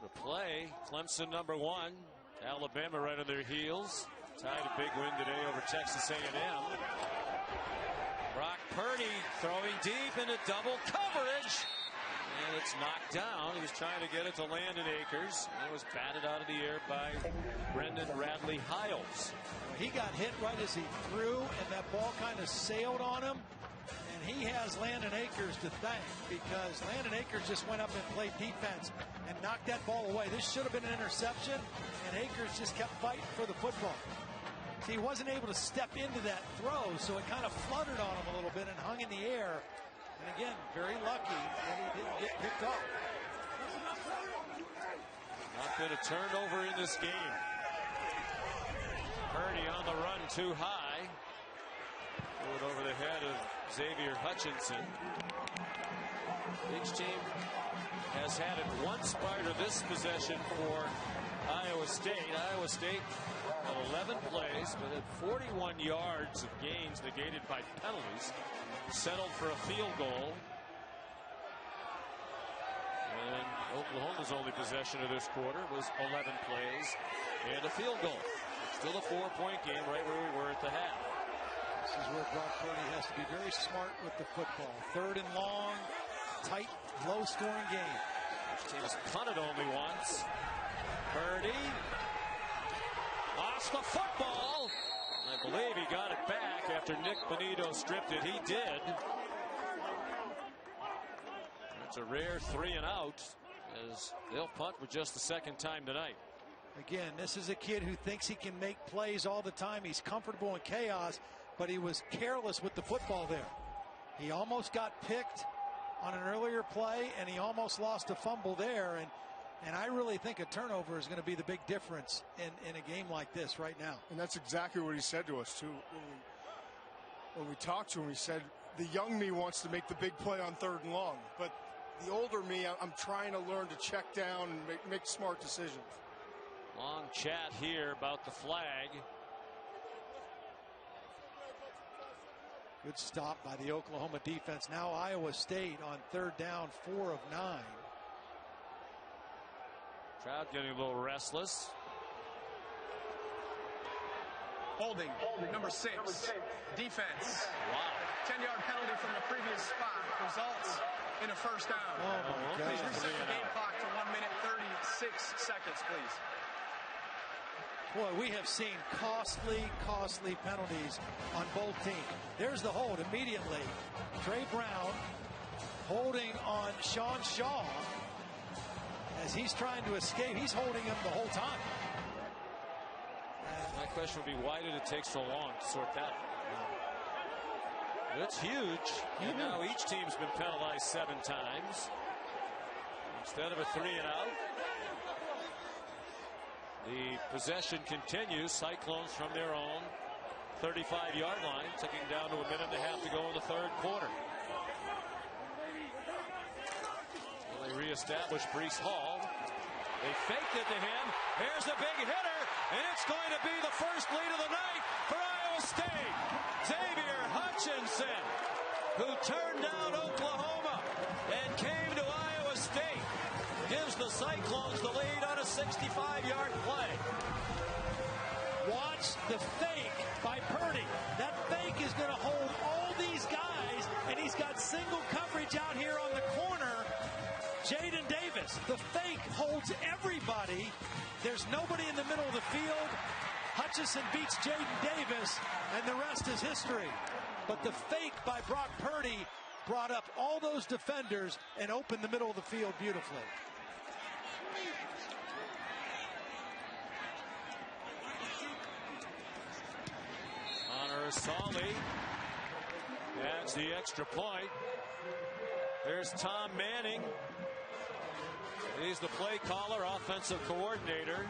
The play, Clemson #1, Alabama right on their heels. Tied a big win today over Texas A&M. Brock Purdy throwing deep into double coverage. And it's knocked down. He was trying to get it to Landon Akers. And it was batted out of the air by Brendan Radley Hiles. He got hit right as he threw, and that ball kind of sailed on him. And And he has Landon Akers to thank, because Landon Akers just went up and played defense and knocked that ball away. This should have been an interception, and Akers just kept fighting for the football. See, he wasn't able to step into that throw, so it kind of fluttered on him a little bit and hung in the air. And again, very lucky that he didn't get picked off. Not been a turnover in this game. Purdy on the run too high. Threw it over the head of Xavier Hutchinson. Each team has had it once prior to this possession for Iowa State. Iowa State on 11 plays, but at 41 yards of gains negated by penalties, settled for a field goal. And Oklahoma's only possession of this quarter was 11 plays and a field goal. Still a 4-point game, right where we were at the half. This is where Brock Purdy has to be very smart with the football. 3rd and long, tight, low-scoring game. Each team has punted only once. Purdy lost the football. I believe he got it back after Nick Bonito stripped it. He did. It's a rare 3 and out, as they'll punt for just the 2nd time tonight. Again, this is a kid who thinks he can make plays all the time. He's comfortable in chaos, but he was careless with the football there. He almost got picked on an earlier play, and he almost lost a fumble there. And I really think a turnover is going to be the big difference in a game like this right now. And that's exactly what he said to us, too. When we talked to him, he said, the young me wants to make the big play on 3rd and long. But the older me, I'm trying to learn to check down and make smart decisions. Long chat here about the flag. Good stop by the Oklahoma defense. Now Iowa State on 3rd down, 4 of 9. Crowd getting a little restless. Holding, number 6. Defense. Wow. 10-yard penalty from the previous spot results in a 1st down. Oh, my God. Please reset the game clock to 1 minute 36 seconds, please. Boy, we have seen costly penalties on both teams. There's the hold immediately. Trey Brown holding on Sean Shaw as he's trying to escape. He's holding him the whole time. My question would be, why did it take so long to sort that out? It's huge. And now each team's been penalized 7 times instead of a 3 and out. The possession continues. Cyclones from their own 35-yard line, ticking down to a minute and a half to go in the 3rd quarter. Well, they reestablish Breece Hall. They faked it to him. Here's the big hitter, and it's going to be the first lead of the night for Iowa State. Xavier Hutchinson, who turned down Oklahoma and came to Iowa State, gives the Cyclones the lead on a 65-yard play. Watch the fake by Purdy. That fake is going to hold all these guys, and he's got single coverage out here on the corner. Jaden Davis, the fake holds everybody. There's nobody in the middle of the field. Hutchinson beats Jaden Davis, and the rest is history. But the fake by Brock Purdy brought up all those defenders and opened the middle of the field beautifully. Honor Asali adds the extra point. There's Tom Manning. He's the play caller, offensive coordinator.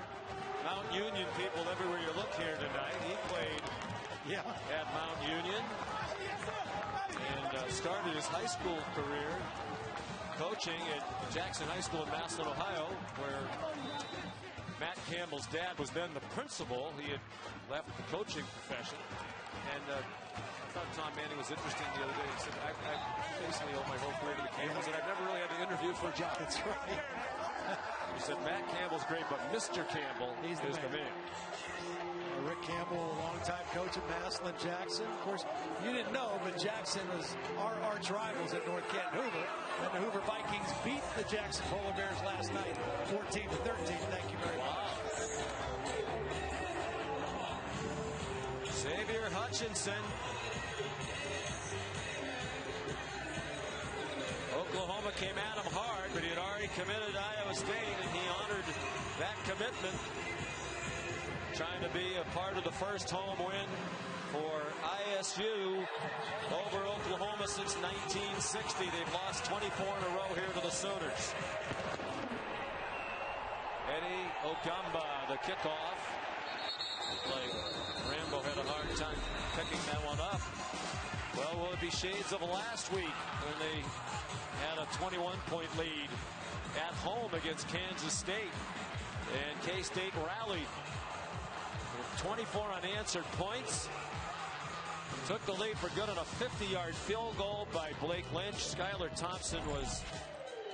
Mount Union people everywhere you look here tonight. He played at Mount Union and started his high school career coaching at Jackson High School in Massillon, Ohio, where Matt Campbell's dad was then the principal. He had left the coaching profession. And I thought Tom Manning was interesting the other day. He said, I basically owe my whole career to the Campbells, and I've never really had to interview for a job. That's right. He said, Matt Campbell's great, but Mr. Campbell is the man. Rick Campbell, a longtime coach at Massillon Jackson. Of course, you didn't know, but Jackson was our arch rivals at North Canton Hoover. And the Hoover Vikings beat the Jackson Polar Bears last night, 14-13. Thank you very much. Xavier Hutchinson came at him hard, but he had already committed to Iowa State, and he honored that commitment, trying to be a part of the first home win for ISU over Oklahoma since 1960. They've lost 24 in a row here to the Sooners. Eddie Ogamba, the kickoff. Like Rambo had a hard time picking that one up. Well, will it be shades of last week when they had a 21-point lead at home against Kansas State? And K-State rallied with 24 unanswered points. Took the lead for good on a 50-yard field goal by Blake Lynch. Skylar Thompson was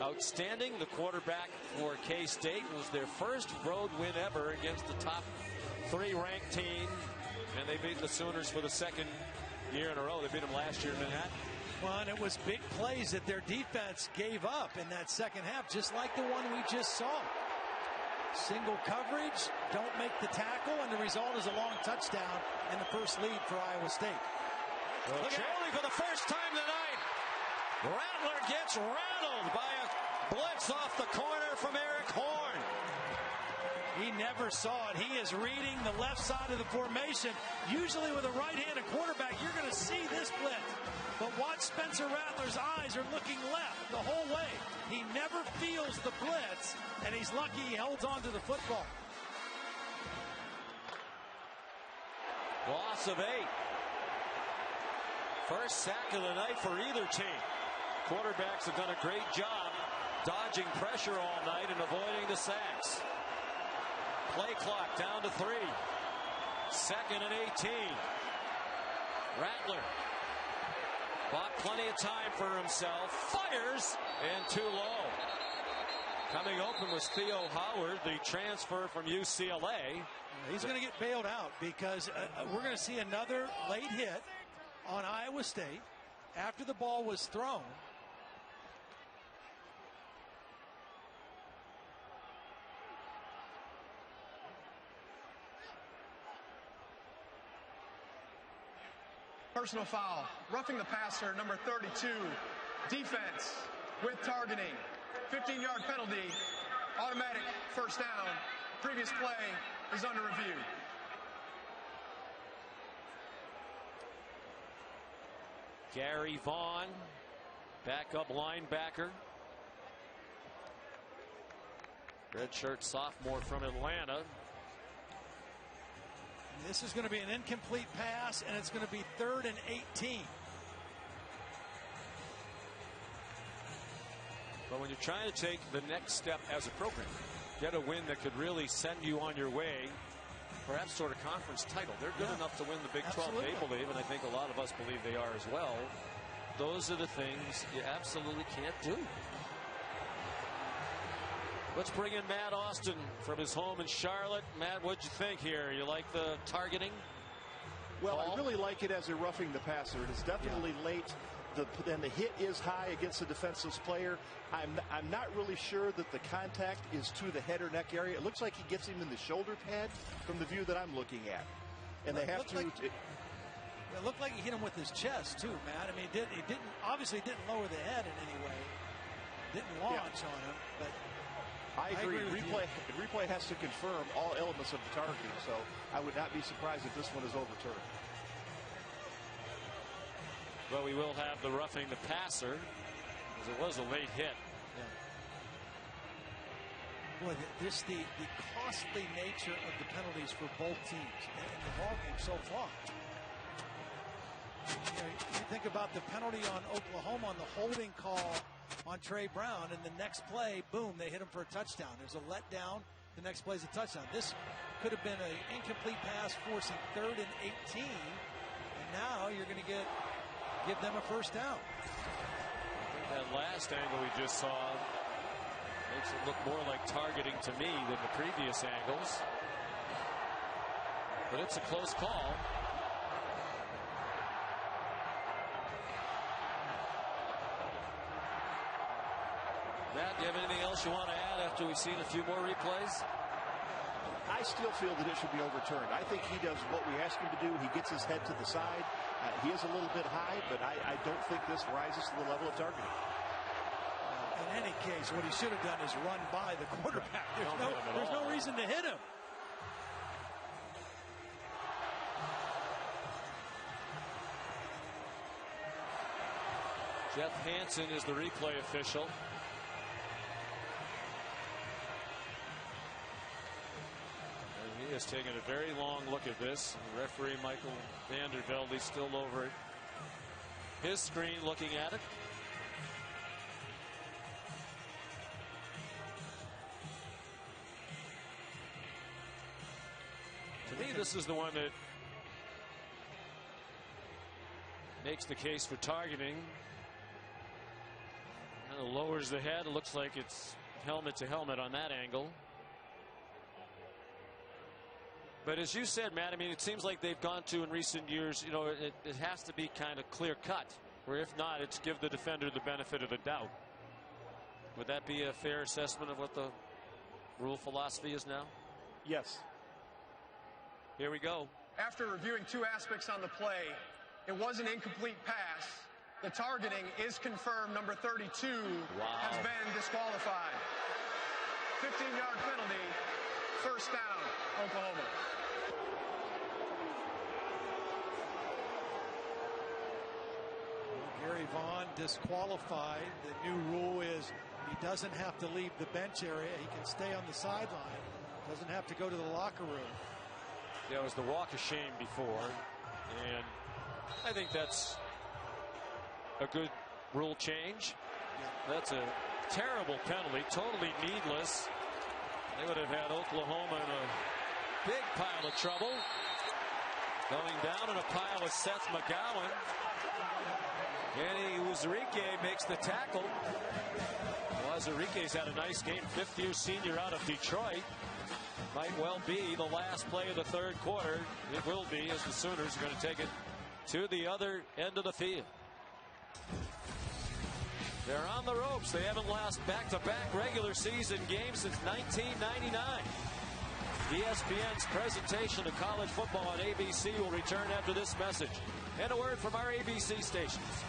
outstanding. The quarterback for K-State. Was their first road win ever against the top 3 ranked team. And they beat the Sooners for the second year in a row. They beat them last year in Manhattan. Well, and it was big plays that their defense gave up in that second half, just like the one we just saw. Single coverage, don't make the tackle, and the result is a long touchdown and the first lead for Iowa State. Well, trailing for the first time tonight. Rattler gets rattled by a blitz off the corner from Eric Horn. He never saw it. He is reading the left side of the formation. Usually with a right-handed quarterback, you're going to see this blitz. But watch Spencer Rattler's eyes are looking left the whole way. He never feels the blitz, and he's lucky he holds on to the football. Loss of 8. First sack of the night for either team. Quarterbacks have done a great job dodging pressure all night and avoiding the sacks. Play clock down to 3. 2nd and 18. Rattler bought plenty of time for himself. Fires and too low. Coming open was Theo Howard, the transfer from UCLA. He's going to get bailed out because we're going to see another late hit on Iowa State after the ball was thrown. Personal foul, roughing the passer, number 32. Defense with targeting. 15-yard penalty, automatic first down. Previous play is under review. Gary Vaughn, backup linebacker. Redshirt sophomore from Atlanta. This is going to be an incomplete pass, and it's going to be 3rd and 18. But when you're trying to take the next step as a program, get a win that could really send you on your way, perhaps toward a conference title. They're good enough to win the Big 12, Absolutely. they believe, and I think a lot of us believe they are as well. Those are the things you absolutely can't do. Let's bring in Matt Austin from his home in Charlotte. Matt, what'd you think here? You like the targeting? Well, call? I really like it as a roughing the passer. It is definitely late. Then the hit is high against the defensive player. I'm not really sure that the contact is to the head or neck area. It looks like he gets him in the shoulder pad from the view that I'm looking at. And they have to. It looked like he hit him with his chest too, Matt. I mean, he didn't lower the head in any way. Didn't launch on him, but. I agree. Replay has to confirm all elements of the targeting, so I would not be surprised if this one is overturned. Well, we will have the roughing the passer, as it was a late hit. Boy, the costly nature of the penalties for both teams in the ball game so far. You think about the penalty on Oklahoma on the holding call on Trey Brown, and the next play, boom, they hit him for a touchdown. There's a letdown. The next play is a touchdown. This could have been an incomplete pass forcing 3rd and 18, and now you're going to give them a first down. That last angle we just saw makes it look more like targeting to me than the previous angles. But it's a close call. Matt, do you have anything else you want to add after we've seen a few more replays? I still feel that it should be overturned. I think he does what we ask him to do. He gets his head to the side. He is a little bit high, but I don't think this rises to the level of targeting. In any case, what he should have done is run by the quarterback. There's no reason to hit him. Jeff Hansen is the replay official. And he has taken a very long look at this. And referee Michael Vandervelde is still over at his screen looking at it. To me, this is the one that makes the case for targeting. Kind of lowers the head. It looks like it's helmet to helmet on that angle. But as you said, Matt, I mean, it seems like they've gone to in recent years, you know, it has to be kind of clear cut, where if not, it's give the defender the benefit of the doubt. Would that be a fair assessment of what the rule philosophy is now? Yes. Here we go. After reviewing two aspects on the play, it was an incomplete pass. The targeting is confirmed. Number 32 has been disqualified. 15-yard penalty. First down, Oklahoma. Gary Vaughn disqualified. The new rule is he doesn't have to leave the bench area. He can stay on the sideline. Doesn't have to go to the locker room. Yeah, it was the walk of shame before. And I think that's a good rule change. That's a terrible penalty. Totally needless. They would have had Oklahoma in a big pile of trouble. Going down in a pile with Seth McGowan. Kenny Uzurike makes the tackle. Uzurike's had a nice game. Fifth-year senior out of Detroit. Might well be the last play of the third quarter. It will be, as the Sooners are going to take it to the other end of the field. They're on the ropes. They haven't lost back-to-back regular season games since 1999. ESPN's presentation of college football on ABC will return after this message. And a word from our ABC stations.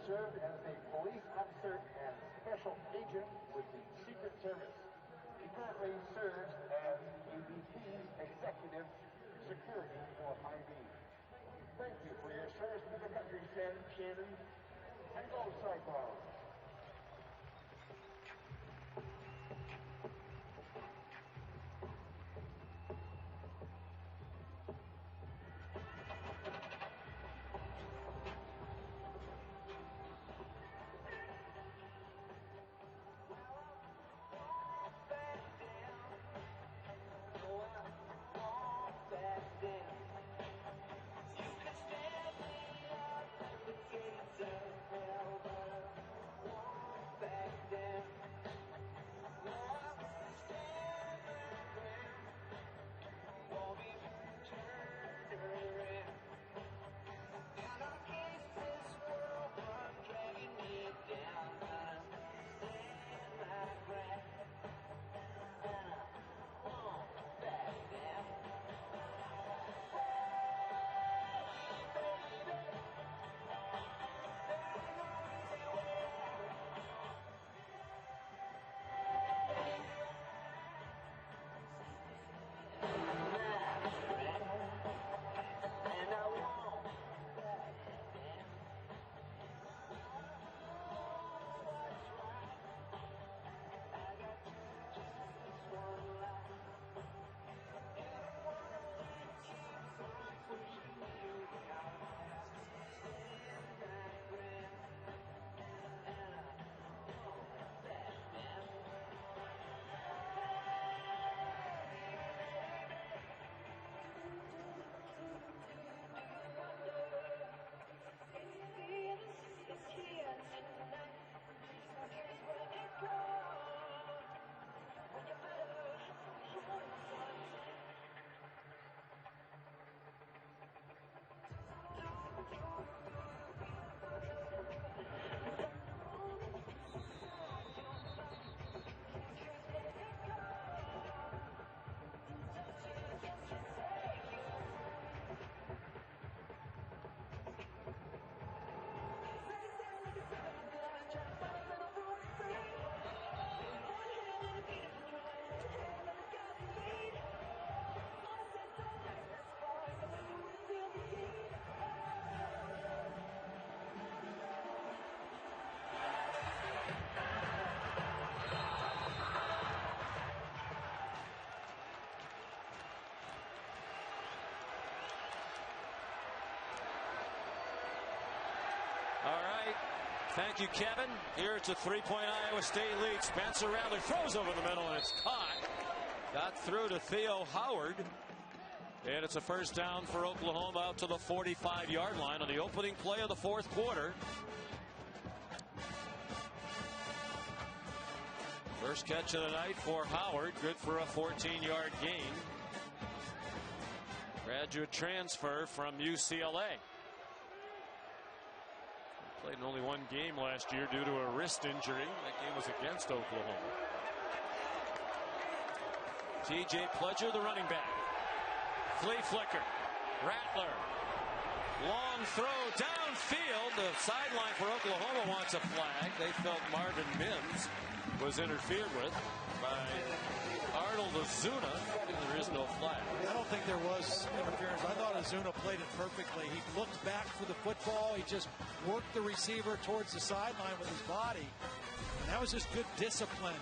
Served as a police officer and special agent with the Secret Service. He currently serves as UBC's executive security for IB. Thank you for your service to the country, Shannon. And go Cyclones. Thank you, Kevin. Here it's a 3-point Iowa State lead. Spencer Rattler throws over the middle, and it's caught. Got through to Theo Howard. And it's a first down for Oklahoma out to the 45-yard line on the opening play of the fourth quarter. First catch of the night for Howard. Good for a 14-yard gain. Graduate transfer from UCLA. Played in only one game last year due to a wrist injury. That game was against Oklahoma. TJ Pledger, the running back. Flea flicker. Rattler. Long throw downfield. The sideline for Oklahoma wants a flag. They felt Marvin Mims was interfered with by Arnold Azuna. There is no flag. I don't think there was interference. I thought Azuna played it perfectly. He looked back for the football. He just worked the receiver towards the sideline with his body. And that was just good discipline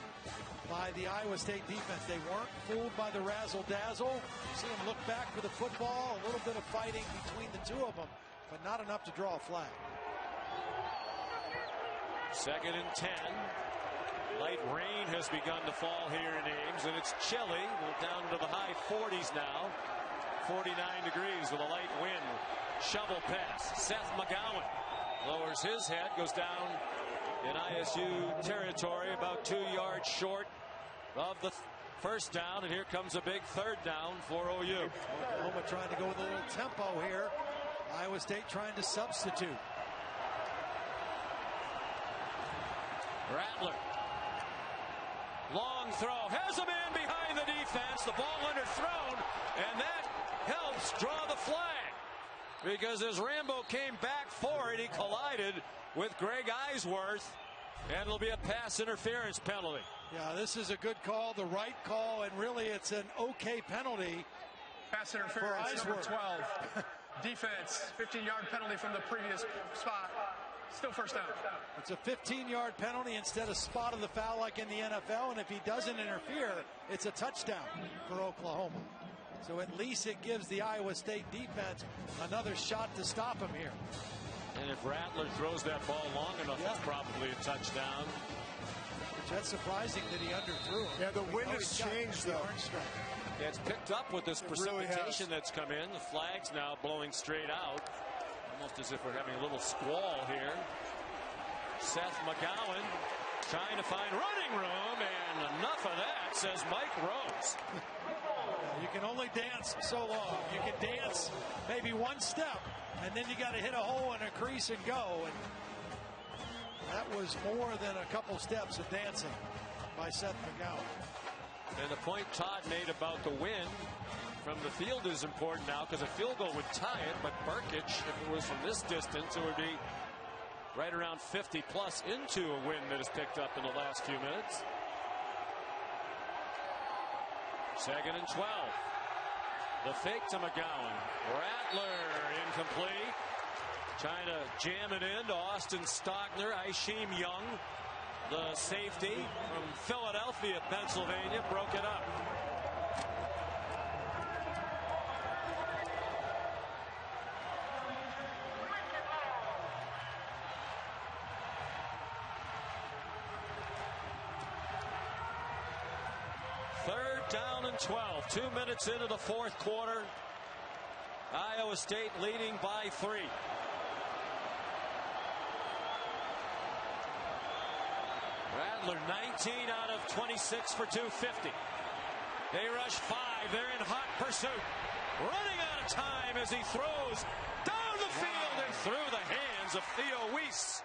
by the Iowa State defense. They weren't fooled by the razzle-dazzle. You see them look back for the football. A little bit of fighting between the two of them, but not enough to draw a flag. 2nd and 10. Light rain has begun to fall here in Ames, and it's chilly. We're down to the high 40s now. 49 degrees with a light wind. Shovel pass. Seth McGowan lowers his head, goes down in ISU territory, about 2 yards short of the first down, and here comes a big third down for OU. Oklahoma trying to go with a little tempo here. Iowa State trying to substitute. Rattler. Long throw. Has a man behind the defense. The ball underthrown, and that helps draw the flag. Because as Rambo came back for it, he collided with Greg Eisworth, and it'll be a pass interference penalty. Yeah, this is a good call, the right call, and really it's an okay penalty. Pass interference, number 12. Defense, 15-yard penalty from the previous spot. Still first down. It's a 15-yard penalty instead of spot of the foul like in the NFL, and if he doesn't interfere, it's a touchdown for Oklahoma. So at least it gives the Iowa State defense another shot to stop him here. And if Rattler throws that ball long enough, it's probably a touchdown. That's surprising that he underthrew him. Yeah, the wind has changed, though. Yeah, it's picked up with this precipitation that's come in. The flag's now blowing straight out. Almost as if we're having a little squall here. Seth McGowan trying to find running room, and enough of that, says Mike Rose. You can only dance so long. You can dance maybe one step, and then you got to hit a hole in a crease and go. And that was more than a couple steps of dancing by Seth McGowan. And the point Todd made about the wind from the field is important now, because a field goal would tie it, but Burkich, if it was from this distance, it would be right around 50 plus into a wind that has picked up in the last few minutes. 2nd and 12. The fake to McGowan. Rattler incomplete. Trying to jam it into Austin Stockner. Isheem Young, the safety from Philadelphia, Pennsylvania, broke it up. Down and 12. 2 minutes into the fourth quarter. Iowa State leading by 3. Rattler 19 out of 26 for 250. They rush 5. They're in hot pursuit. Running out of time as he throws down the field and through the hands of Theo Weiss.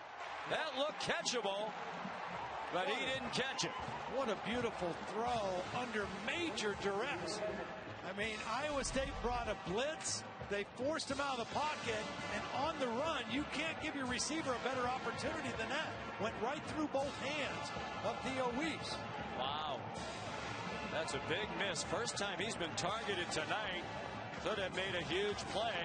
That looked catchable, but he didn't catch it. What a beautiful throw under major duress. I mean, Iowa State brought a blitz. They forced him out of the pocket, and on the run, you can't give your receiver a better opportunity than that. Went right through both hands of Theo Weiss. Wow. That's a big miss. First time he's been targeted tonight. Could have made a huge play.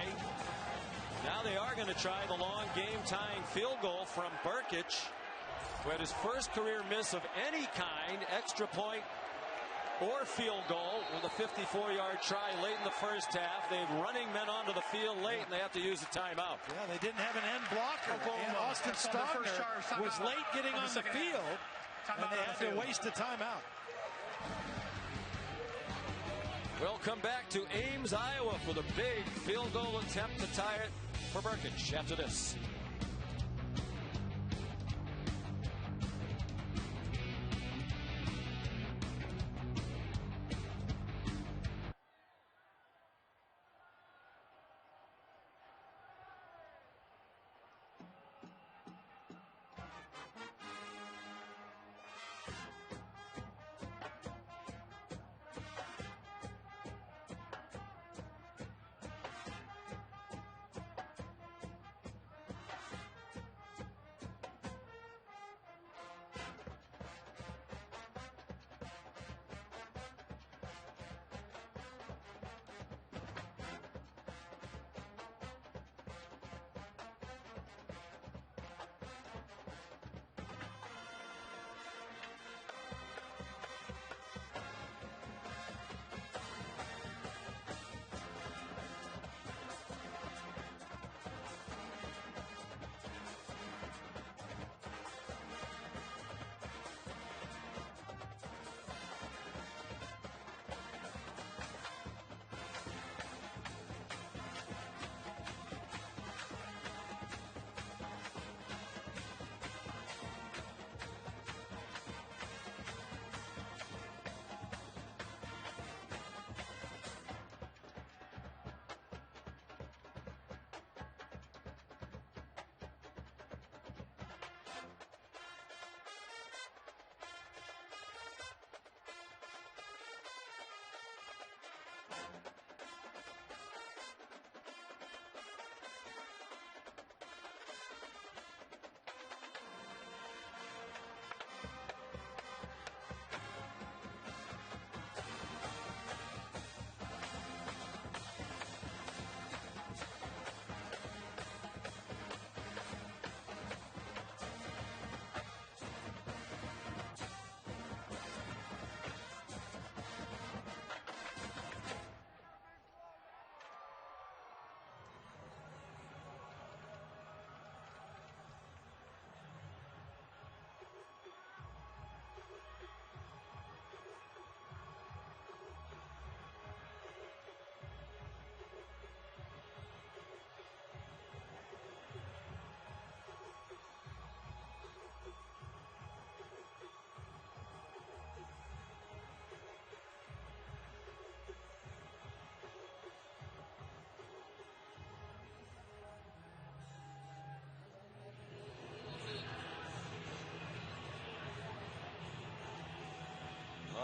Now they are going to try the long game-tying field goal from Burkich, who had his first career miss of any kind, extra point or field goal with a 54-yard try late in the first half. They've running men onto the field late, and they have to use a timeout. Yeah, they didn't have an end blocker. And Austin Stogner was late getting on the field, and they had to waste a timeout. We'll come back to Ames, Iowa for the big field goal attempt to tie it for Burkett after this.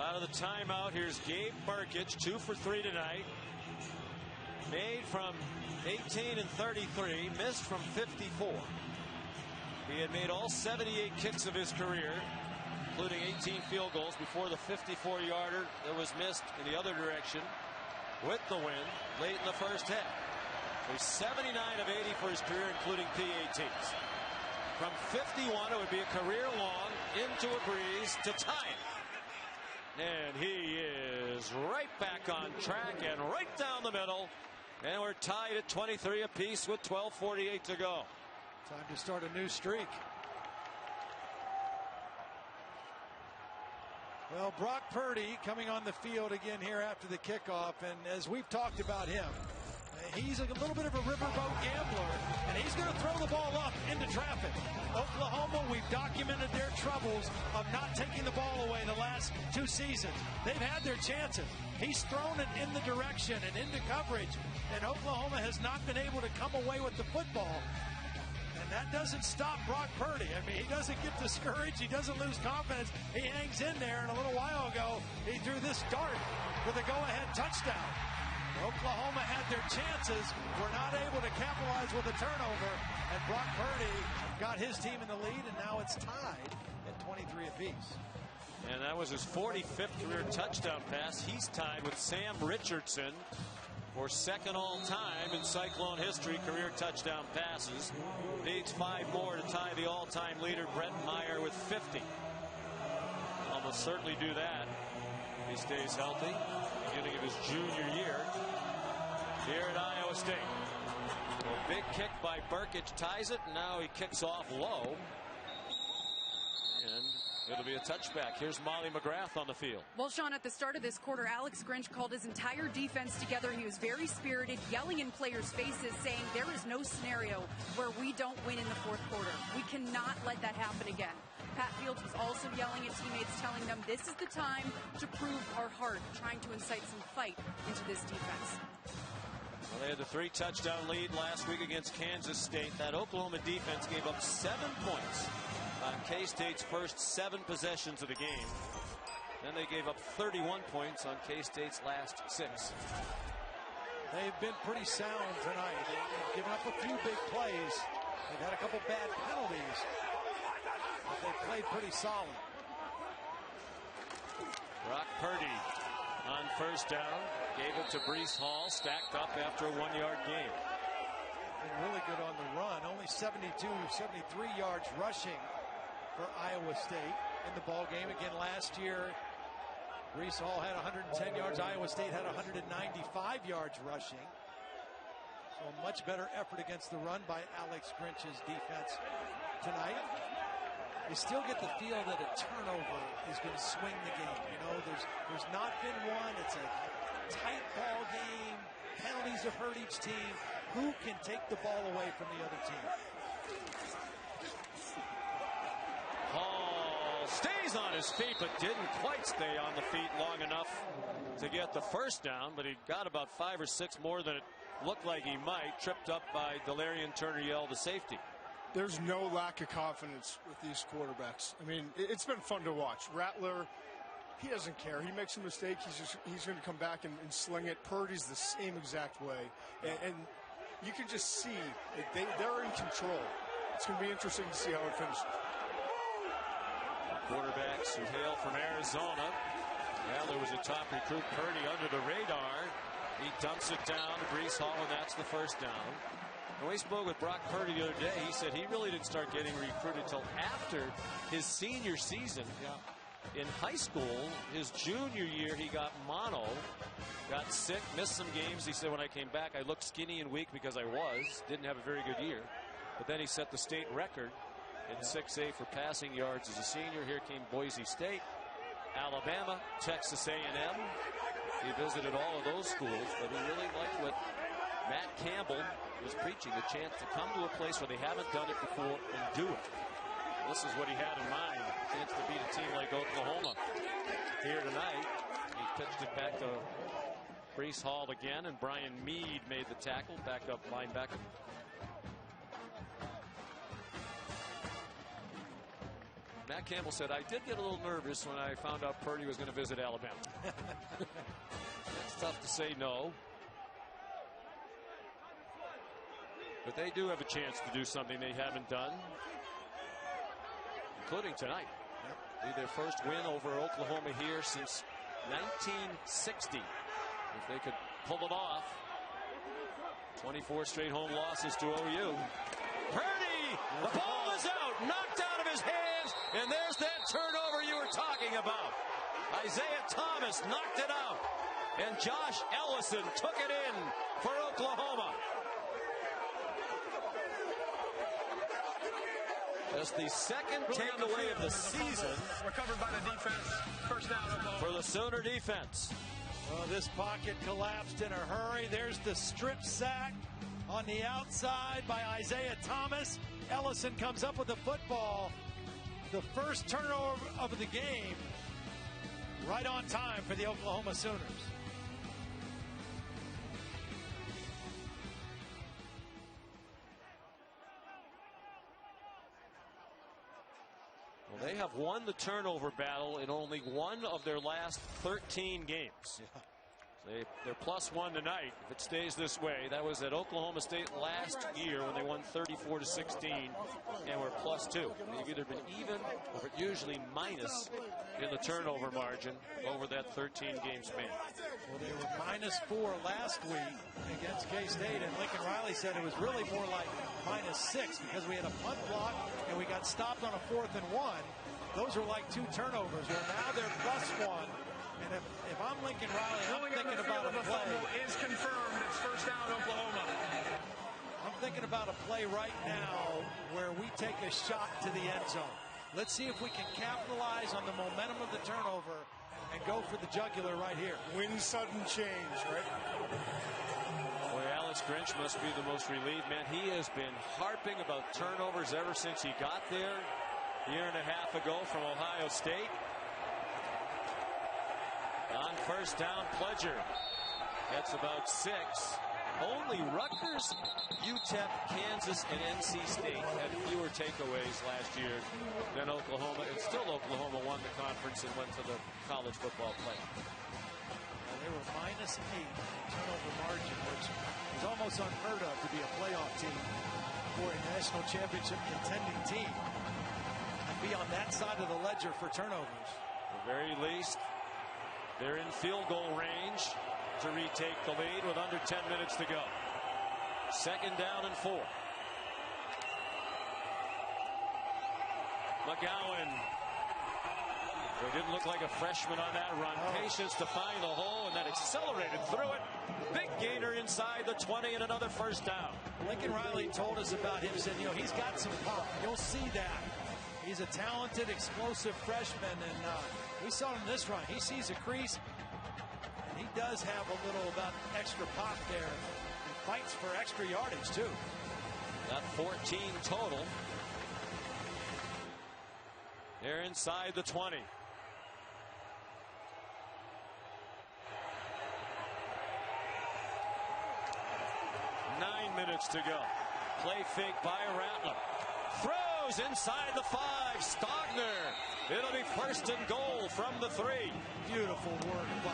Out of the timeout, here's Gabe Burkett, 2 for 3 tonight. Made from 18 and 33, missed from 54. He had made all 78 kicks of his career, including 18 field goals before the 54-yarder that was missed in the other direction with the win late in the first half. So he's 79 of 80 for his career, including PATs. From 51, it would be a career long into a breeze to tie it. And he is right back on track and right down the middle. And we're tied at 23 apiece with 12:48 to go. Time to start a new streak. Well, Brock Purdy coming on the field again here after the kickoff. And as we've talked about him, he's a little bit of a riverboat gambler, and he's going to throw the ball up into traffic. Oklahoma, we've documented their troubles of not taking the ball away the last 2 seasons. They've had their chances. He's thrown it in the direction and into coverage, and Oklahoma has not been able to come away with the football. And that doesn't stop Brock Purdy. I mean, he doesn't get discouraged. He doesn't lose confidence. He hangs in there, and a little while ago, he threw this dart for the go-ahead touchdown. Oklahoma had their chances, were not able to capitalize with a turnover, and Brock Purdy got his team in the lead, and now it's tied at 23 apiece. And that was his 45th career touchdown pass. He's tied with Sam Richardson for second all-time in Cyclone history, career touchdown passes. Needs 5 more to tie the all-time leader, Brett Meyer, with 50. Almost certainly do that He stays healthy, beginning of his junior year here at Iowa State. A big kick by Burkett ties it, and now he kicks off low. And it'll be a touchback. Here's Molly McGrath on the field. Well, Sean, at the start of this quarter, Alex Grinch called his entire defense together. He was very spirited, yelling in players' faces, saying there is no scenario where we don't win in the fourth quarter. We cannot let that happen again. Pat Fields was also yelling at teammates, telling them this is the time to prove our heart, trying to incite some fight into this defense. Well, they had the 3-touchdown lead last week against Kansas State. That Oklahoma defense gave up 7 points on K-State's first 7 possessions of the game. Then they gave up 31 points on K-State's last 6. They've been pretty sound tonight. They've given up a few big plays. They've had a couple bad penalties, but they played pretty solid. Brock Purdy on first down. Gave it to Breece Hall, stacked up after a 1-yard gain. Been really good on the run. Only 72, 73 yards rushing for Iowa State in the ball game. Again, last year, Breece Hall had 110 yards. Iowa State had 195 yards rushing. So a much better effort against the run by Alex Grinch's defense tonight. You still get the feel that a turnover is going to swing the game. You know, there's not been one. It's a tight ball game. Penalties have hurt each team. Who can take the ball away from the other team? Hall stays on his feet, but didn't quite stay on the feet long enough to get the first down, but he got about 5 or 6 more than it looked like he might. Tripped up by Delarian Turner-Yell, the safety. There's no lack of confidence with these quarterbacks. I mean, it's been fun to watch. Rattler, he doesn't care. He makes a mistake, he's going to come back and sling it. Purdy's the same exact way. And you can just see that they're in control. It's going to be interesting to see how it finishes. Quarterbacks who hail from Arizona. Rattler was a top recruit. Purdy under the radar. He dumps it down to Breece Hall, and that's the first down. When we spoke with Brock Purdy the other day, he said he really didn't start getting recruited until after his senior season. In high school, his junior year, he got mono, got sick, missed some games. He said, when I came back, I looked skinny and weak because I didn't have a very good year. But then he set the state record in 6A for passing yards as a senior. Here came Boise State, Alabama, Texas A&M. He visited all of those schools, but he really liked what Matt Campbell was preaching, the chance to come to a place where they haven't done it before and do it. This is what he had in mind, a chance to beat a team like Oklahoma here tonight. He pitched it back to Breece Hall again, and Brian Meade made the tackle, backup linebacker. Matt Campbell said, I did get a little nervous when I found out Purdy was going to visit Alabama. It's tough to say no. But they do have a chance to do something they haven't done, including tonight. Be their first win over Oklahoma here since 1960. If they could pull it off. 24 straight home losses to OU. Purdy! The ball is out! Knocked out of his hands! And there's that turnover you were talking about. Isaiah Thomas knocked it out. And Josh Ellison took it in for Oklahoma. That's the second takeaway of the season. Recovered by the defense. First down, Oklahoma. For the Sooner defense. Well, this pocket collapsed in a hurry. There's the strip sack on the outside by Isaiah Thomas. Ellison comes up with the football. The first turnover of the game. Right on time for the Oklahoma Sooners. Well, they have won the turnover battle in only one of their last 13 games. They're +1 tonight. If it stays this way, that was at Oklahoma State last year when they won 34-16 and were +2. They've either been even or usually minus in the turnover margin over that 13-game span. Well, they were -4 last week against K-State, and Lincoln Riley said it was really more like -6 because we had a punt block and we got stopped on a 4th and 1. Those are like 2 turnovers. Well, now they're +1 And if I'm Lincoln Riley, I'm Rolling on thinking the field about of a the play. fumble is confirmed. It's first down, Oklahoma. I'm thinking about a play right now where we take a shot to the end zone. Let's see if we can capitalize on the momentum of the turnover and go for the jugular right here. Win sudden change, right? Boy, Alex Grinch must be the most relieved man. He has been harping about turnovers ever since he got there a year and a half ago from Ohio State. On first down, Pledger. That's about 6. Only Rutgers, UTEP, Kansas, and NC State had fewer takeaways last year than Oklahoma. And still Oklahoma won the conference and went to the college football playoff. They were -8 turnover margin, which is almost unheard of to be a playoff team for a national championship contending team and be on that side of the ledger for turnovers. At the very least, they're in field goal range to retake the lead with under 10 minutes to go. Second down and 4. McGowan. It didn't look like a freshman on that run. Patience to find the hole and then accelerated through it. Big gainer inside the 20 and another first down. Lincoln Riley told us about him, said, he's got some pop. You'll see that. He's a talented, explosive freshman, and we saw him this run. He sees a crease, and he does have a little about extra pop there. He fights for extra yardage, too. Got 14 total. They're inside the 20. Minutes to go. Play fake by Rattler. Throws inside the 5. Stogner. It'll be first and goal from the 3. Beautiful work by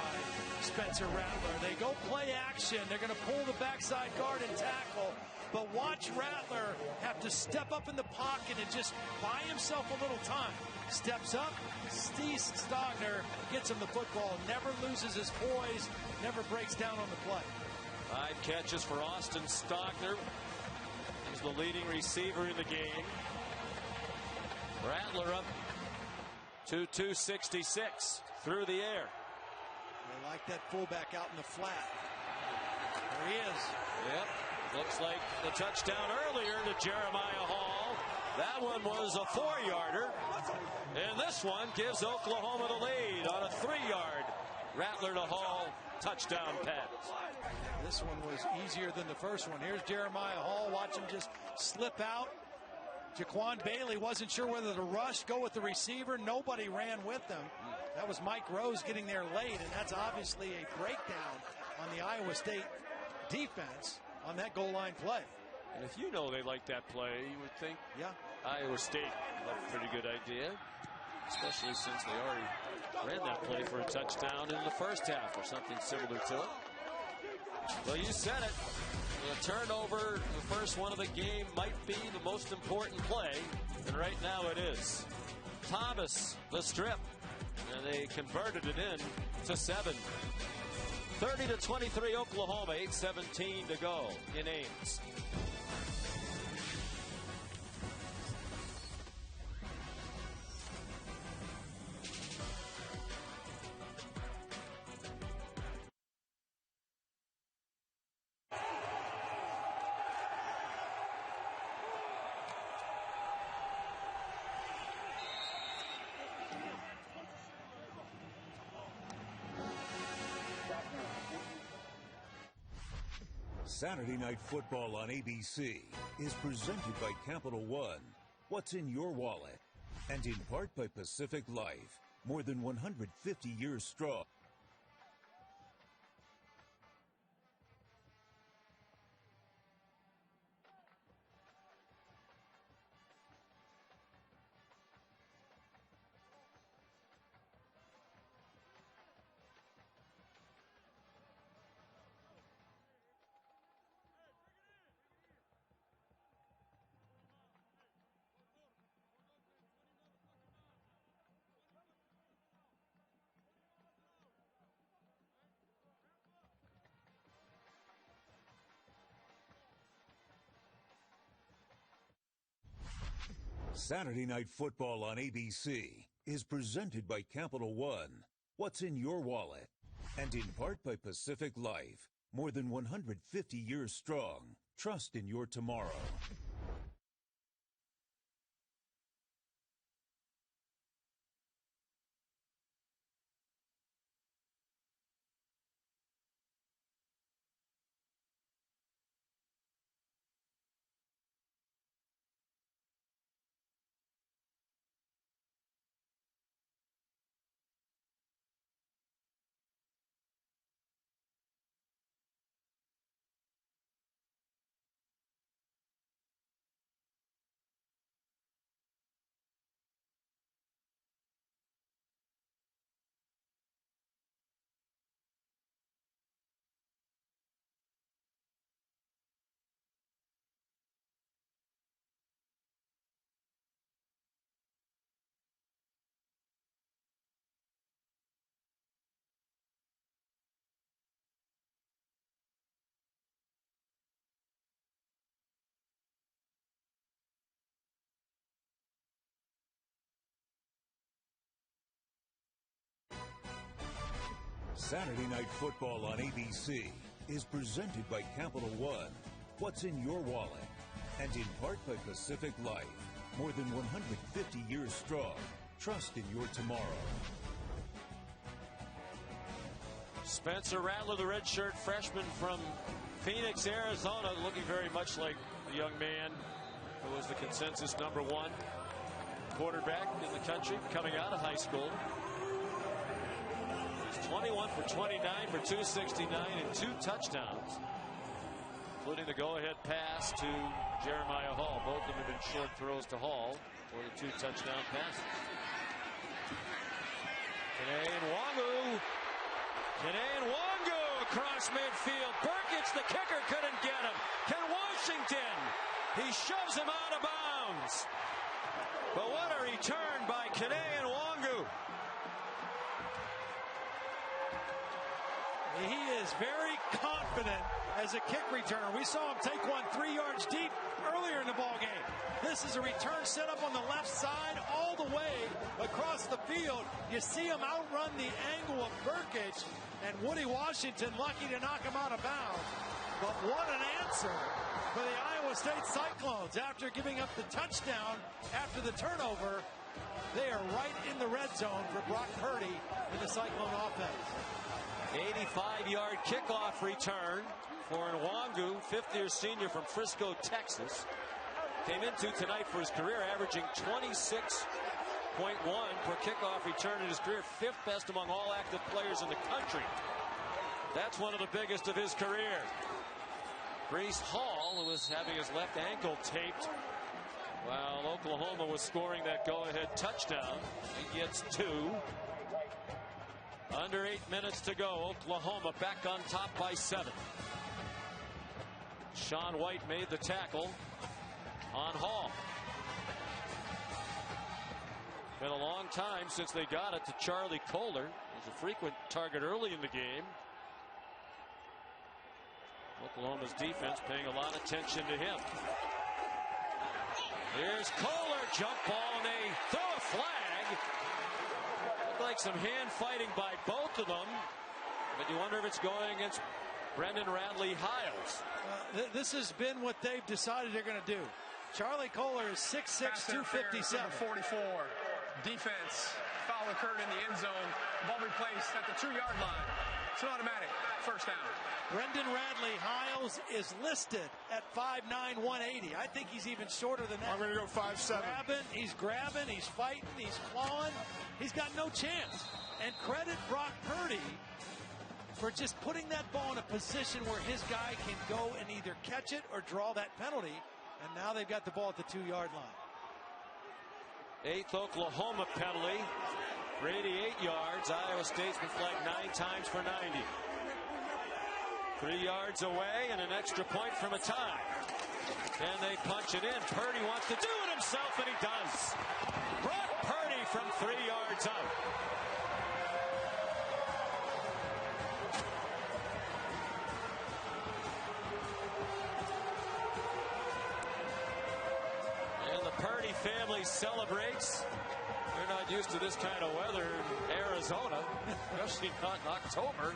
Spencer Rattler. They go play action. They're going to pull the backside guard and tackle. But watch Rattler have to step up in the pocket and just buy himself a little time. Steps up. Steve Stogner gets him the football. Never loses his poise. Never breaks down on the play. 5 catches for Austin Stogner. He's the leading receiver in the game. Rattler up to 266 through the air. They like that fullback out in the flat. There he is. Yep. Looks like the touchdown earlier to Jeremiah Hall. That one was a 4-yarder. And this one gives Oklahoma the lead on a 3-yard Rattler to Hall touchdown pass. This one was easier than the first one. Here's Jeremiah Hall. Watch him just slip out. Jaquan Bailey wasn't sure whether to rush, go with the receiver. Nobody ran with them. That was Mike Rose getting there late, and that's obviously a breakdown on the Iowa State defense on that goal line play. And if you know they like that play, you would think Iowa State had a pretty good idea, especially since they already ran that play for a touchdown in the first half or something similar to it. Well, you said it. The turnover, the first one of the game, might be the most important play, and right now it is. Thomas, the strip, and they converted it in to 7. 30-23 Oklahoma, 8:17 to go in Ames. Saturday Night Football on ABC is presented by Capital One. What's in your wallet? And in part by Pacific Life. More than 150 years strong. Saturday Night Football on ABC is presented by Capital One. what's in your wallet. And in part by Pacific Life, more than 150 years strong. Trust in your tomorrow. Saturday Night Football on ABC is presented by Capital One. What's in your wallet? And in part by Pacific Life. More than 150 years strong. Trust in your tomorrow. Spencer Rattler, the redshirt freshman from Phoenix, Arizona, looking very much like the young man who was the consensus #1 quarterback in the country coming out of high school. He's 21 for 29 for 269 and 2 touchdowns, including the go-ahead pass to Jeremiah Hall. Both of them have been short throws to Hall for the 2 touchdown passes. Kene Nwangu across midfield. Burkett, the kicker, couldn't get him. Ken Washington, he shoves him out of bounds. But what a return by Kene Nwangu. He is very confident as a kick returner. We saw him take one 3 yards deep earlier in the ball game. This is a return set up on the left side all the way across the field. You see him outrun the angle of Burkett, and Woody Washington lucky to knock him out of bounds. But what an answer for the Iowa State Cyclones. After giving up the touchdown after the turnover, they are right in the red zone for Brock Purdy in the Cyclone offense. 85-yard kickoff return for Nwangu, fifth-year senior from Frisco, Texas. Came into tonight for his career, averaging 26.1 per kickoff return in his career, 5th best among all active players in the country. That's one of the biggest of his career. Breece Hall, who was having his left ankle taped while Oklahoma was scoring that go-ahead touchdown. He gets 2. Under 8 minutes to go. Oklahoma back on top by 7. Sean White made the tackle on Hall. Been a long time since they got it to Charlie Kohler. He was a frequent target early in the game. Oklahoma's defense paying a lot of attention to him. Here's Kohler, jump ball, and they throw a flag. Looked like some hand fighting by both of them, but you wonder if it's going against Brendan Radley-Hiles. This has been what they've decided they're going to do. Charlie Kohler is 6'6", 257. 44. Defense. Foul occurred in the end zone. Ball replaced at the 2-yard line. It's an automatic first down. Brendan Radley-Hiles is listed at 5'9", 180. I think he's even shorter than that. I'm going to go 5'7". He's grabbing, he's fighting, he's clawing. He's got no chance. And credit Brock Purdy for just putting that ball in a position where his guy can go and either catch it or draw that penalty. And now they've got the ball at the 2-yard line. 8th Oklahoma penalty for 88 yards. Iowa State's been flagged 9 times for 90. 3 yards away and an extra point from a tie. And they punch it in. Purdy wants to do it himself, and he does. Brock Purdy from 3 yards out. And the Purdy family celebrates They're not used to this kind of weather in Arizona, especially not in October.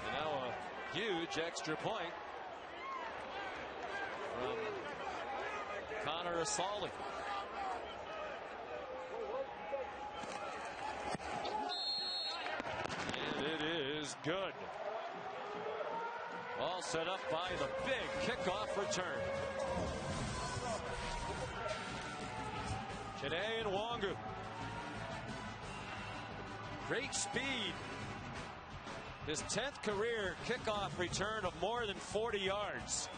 And now a huge extra point from Connor Asali. And it is good. All set up by the big kickoff return. Chene Nwangu. Great speed. His 10th career kickoff return of more than 40 yards.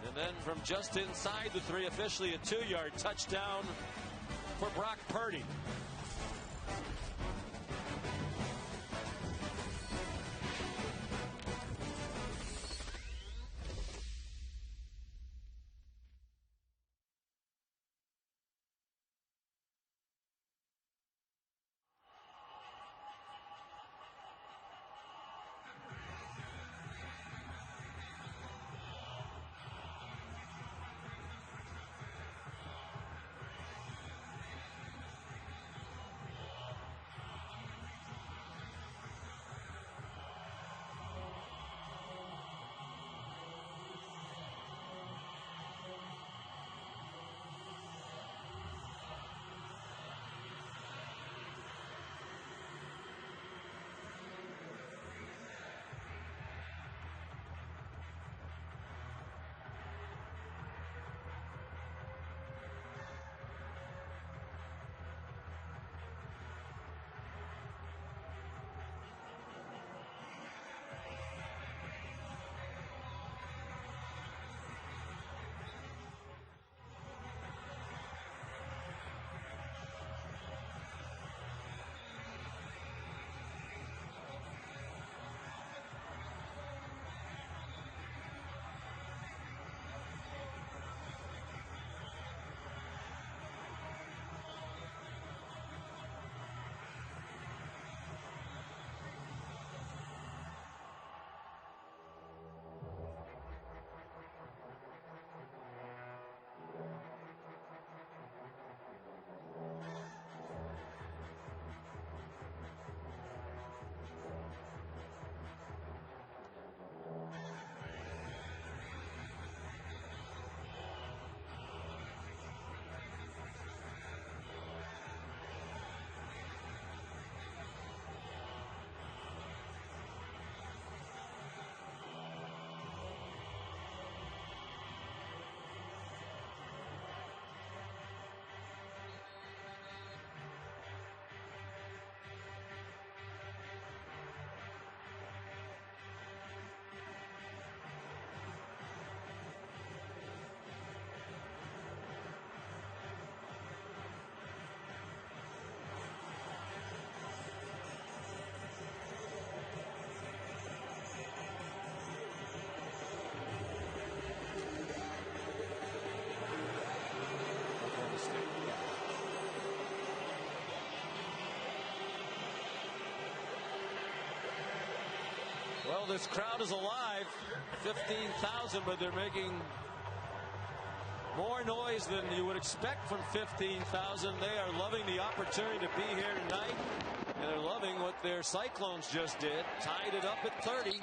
And then from just inside the 3, officially a 2-yard touchdown for Brock Purdy. Well, this crowd is alive. 15,000, but they're making more noise than you would expect from 15,000. They are loving the opportunity to be here tonight, and they're loving what their Cyclones just did. Tied it up at 30.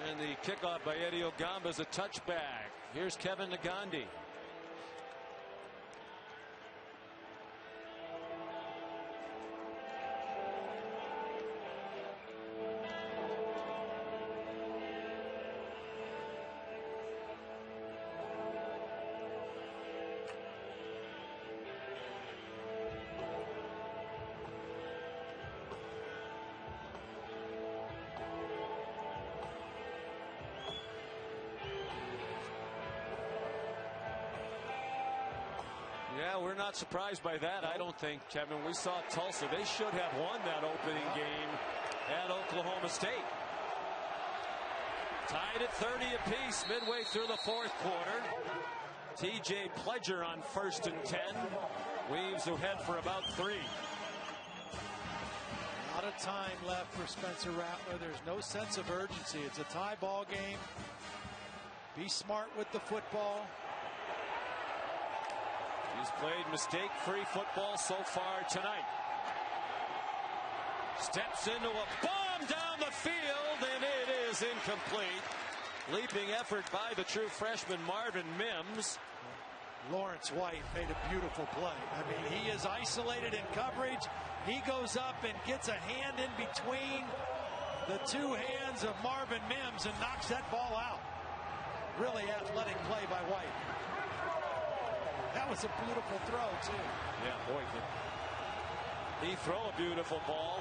And the kickoff by Eddie Ogamba is a touchback. Here's Kevin Nagandi. Yeah, we're not surprised by that, I don't think, Kevin. We saw Tulsa. They should have won that opening game at Oklahoma State. Tied at 30 apiece midway through the fourth quarter. TJ Pledger on 1st and 10. Weaves ahead for about 3. Not a time left for Spencer Rattler. There's no sense of urgency. It's a tie ball game. Be smart with the football. He's played mistake-free football so far tonight. Steps into a bomb down the field, and it is incomplete. Leaping effort by the true freshman Marvin Mims. Lawrence White made a beautiful play. I mean, he is isolated in coverage. He goes up and gets a hand in between the two hands of Marvin Mims and knocks that ball out. Really athletic play by White. That was a beautiful throw, too. Yeah, boy, did he throw a beautiful ball.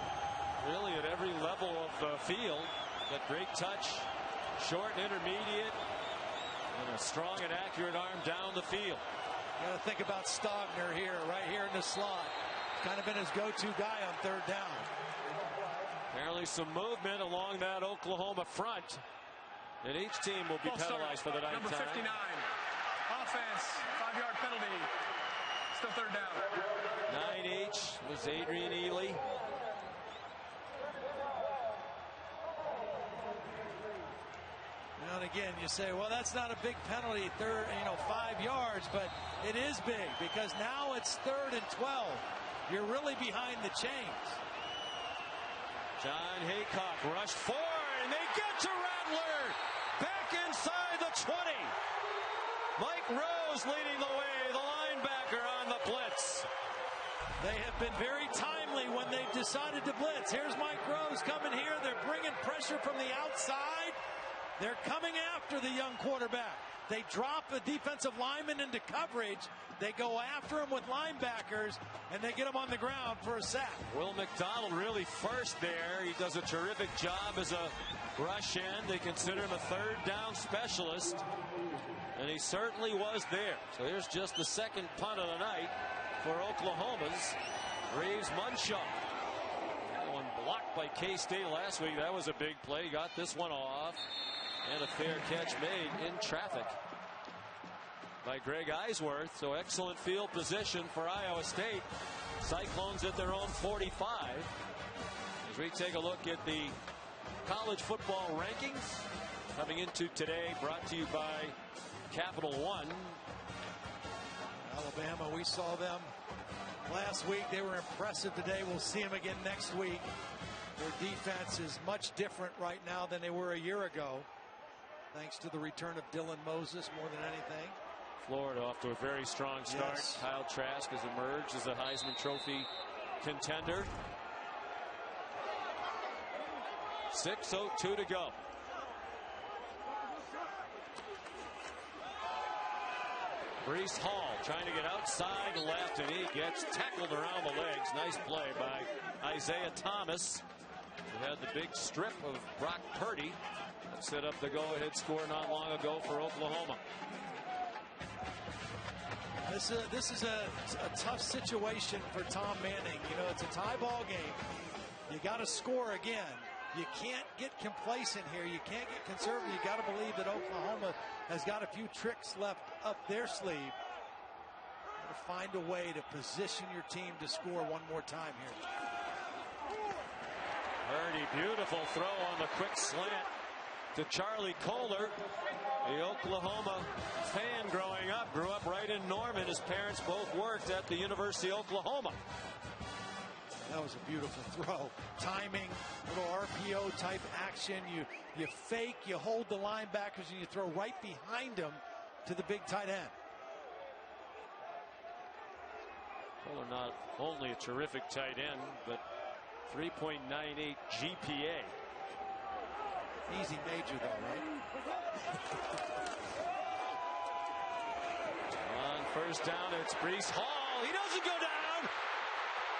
Really at every level of the field. That great touch, short and intermediate, and a strong and accurate arm down the field. You got to think about Stogner here, right here in the slot. Kind of been his go-to guy on third down. Apparently some movement along that Oklahoma front. And each team will be penalized for the ninth Number 59. time. Offense, 5-yard penalty. Still third down. 9 each was Adrian Ely. And again, you say, well, that's not a big penalty, 5 yards, but it is big because now it's 3rd and 12. You're really behind the chains. John Haycock rushed 4, and they get to Rattler. Back inside the 20. Mike Rose leading the way, the linebacker on the blitz. They have been very timely when they've decided to blitz. Here's Mike Rose coming here. They're bringing pressure from the outside. They're coming after the young quarterback. They drop a defensive lineman into coverage. They go after him with linebackers, and they get him on the ground for a sack. Will McDonald really first there. He does a terrific job as a rush end. They consider him a third down specialist, and he certainly was there. So here's just the second punt of the night for Oklahoma's Reeves Munshaw. That one blocked by K-State last week. That was a big play. Got this one off. And a fair catch made in traffic by Greg Eisworth. So excellent field position for Iowa State. Cyclones at their own 45. As we take a look at the college football rankings coming into today, brought to you by Capital One. Alabama, we saw them last week. They were impressive today. We'll see them again next week. Their defense is much different right now than they were a year ago, thanks to the return of Dylan Moses more than anything. Florida off to a very strong start. Yes. Kyle Trask has emerged as a Heisman Trophy contender. 6:02 to go. Breece Hall trying to get outside left, and he gets tackled around the legs. Nice play by Isaiah Thomas, who had the big strip of Brock Purdy that set up the go-ahead score not long ago for Oklahoma. This is a tough situation for Tom Manning. You know, it's a tie ball game. You got to score again. You can't get complacent here. You can't get conservative. You got to believe that Oklahoma has got a few tricks left up their sleeve. Got to find a way to position your team to score one more time here. Purdy, beautiful throw on the quick slant to Charlie Kohler. The Oklahoma fan growing up, grew up right in Norman. His parents both worked at the University of Oklahoma. That was a beautiful throw. Timing, little RPO type action. You fake, you hold the linebackers, and you throw right behind them to the big tight end. Kohler not only a terrific tight end, but 3.98 GPA. Easy major though, right? On first down, it's Breece Hall. He doesn't go down.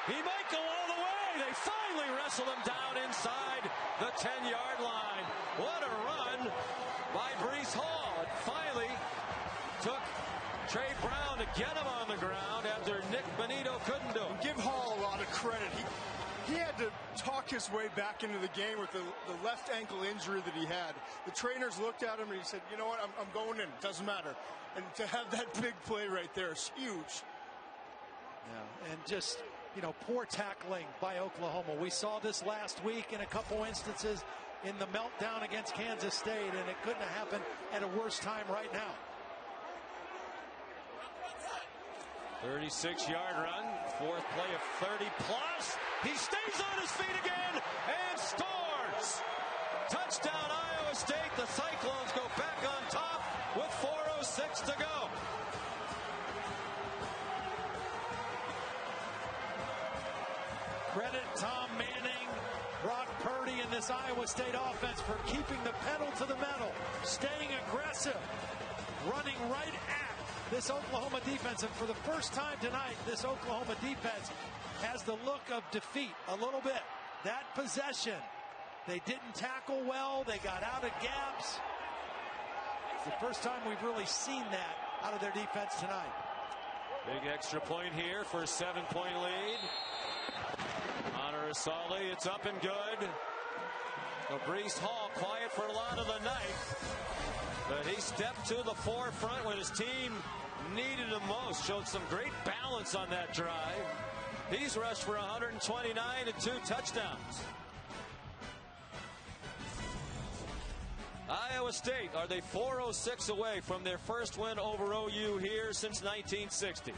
He might go all the way. They finally wrestle him down inside the 10-yard line. What a run by Breece Hall. It finally took Trey Brown to get him on the ground after Nick Benito couldn't do it. Give Hall a lot of credit. He had to talk his way back into the game with the left ankle injury that he had. The trainers looked at him and he said, you know what, I'm going in. It doesn't matter. And to have that big play right there is huge. Yeah, and just poor tackling by Oklahoma. We saw this last week in a couple instances in the meltdown against Kansas State, and it couldn't have happened at a worse time right now. 36-yard run, fourth play of 30 plus. He stays on his feet again and scores. Touchdown Iowa State. The Cyclones go back on top with 4:06 to go. Credit Tom Manning, Brock Purdy, and this Iowa State offense for keeping the pedal to the metal, staying aggressive, running right at this Oklahoma defense. And for the first time tonight, this Oklahoma defense has the look of defeat a little bit. That possession, they didn't tackle well. They got out of gaps. It's the first time we've really seen that out of their defense tonight. Big extra point here for a 7-point lead. Honor Asali, it's up and good. Breece Hall quiet for a lot of the night, but he stepped to the forefront when his team needed him most. Showed some great balance on that drive. He's rushed for 129 and 2 touchdowns. Iowa State, are they 4:06 away from their first win over OU here since 1960?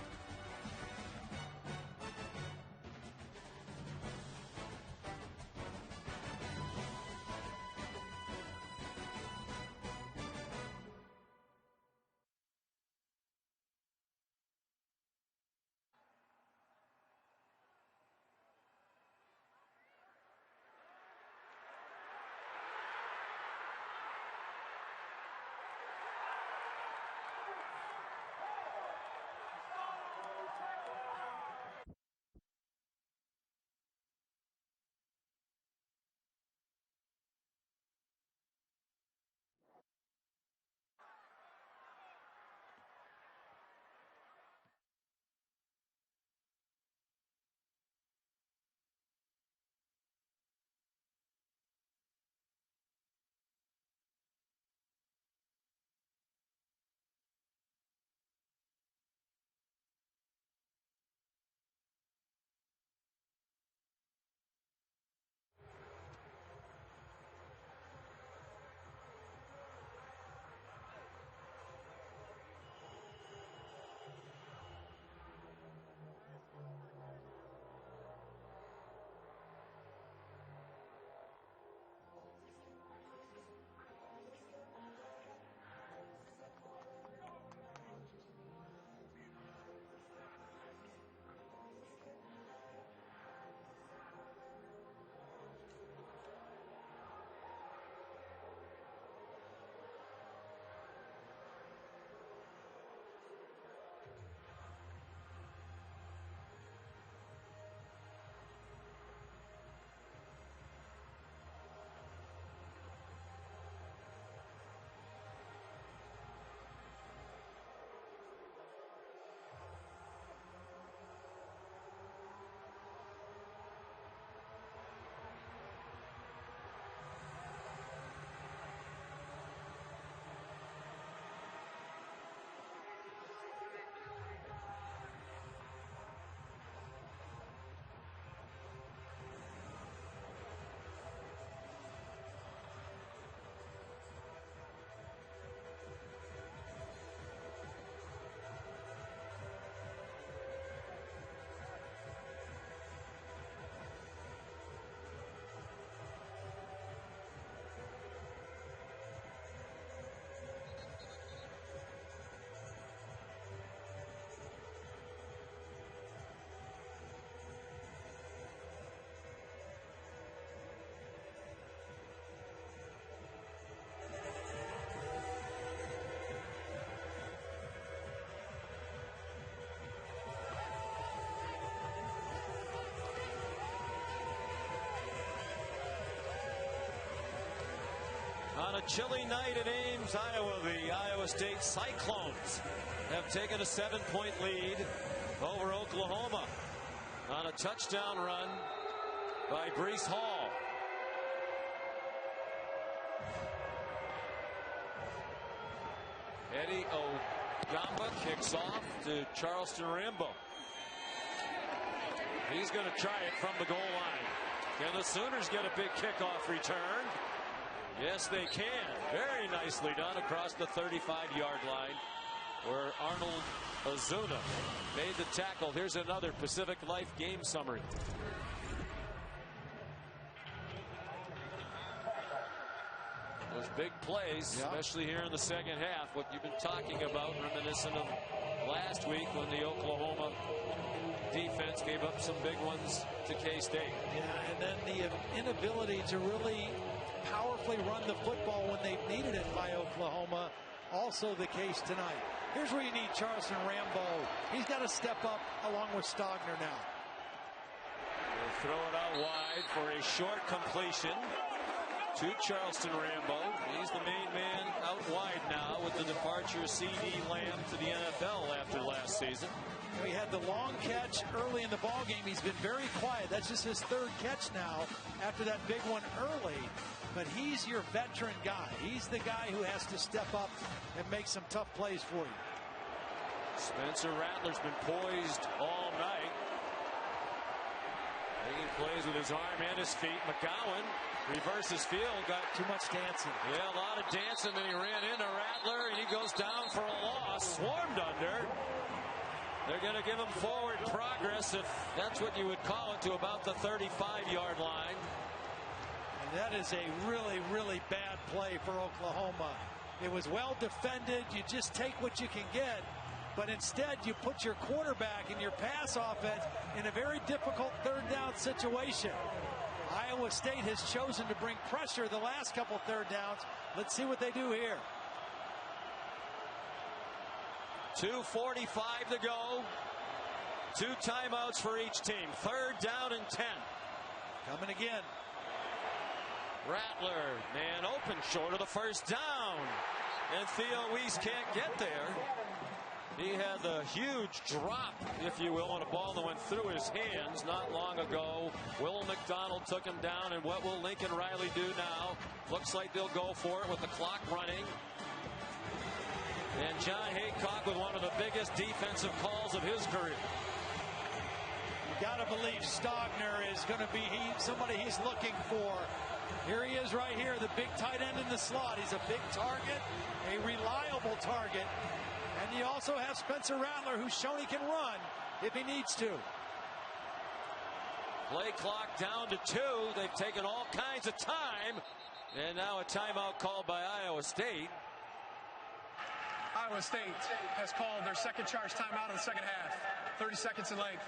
On a chilly night at Ames, Iowa, the Iowa State Cyclones have taken a 7-point lead over Oklahoma on a touchdown run by Breece Hall. Eddie Ogamba kicks off to Charleston Rambo. He's going to try it from the goal line. Can the Sooners get a big kickoff return? Yes, they can. Very nicely done across the 35-yard line, where Arnold Ozuna made the tackle. Here's another Pacific Life game summary. Those big plays, especially here in the second half, what you've been talking about, reminiscent of last week when the Oklahoma defense gave up some big ones to K-State. Yeah, and then the inability to really powerfully run the football when they've needed it by Oklahoma, also the case tonight. Here's where you need Charleston Rambo. He's got to step up along with Stogner now. They'll throw it out wide for a short completion to Charleston Rambo. He's the main man out wide now with the departure of C.D. Lamb to the NFL after last season. He had the long catch early in the ball game. He's been very quiet. That's just his third catch now after that big one early. But he's your veteran guy. He's the guy who has to step up and make some tough plays for you. Spencer Rattler's been poised all night. Making plays with his arm and his feet. McGowan reverses field. Got too much dancing. Yeah, a lot of dancing. Then he ran into Rattler and he goes down for a loss. Swarmed under. They're going to give him forward progress, if that's what you would call it, to about the 35-yard line. And that is a really, really bad play for Oklahoma. It was well defended. You just take what you can get. But instead, you put your quarterback and your pass offense in a very difficult third down situation. Iowa State has chosen to bring pressure the last couple third downs. Let's see what they do here. 2:45 to go. 2 timeouts for each team. 3rd down and 10. Coming again. Rattler, man open short of the first down. And Theo Weiss can't get there. He had the huge drop, if you will, on a ball that went through his hands not long ago. Will McDonald took him down, and what will Lincoln Riley do now? Looks like they'll go for it with the clock running. And John Haycock with one of the biggest defensive calls of his career. You got to believe Stogner is going to be somebody he's looking for. Here he is right here, the big tight end in the slot. He's a big target, a reliable target. And you also have Spencer Rattler, who's shown he can run if he needs to. Play clock down to 2. They've taken all kinds of time. And now a timeout called by Iowa State. Iowa State has called their second charge timeout of the second half. 30 seconds in length.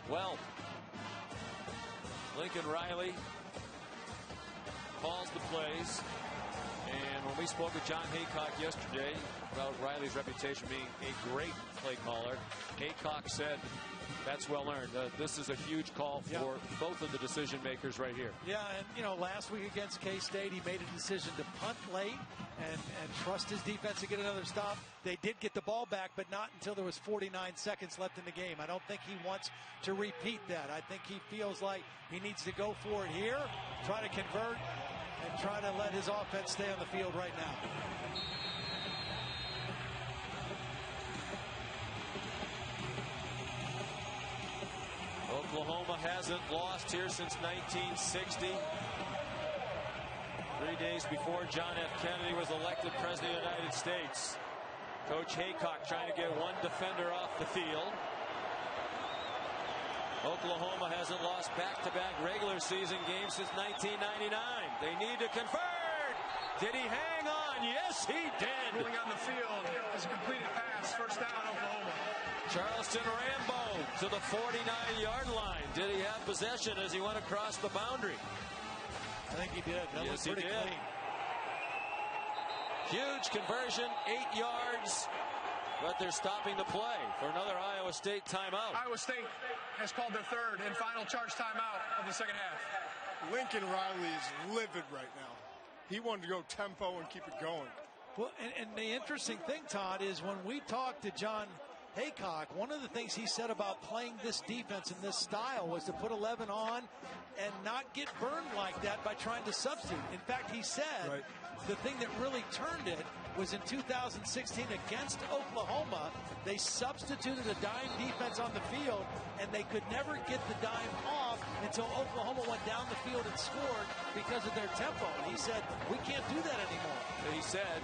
Well, Lincoln Riley calls the plays. And when we spoke with John Haycock yesterday about Riley's reputation being a great play caller, Haycock said that's well earned. This is a huge call for both of the decision makers right here. Yeah, and you know, last week against K-State, he made a decision to punt late and trust his defense to get another stop. They did get the ball back, but not until there was 49 seconds left in the game. I don't think he wants to repeat that. I think he feels like he needs to go for it here, try to convert, and try to let his offense stay on the field right now. Oklahoma hasn't lost here since 1960. 3 days before John F. Kennedy was elected President of the United States. Coach Haycock trying to get one defender off the field. Oklahoma hasn't lost back-to-back regular season games since 1999. They need to convert. Did he hang on? Yes, he did. Moving on the field is a completed pass. First down, Oklahoma. Charleston Rambo to the 49-yard line. Did he have possession as he went across the boundary? I think he did. That yes, he did. Clean. Huge conversion, 8 yards. But they're stopping the play for another Iowa State timeout. Iowa State has called their third and final charge timeout of the second half. Lincoln Riley is livid right now. He wanted to go tempo and keep it going. Well, and the interesting thing, Todd, is when we talked to John Haycock, one of the things he said about playing this defense in this style was to put 11 on and not get burned like that by trying to substitute. In fact, he said the thing that really turned it was in 2016 against Oklahoma. They substituted a dime defense on the field, and they could never get the dime off until Oklahoma went down the field and scored because of their tempo. And he said, we can't do that anymore. And he said,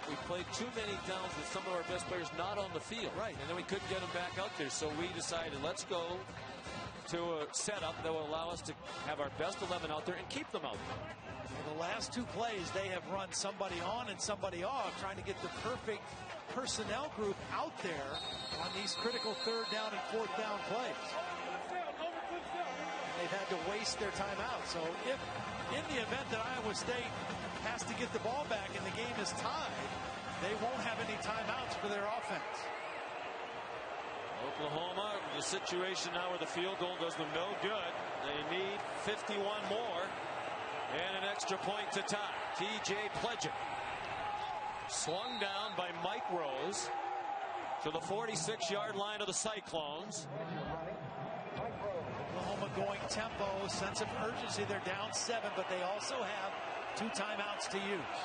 we played too many downs with some of our best players not on the field. Right. And then we couldn't get them back out there. So we decided, let's go to a setup that will allow us to have our best 11 out there and keep them out there. Well, the last two plays, they have run somebody on and somebody off, trying to get the perfect personnel group out there on these critical 3rd down and 4th down plays. And they've had to waste their timeout. So if in the event that Iowa State has to get the ball back and the game is tied, they won't have any timeouts for their offense. Oklahoma, the situation now where the field goal does them no good. They need 51 more and an extra point to tie. T.J. Pledger slung down by Mike Rose to the 46-yard line of the Cyclones. Oklahoma going tempo, sense of urgency. They're down 7, but they also have 2 timeouts to use.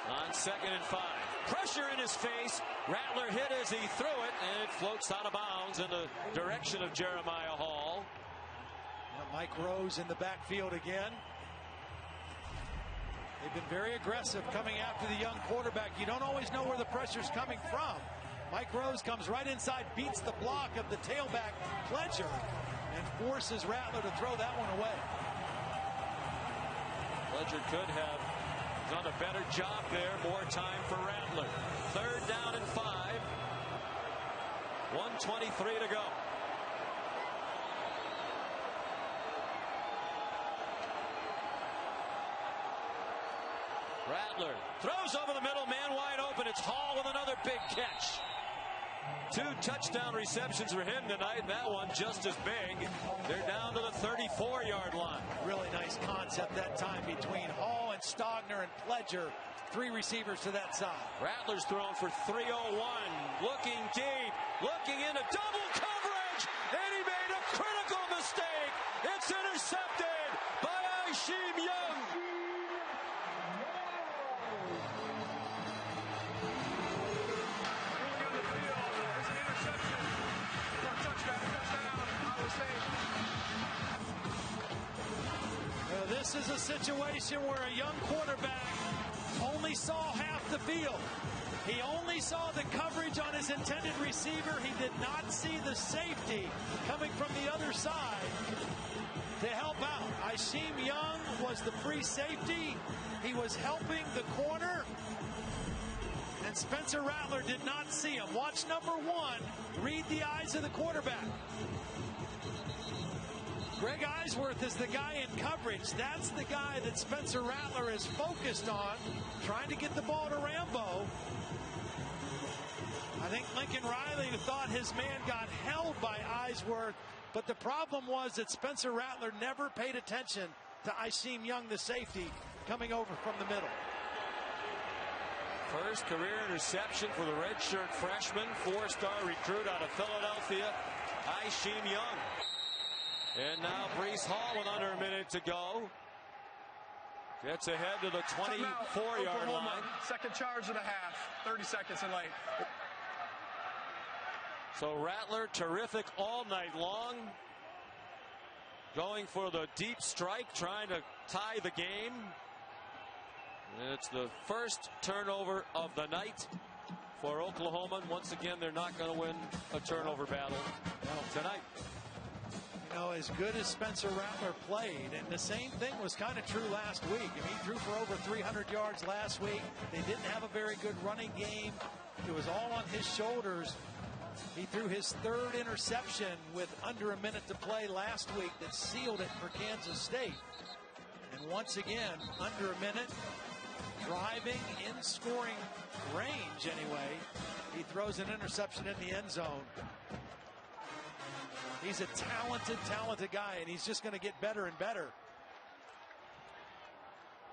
On 2nd and 5. Pressure in his face. Rattler hit as he threw it, and it floats out of bounds in the direction of Jeremiah Hall. Now Mike Rose in the backfield again. They've been very aggressive coming after the young quarterback. You don't always know where the pressure's coming from. Mike Rose comes right inside, beats the block of the tailback Pledger, and forces Rattler to throw that one away. Pledger could have done a better job there. More time for Rattler. 3rd down and 5. 1:23 to go. Rattler throws over the middle, man wide open. It's Hall with another big catch. 2 touchdown receptions for him tonight. That one just as big. They're down to the 34-yard line. Really nice concept that time between Hall and Stogner and Pledger. 3 receivers to that side. Rattler's thrown for 301. Looking deep. Looking into double coverage. And he made a critical mistake. It's intercepted by Aishim Young. This is a situation where a young quarterback only saw half the field. He only saw the coverage on his intended receiver. He did not see the safety coming from the other side to help out. Aishim Young was the free safety. He was helping the corner. And Spencer Rattler did not see him. Watch number 1. Read the eyes of the quarterback. Greg Eisworth is the guy in coverage. That's the guy that Spencer Rattler is focused on, trying to get the ball to Rambo. I think Lincoln Riley thought his man got held by Eisworth, but the problem was that Spencer Rattler never paid attention to Aishim Young, the safety, coming over from the middle. First career interception for the redshirt freshman, 4-star recruit out of Philadelphia, Aishim Young. And now Breece Hall with under a minute to go. Gets ahead to the 24-yard line. Second charge of the half. 30 seconds and late. So Rattler, terrific all night long. Going for the deep strike, trying to tie the game. And it's the first turnover of the night for Oklahoma. And once again, they're not going to win a turnover battle tonight. You know, as good as Spencer Rattler played, and the same thing was kind of true last week. I mean, he threw for over 300 yards last week. They didn't have a very good running game. It was all on his shoulders. He threw his 3rd interception with under a minute to play last week that sealed it for Kansas State. And once again, under a minute, driving in scoring range anyway, he throws an interception in the end zone. He's a talented guy, and he's just going to get better and better.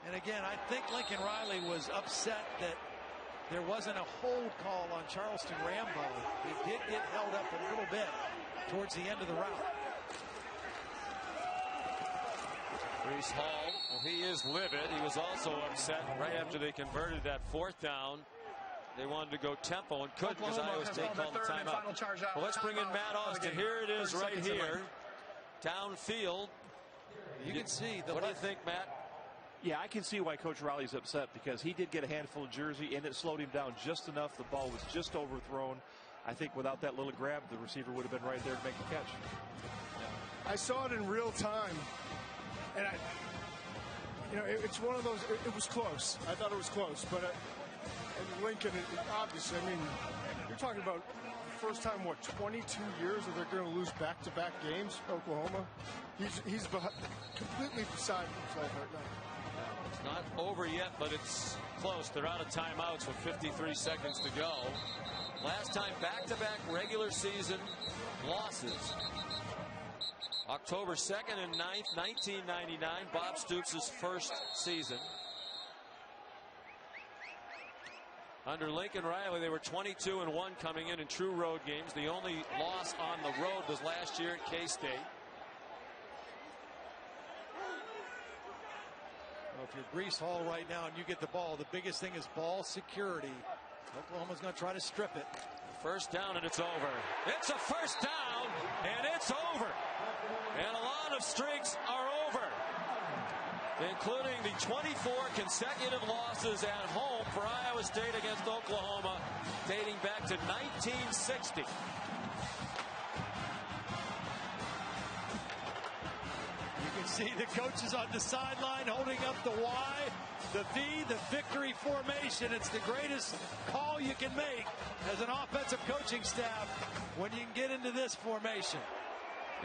And again, I think Lincoln Riley was upset that there wasn't a hold call on Charleston Rambo. He did get held up a little bit towards the end of the route. Brees Hall, well, he is livid. He was also upset right after they converted that 4th down. They wanted to go tempo and couldn't because Iowa State called the timeout. Well, let's bring in Matt Austin. Here it is right here. Downfield. You can see. What do you think, Matt? Yeah, I can see why Coach Riley's upset, because he did get a handful of jersey and it slowed him down just enough. The ball was just overthrown. I think without that little grab, the receiver would have been right there to make the catch. I saw it in real time, and it's one of those. It was close. I thought it was close, but and Lincoln, obviously, I mean, you're talking about the first time, 22 years that they're going to lose back-to-back games. Oklahoma, he's completely beside himself right now. It's not over yet, but it's close. They're out of timeouts with 53 seconds to go. Last time back-to-back regular season losses. October 2nd and 9th, 1999, Bob Stoops' first season. Under Lincoln Riley, they were 22-1 coming in true road games. The only loss on the road was last year at K-State. Well, if you're Brees Hall right now and you get the ball, the biggest thing is ball security. Oklahoma's going to try to strip it. First down and it's over. It's a first down and it's over. And a lot of streaks are over, including the 24 consecutive losses at home for Iowa State against Oklahoma, dating back to 1960. You can see the coaches on the sideline holding up the Y, the V, the victory formation. It's the greatest call you can make as an offensive coaching staff when you can get into this formation.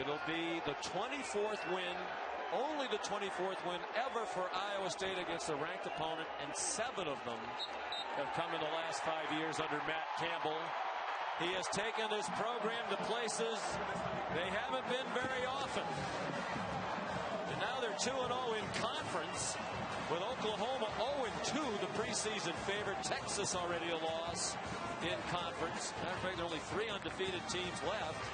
It'll be the 24th win, only the 24th win ever for Iowa State against a ranked opponent, and 7 of them have come in the last 5 years under Matt Campbell. He has taken this program to places they haven't been very often. And now they're 2-0 in conference, with Oklahoma 0-2, the preseason favorite. Texas already a loss in conference. Matter of fact, there are only 3 undefeated teams left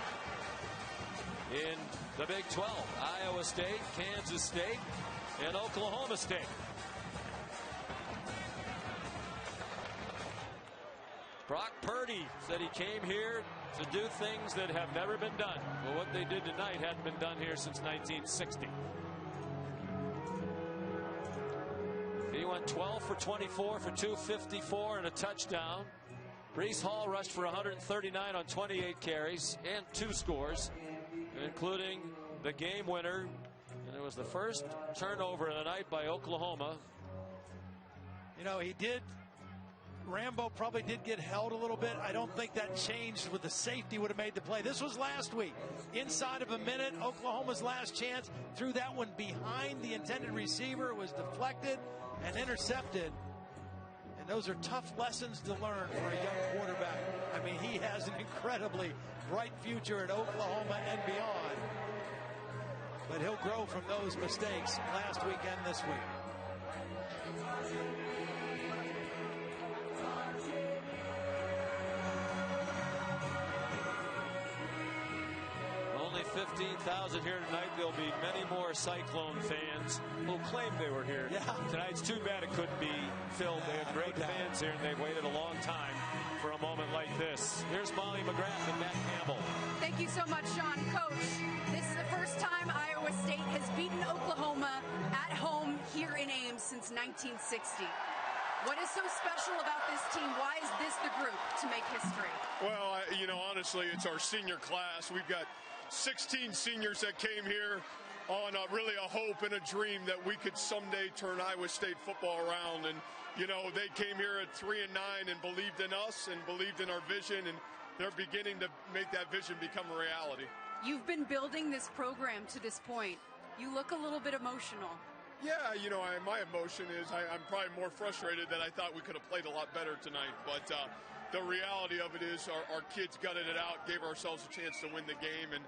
in the Big 12. Iowa State, Kansas State, and Oklahoma State. Brock Purdy said he came here to do things that have never been done. Well, what they did tonight hadn't been done here since 1960. He went 12 for 24 for 254 and a touchdown. Brees Hall rushed for 139 on 28 carries and 2 scores, including the game winner. And it was the first turnover of the night by Oklahoma. You know, Rambo probably did get held a little bit. I don't think that changed with the safety would have made the play. This was last week. Inside of a minute, Oklahoma's last chance. Threw that one behind the intended receiver. It was deflected and intercepted. And those are tough lessons to learn for a young quarterback. I mean, he has an incredibly bright future at Oklahoma and beyond. But he'll grow from those mistakes last week and this week. Only 15,000 here tonight. There'll be many more Cyclone fans who claim they were here. Yeah. Tonight it's too bad it couldn't be filled. They have great fans here, and they've waited a long time for a moment like this. Here's Molly McGrath and Matt Campbell. Thank you so much, Sean. Coach, this is the first time Iowa State has beaten Oklahoma at home here in Ames since 1960. What is so special about this team? Why is this the group to make history? Well, honestly, it's our senior class. We've got 16 seniors that came here on really a hope and a dream that we could someday turn Iowa State football around. And, they came here at 3-9 and believed in us and believed in our vision, and they're beginning to make that vision become a reality. You've been building this program to this point. You look a little bit emotional. Yeah, my emotion is I'm probably more frustrated that I thought we could have played a lot better tonight. But the reality of it is our kids gutted it out, gave ourselves a chance to win the game. And,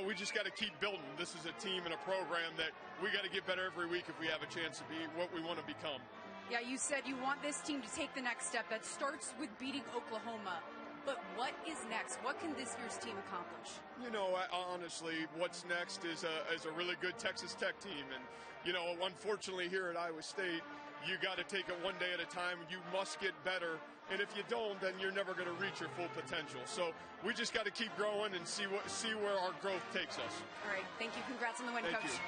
we just got to keep building. This is a team and a program that we got to get better every week if we have a chance to be what we want to become. Yeah, you said you want this team to take the next step. That starts with beating Oklahoma. But what is next? What can this year's team accomplish? You know, honestly, what's next is a really good Texas Tech team. And, you know, unfortunately here at Iowa State, you got to take it one day at a time. You must get better. And if you don't, then you're never going to reach your full potential. So we just got to keep growing and see where our growth takes us. All right. Thank you. Congrats on the win, Thank Coach. You.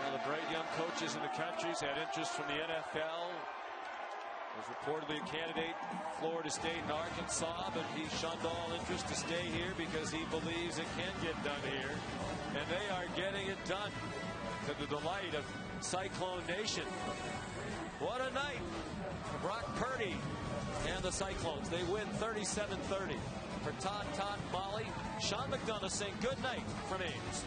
One of the bright young coaches in the country's had interest from the NFL. Was reportedly a candidate Florida State and Arkansas, but he shunned all interest to stay here because he believes it can get done here. And they are getting it done to the delight of Cyclone Nation. What a night for Brock Purdy and the Cyclones. They win 37-30. For Todd, Molly, Sean McDonough saying good night from Ames.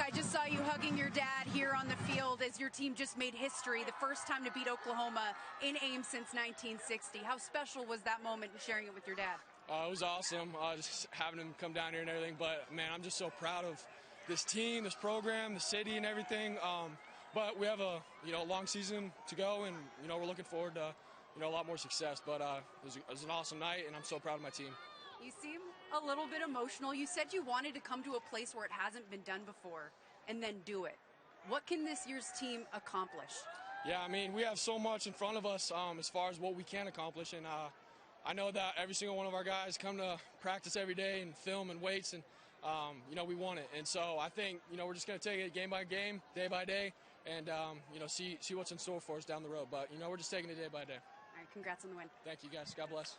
I just saw you hugging your dad here on the field as your team just made history, the first time to beat Oklahoma in Ames since 1960. How special was that moment and sharing it with your dad? It was awesome, just having him come down here and everything. But, man, I'm just so proud of this team, this program, the city and everything. But we have a long season to go, and, we're looking forward to, a lot more success. But it was an awesome night, and I'm so proud of my team. You seem a little bit emotional. You said you wanted to come to a place where it hasn't been done before and then do it. What can this year's team accomplish? Yeah, I mean, we have so much in front of us as far as what we can accomplish. And I know that every single one of our guys come to practice every day and film and weights, and, we want it. And so I think, we're just going to take it game by game, day by day, and, see what's in store for us down the road. But, we're just taking it day by day. All right, congrats on the win. Thank you, guys. God bless.